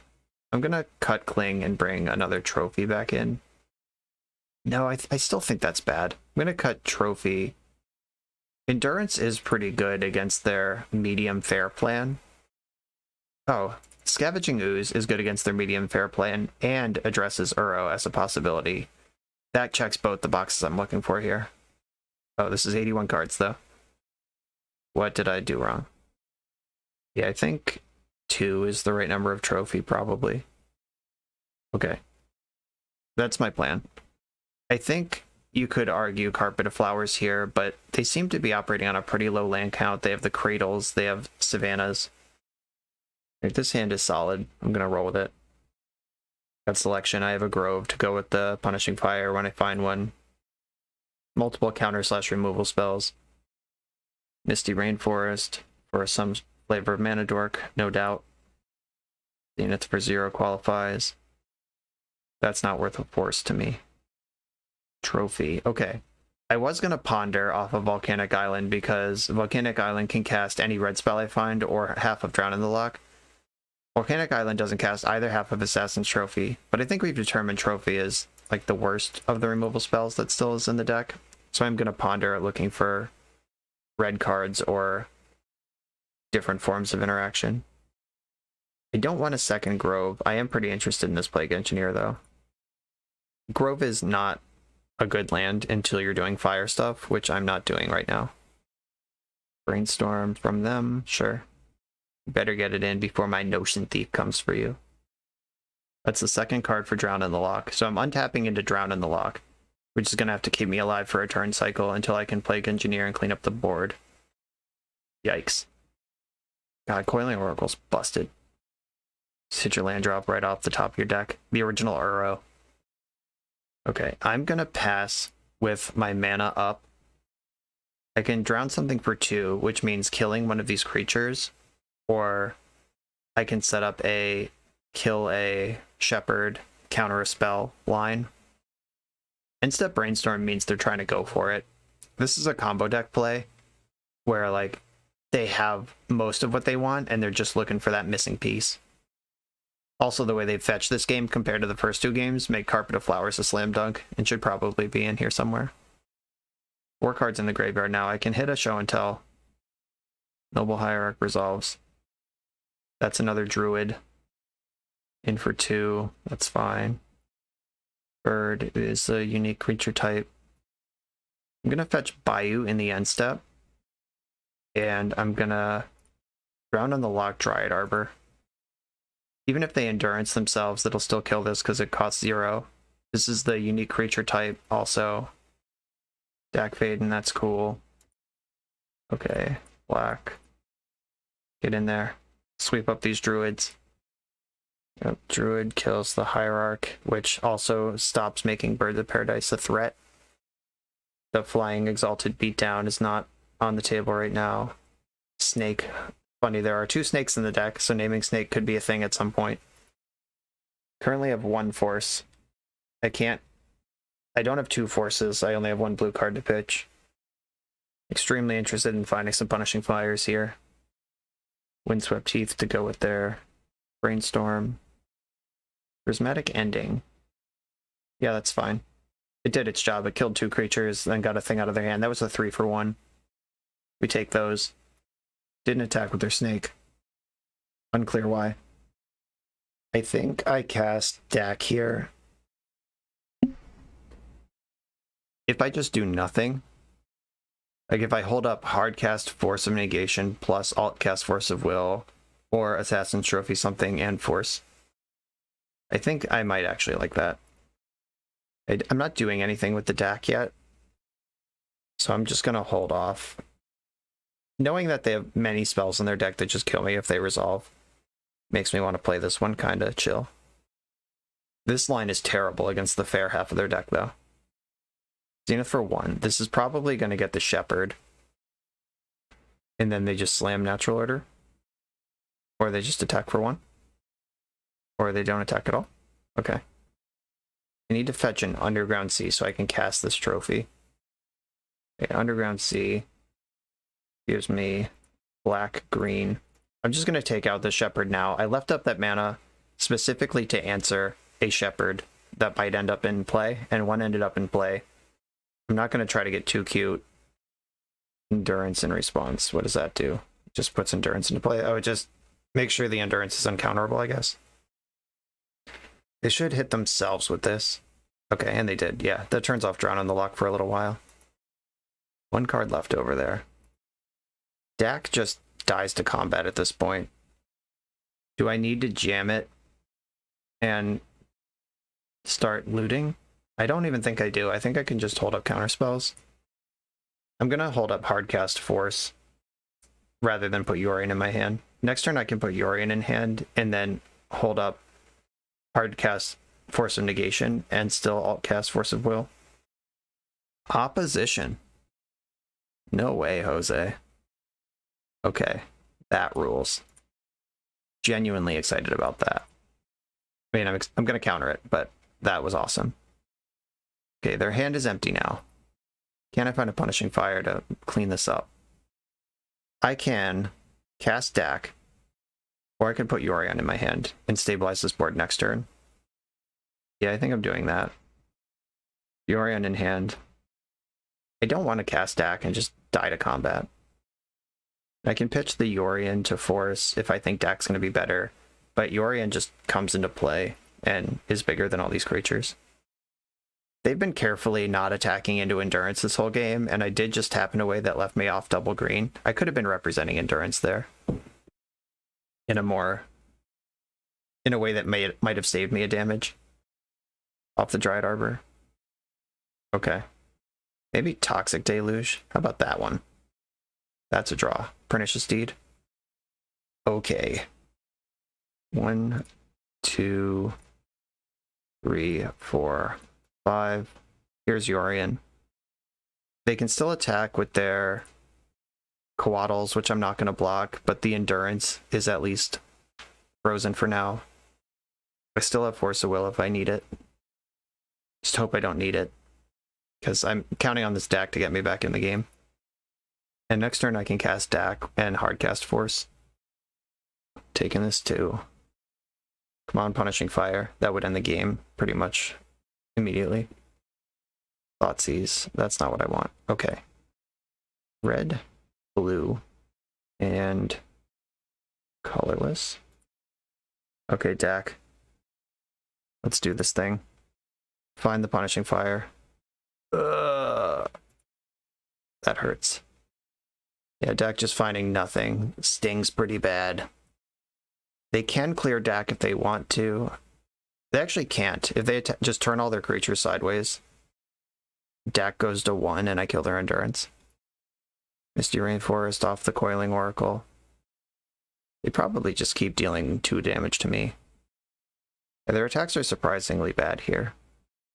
I'm gonna cut Cling and bring another trophy back in. No, I still think that's bad. I'm gonna cut Trophy. Endurance is pretty good against their medium fair plan. Oh, Scavenging Ooze is good against their medium fair plan and addresses Uro as a possibility. That checks both the boxes I'm looking for here. Oh, this is 81 cards though. What did I do wrong? Yeah, I think 2 is the right number of trophy, probably. Okay. That's my plan. I think you could argue Carpet of Flowers here, but they seem to be operating on a pretty low land count. They have the Cradles, they have Savannas. If this hand is solid, I'm going to roll with it. Got Selection. I have a Grove to go with the Punishing Fire when I find one. Multiple counter/removal spells. Misty Rainforest for some flavor of Mana Dork, no doubt. Zenith for 0 qualifies. That's not worth a force to me. Trophy. Okay. I was going to ponder off of Volcanic Island because Volcanic Island can cast any red spell I find or half of Drown in the Loch. Volcanic Island doesn't cast either half of Assassin's Trophy, but I think we've determined Trophy is like the worst of the removal spells that still is in the deck. So I'm going to ponder looking for red cards or different forms of interaction. I don't want a second Grove. I am pretty interested in this Plague Engineer though. Grove is not a good land until you're doing fire stuff, which I'm not doing right now. Brainstorm from them, sure. Better get it in before my Notion Thief comes for you. That's the second card for Drown in the Loch. So I'm untapping into Drown in the Loch, which is going to have to keep me alive for a turn cycle until I can Plague Engineer and clean up the board. Yikes. God, Coiling Oracle's busted. Just hit your land drop right off the top of your deck. The original Uro. Okay, I'm going to pass with my mana up. I can drown something for 2, which means killing one of these creatures, or I can set up a kill a shepherd, counter a spell line. End-step Brainstorm means they're trying to go for it. This is a combo deck play where like they have most of what they want and they're just looking for that missing piece. Also, the way they fetched this game compared to the first 2 games make Carpet of Flowers a slam dunk and should probably be in here somewhere. 4 cards in the graveyard now. I can hit a Show and Tell. Noble Hierarch resolves. That's another Druid. In for 2. That's fine. Bird is a unique creature type. I'm going to fetch Bayou in the end step. And I'm going to Drown in the Loch Dryad Arbor. Even if they endurance themselves, it'll still kill this because it costs 0. This is the unique creature type also. Dack Fayden, that's cool. Okay, black. Get in there. Sweep up these druids. Yep, Druid kills the Hierarch, which also stops making Bird of Paradise a threat. The Flying Exalted Beatdown is not on the table right now. Snake. Funny, there are 2 snakes in the deck, so naming Snake could be a thing at some point. Currently have 1 force. I don't have 2 forces, I only have 1 blue card to pitch. Extremely interested in finding some Punishing Fires here. Windswept Teeth to go with their Brainstorm. Prismatic Ending. Yeah, that's fine. It did its job. It killed 2 creatures, then got a thing out of their hand. That was a 3 for 1. We take those. Didn't attack with their snake. Unclear why. I think I cast Dack here. If I just do nothing, like if I hold up Hardcast Force of Negation plus Altcast Force of Will, or Assassin's Trophy something and Force, I think I might actually like that. I'm not doing anything with the Dack yet, so I'm just going to hold off. Knowing that they have many spells in their deck that just kill me if they resolve makes me want to play this one kind of chill. This line is terrible against the fair half of their deck, though. Zenith for 1. This is probably going to get the Shepherd. And then they just slam Natural Order. Or they just attack for 1. Or they don't attack at all. Okay. I need to fetch an Underground Sea so I can cast this trophy. Okay, Underground Sea gives me black, green. I'm just going to take out the Shepherd now. I left up that mana specifically to answer a Shepherd that might end up in play, and one ended up in play. I'm not going to try to get too cute. Endurance in response. What does that do? Just puts Endurance into play. Oh, it just makes sure the Endurance is uncounterable, I guess. They should hit themselves with this. Okay, and they did. Yeah, that turns off Drown on the Lock for a little while. 1 card left over there. Dack just dies to combat at this point. Do I need to jam it and start looting? I don't even think I do. I think I can just hold up counterspells. I'm going to hold up Hardcast Force rather than put Yorion in my hand. Next turn I can put Yorion in hand and then hold up Hardcast Force of Negation and still Altcast Force of Will. Opposition. No way, Jose. Okay, that rules. Genuinely excited about that. I mean, I'm going to counter it, but that was awesome. Okay, their hand is empty now. Can I find a Punishing Fire to clean this up? I can cast Dack, or I can put Yorion in my hand and stabilize this board next turn. Yeah, I think I'm doing that. Yorion in hand. I don't want to cast Dack and just die to combat. I can pitch the Yorion to force if I think Dack's going to be better, but Yorion just comes into play and is bigger than all these creatures. They've been carefully not attacking into Endurance this whole game, and I did just tap in a way that left me off double green. I could have been representing Endurance there in a way that might have saved me a damage off the Dryad Arbor. Okay. Maybe Toxic Deluge. How about that one? That's a draw. Pernicious Deed. Okay. 1, 2, 3, 4, 5. Here's Yorion. They can still attack with their Coatls, which I'm not going to block, but the Endurance is at least frozen for now. I still have Force of Will if I need it. Just hope I don't need it, because I'm counting on this Dack to get me back in the game. And next turn I can cast Dack and Hardcast Force. Taking this too. Come on, Punishing Fire. That would end the game pretty much immediately. Thoughtseize. That's not what I want. Okay. Red, blue, and colorless. Okay, Dack. Let's do this thing. Find the Punishing Fire. That hurts. Yeah, Dack just finding nothing stings pretty bad. They can clear Dack if they want to. They actually can't. If they just turn all their creatures sideways, Dack goes to 1 and I kill their Endurance. Misty Rainforest off the Coiling Oracle. They probably just keep dealing 2 damage to me. Yeah, their attacks are surprisingly bad here,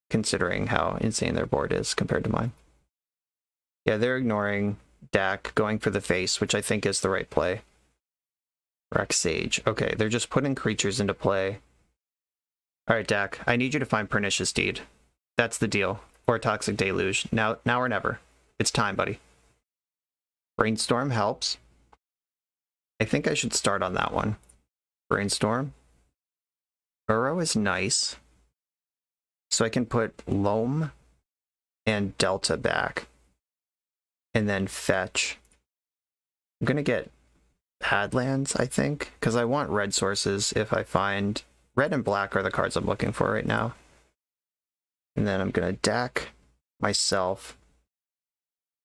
considering how insane their board is compared to mine. Yeah, they're ignoring Dack, going for the face, which I think is the right play. Rex Sage. Okay, they're just putting creatures into play. Alright, Dack, I need you to find Pernicious Deed. That's the deal. Or Toxic Deluge. Now or never. It's time, buddy. Brainstorm helps. I think I should start on that one. Brainstorm. Burrow is nice. So I can put Loam and Delta back. And then fetch. I'm going to get Hadlands, I think, because I want red sources if I find... Red and black are the cards I'm looking for right now. And then I'm going to Dack myself,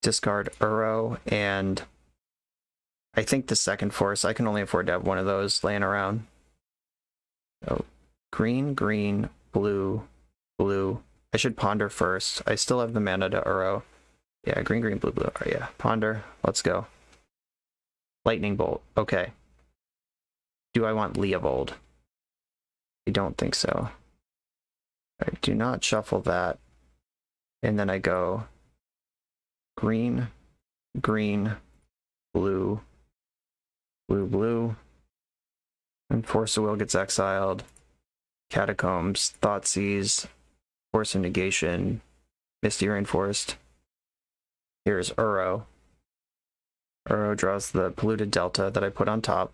discard Uro, and I think the second force, I can only afford to have one of those laying around. So green, green, blue, blue. I should ponder first. I still have the mana to Uro. Yeah, green, green, blue, blue. Oh, yeah, ponder. Let's go. Lightning Bolt. Okay. Do I want Leovold? I don't think so. I do not shuffle that. And then I go green, green, blue, blue, blue. And Force of Will gets exiled. Catacombs, Thoughtseize, Force of Negation, Misty Rainforest. Here's Uro. Uro draws the Polluted Delta that I put on top.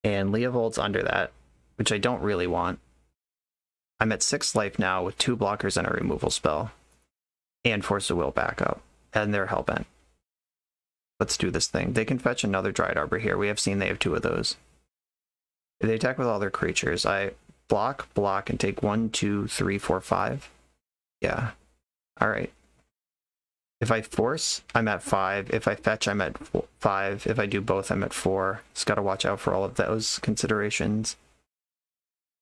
And Leovold's under that, which I don't really want. I'm at 6 life now with 2 blockers and a removal spell. And Force of Will backup. And they're Hellbent. Let's do this thing. They can fetch another Dryad Arbor here. We have seen they have 2 of those. If they attack with all their creatures, I block, and take 1, 2, 3, 4, 5. Yeah. Alright. If I force, I'm at 5. If I fetch, I'm at 5. If I do both, I'm at 4. Just gotta watch out for all of those considerations.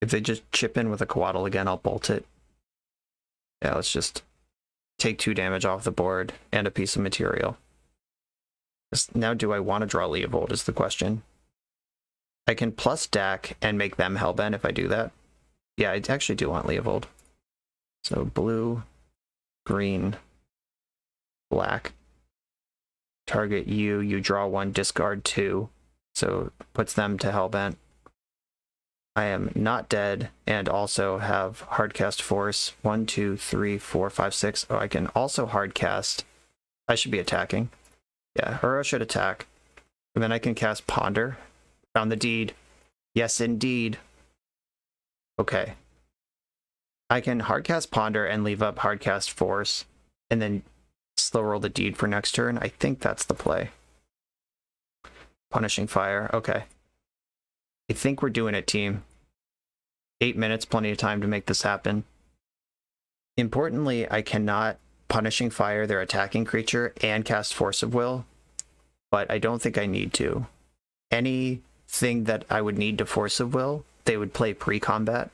If they just chip in with a Coatl again, I'll bolt it. Yeah, let's just take 2 damage off the board and a piece of material. Now, do I want to draw Leovold is the question. I can plus Dack and make them Hellbent if I do that. Yeah, I actually do want Leovold. So blue, green, black. Target you, you draw 1, discard 2. So puts them to Hellbent. I am not dead and also have Hardcast Force. 1, 2, 3, 4, 5, 6. Oh, I can also Hardcast. I should be attacking. Yeah, Uro should attack. And then I can cast Ponder. Found the deed. Yes, indeed. Okay. I can Hardcast Ponder and leave up Hardcast Force, and then slow roll the deed for next turn. I think that's the play. Punishing Fire. Okay. I think we're doing it, team. 8 minutes, plenty of time to make this happen. Importantly, I cannot Punishing Fire their attacking creature and cast Force of Will, but I don't think I need to. Anything that I would need to Force of Will, they would play pre-combat.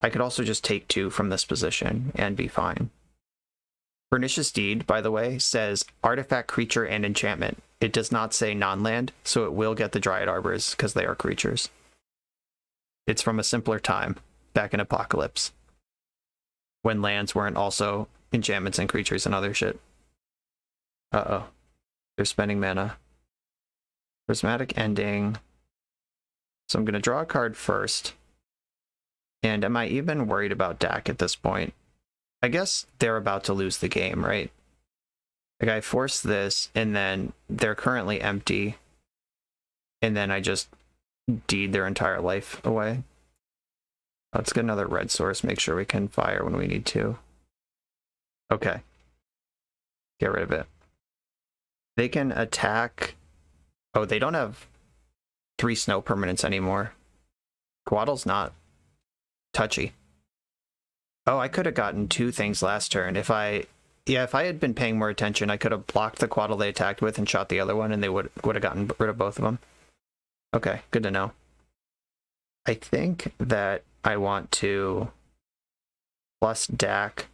I could also just take 2 from this position and be fine. Pernicious Deed, by the way, says artifact, creature, and enchantment. It does not say non-land, so it will get the Dryad Arbors because they are creatures. It's from a simpler time, back in Apocalypse, when lands weren't also enchantments and creatures and other shit. Uh-oh. They're spending mana. Prismatic Ending. So I'm going to draw a card first. And am I even worried about Dack at this point? I guess they're about to lose the game, right? Like, I force this, and then they're currently empty. And then I just deed their entire life away. Let's get another red source, make sure we can fire when we need to. Okay. Get rid of it. They can attack... Oh, they don't have 3 snow permanents anymore. Coatl's not touchy. Oh, I could have gotten 2 things last turn. If I had been paying more attention, I could have blocked the Coatl they attacked with and shot the other one, and they would have gotten rid of both of them. Okay, good to know. I think that I want to plus Dack,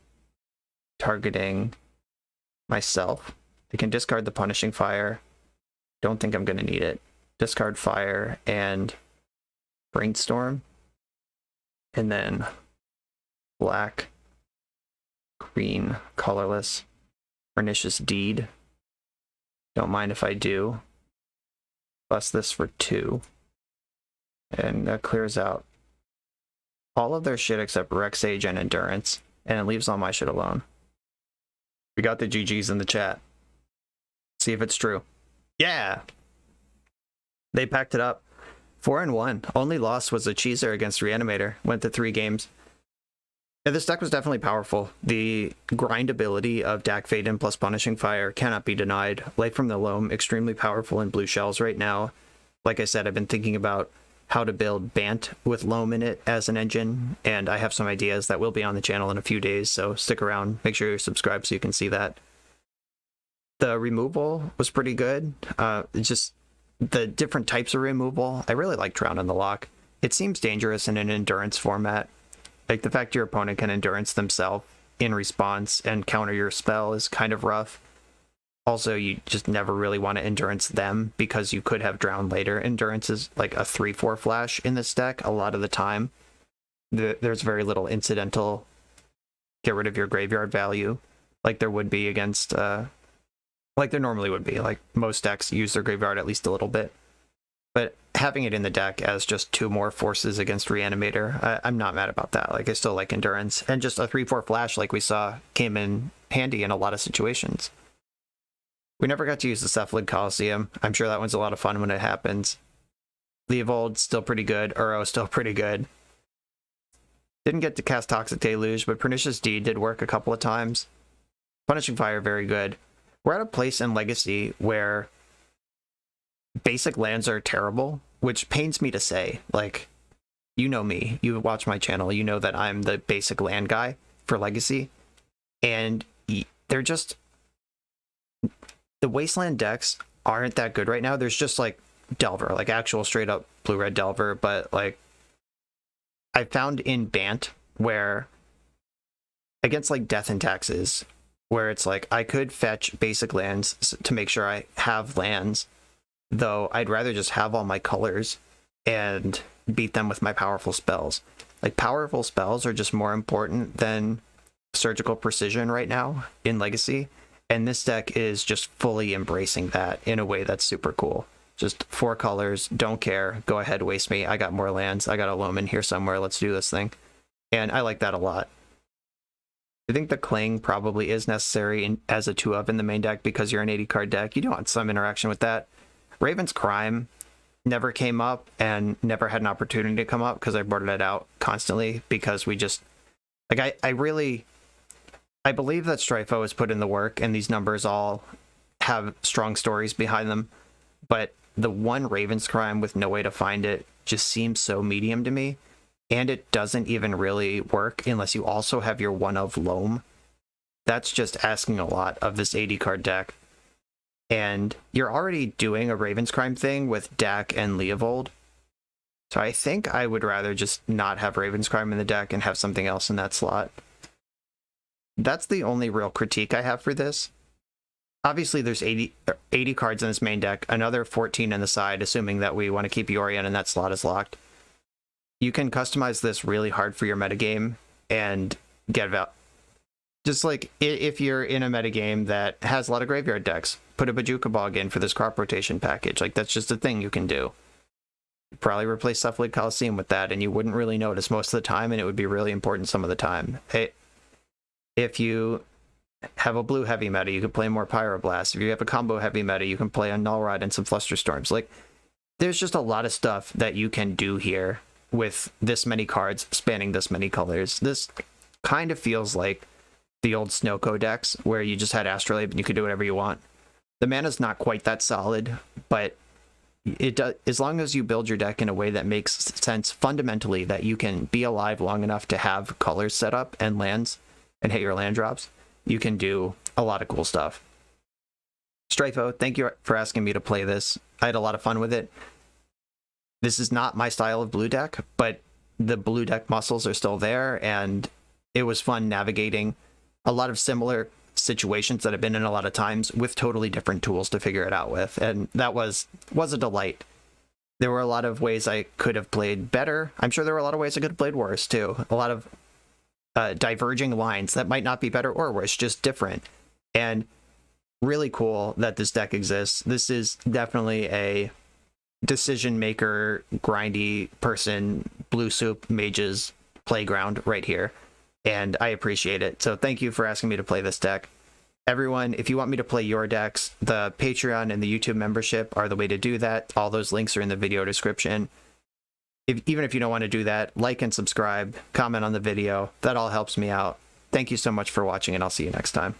targeting myself. I can discard the Punishing Fire. Don't think I'm going to need it. Discard Fire and Brainstorm. And then black, green, colorless, Pernicious Deed. Don't mind if I do. Plus this for 2. And that clears out all of their shit except Rex Age and Endurance. And it leaves all my shit alone. We got the GGs in the chat. See if it's true. Yeah! They packed it up. 4-1. Only loss was a cheeser against Reanimator. Went to 3 games. Yeah, this deck was definitely powerful. The grindability of Dack Fayden plus Punishing Fire cannot be denied. Light from the Loam, extremely powerful in blue shells right now. Like I said, I've been thinking about how to build Bant with Loam in it as an engine, and I have some ideas that will be on the channel in a few days, so stick around. Make sure you're subscribed so you can see that. The removal was pretty good. Just the different types of removal. I really like Drown in the Loch. It seems dangerous in an endurance format. Like, the fact your opponent can endurance themselves in response and counter your spell is kind of rough. Also, you just never really want to endurance them because you could have Drown later. Endurance is like a 3-4 flash in this deck a lot of the time. There's very little incidental get rid of your graveyard value. like there would be against, like there normally would be. Like most decks use their graveyard at least a little bit. But having it in the deck as just 2 more forces against Reanimator, I'm not mad about that. Like, I still like Endurance. And just a 3/4 flash, like we saw, came in handy in a lot of situations. We never got to use the Cephalid Coliseum. I'm sure that one's a lot of fun when it happens. Leovold, still pretty good. Uro, still pretty good. Didn't get to cast Toxic Deluge, but Pernicious Deed did work a couple of times. Punishing Fire, very good. We're at a place in Legacy where basic lands are terrible, which pains me to say. Like, you know me, you watch my channel, you know that I'm the basic land guy for Legacy, and they're just, the Wasteland decks aren't that good right now. There's just like Delver, like actual straight up blue-red Delver, but like I found in Bant where against like Death and Taxes, where it's like I could fetch basic lands to make sure I have lands, though I'd rather just have all my colors and beat them with my powerful spells. Like, powerful spells are just more important than surgical precision right now in Legacy, and this deck is just fully embracing that in a way that's super cool. Just 4 colors, don't care, go ahead, waste me, I got more lands, I got a Loam in here somewhere, let's do this thing. And I like that a lot. I think the Cling probably is necessary as a 2-of in the main deck because you're an 80-card deck. You do want some interaction with that. Raven's Crime never came up and never had an opportunity to come up because I boarded it out constantly because we just, like, I believe that Stryfo has put in the work and these numbers all have strong stories behind them, but the one Raven's Crime with no way to find it just seems so medium to me, and it doesn't even really work unless you also have your 1-of Loam. That's just asking a lot of this 80-card deck. And you're already doing a Raven's Crime thing with Dack and Leovold. So I think I would rather just not have Raven's Crime in the deck and have something else in that slot. That's the only real critique I have for this. Obviously, there's 80 cards in this main deck, another 14 in the side, assuming that we want to keep Yorion and that slot is locked. You can customize this really hard for your metagame and get value. Just like if you're in a metagame that has a lot of graveyard decks, put a Bajuka Bog in for this crop rotation package. Like, that's just a thing you can do. Probably replace Cephalid Coliseum with that, and you wouldn't really notice most of the time, and it would be really important some of the time. If you have a blue heavy meta, you can play more Pyroblast. If you have a combo heavy meta, you can play a Null Rod and some Flusterstorms. Like, there's just a lot of stuff that you can do here with this many cards spanning this many colors. This kind of feels like the old Snowco decks where you just had Astrolabe and you could do whatever you want. The mana's not quite that solid, but it does, as long as you build your deck in a way that makes sense fundamentally, that you can be alive long enough to have colors set up and lands and hit your land drops, you can do a lot of cool stuff. Stryfo, thank you for asking me to play this. I had a lot of fun with it. This is not my style of blue deck, but the blue deck muscles are still there, and it was fun navigating a lot of similar situations that I've been in a lot of times with totally different tools to figure it out with, and that was a delight. There were a lot of ways I could have played better. I'm sure there were a lot of ways I could have played worse too. A lot of diverging lines that might not be better or worse, just different. And really cool that this deck exists. This is definitely a decision maker, grindy person, blue soup mages playground right here, and I appreciate it. So thank you for asking me to play this deck. Everyone, if you want me to play your decks, the Patreon and the YouTube membership are the way to do that. All those links are in the video description. Even if you don't want to do that, like and subscribe, comment on the video. That all helps me out. Thank you so much for watching, and I'll see you next time.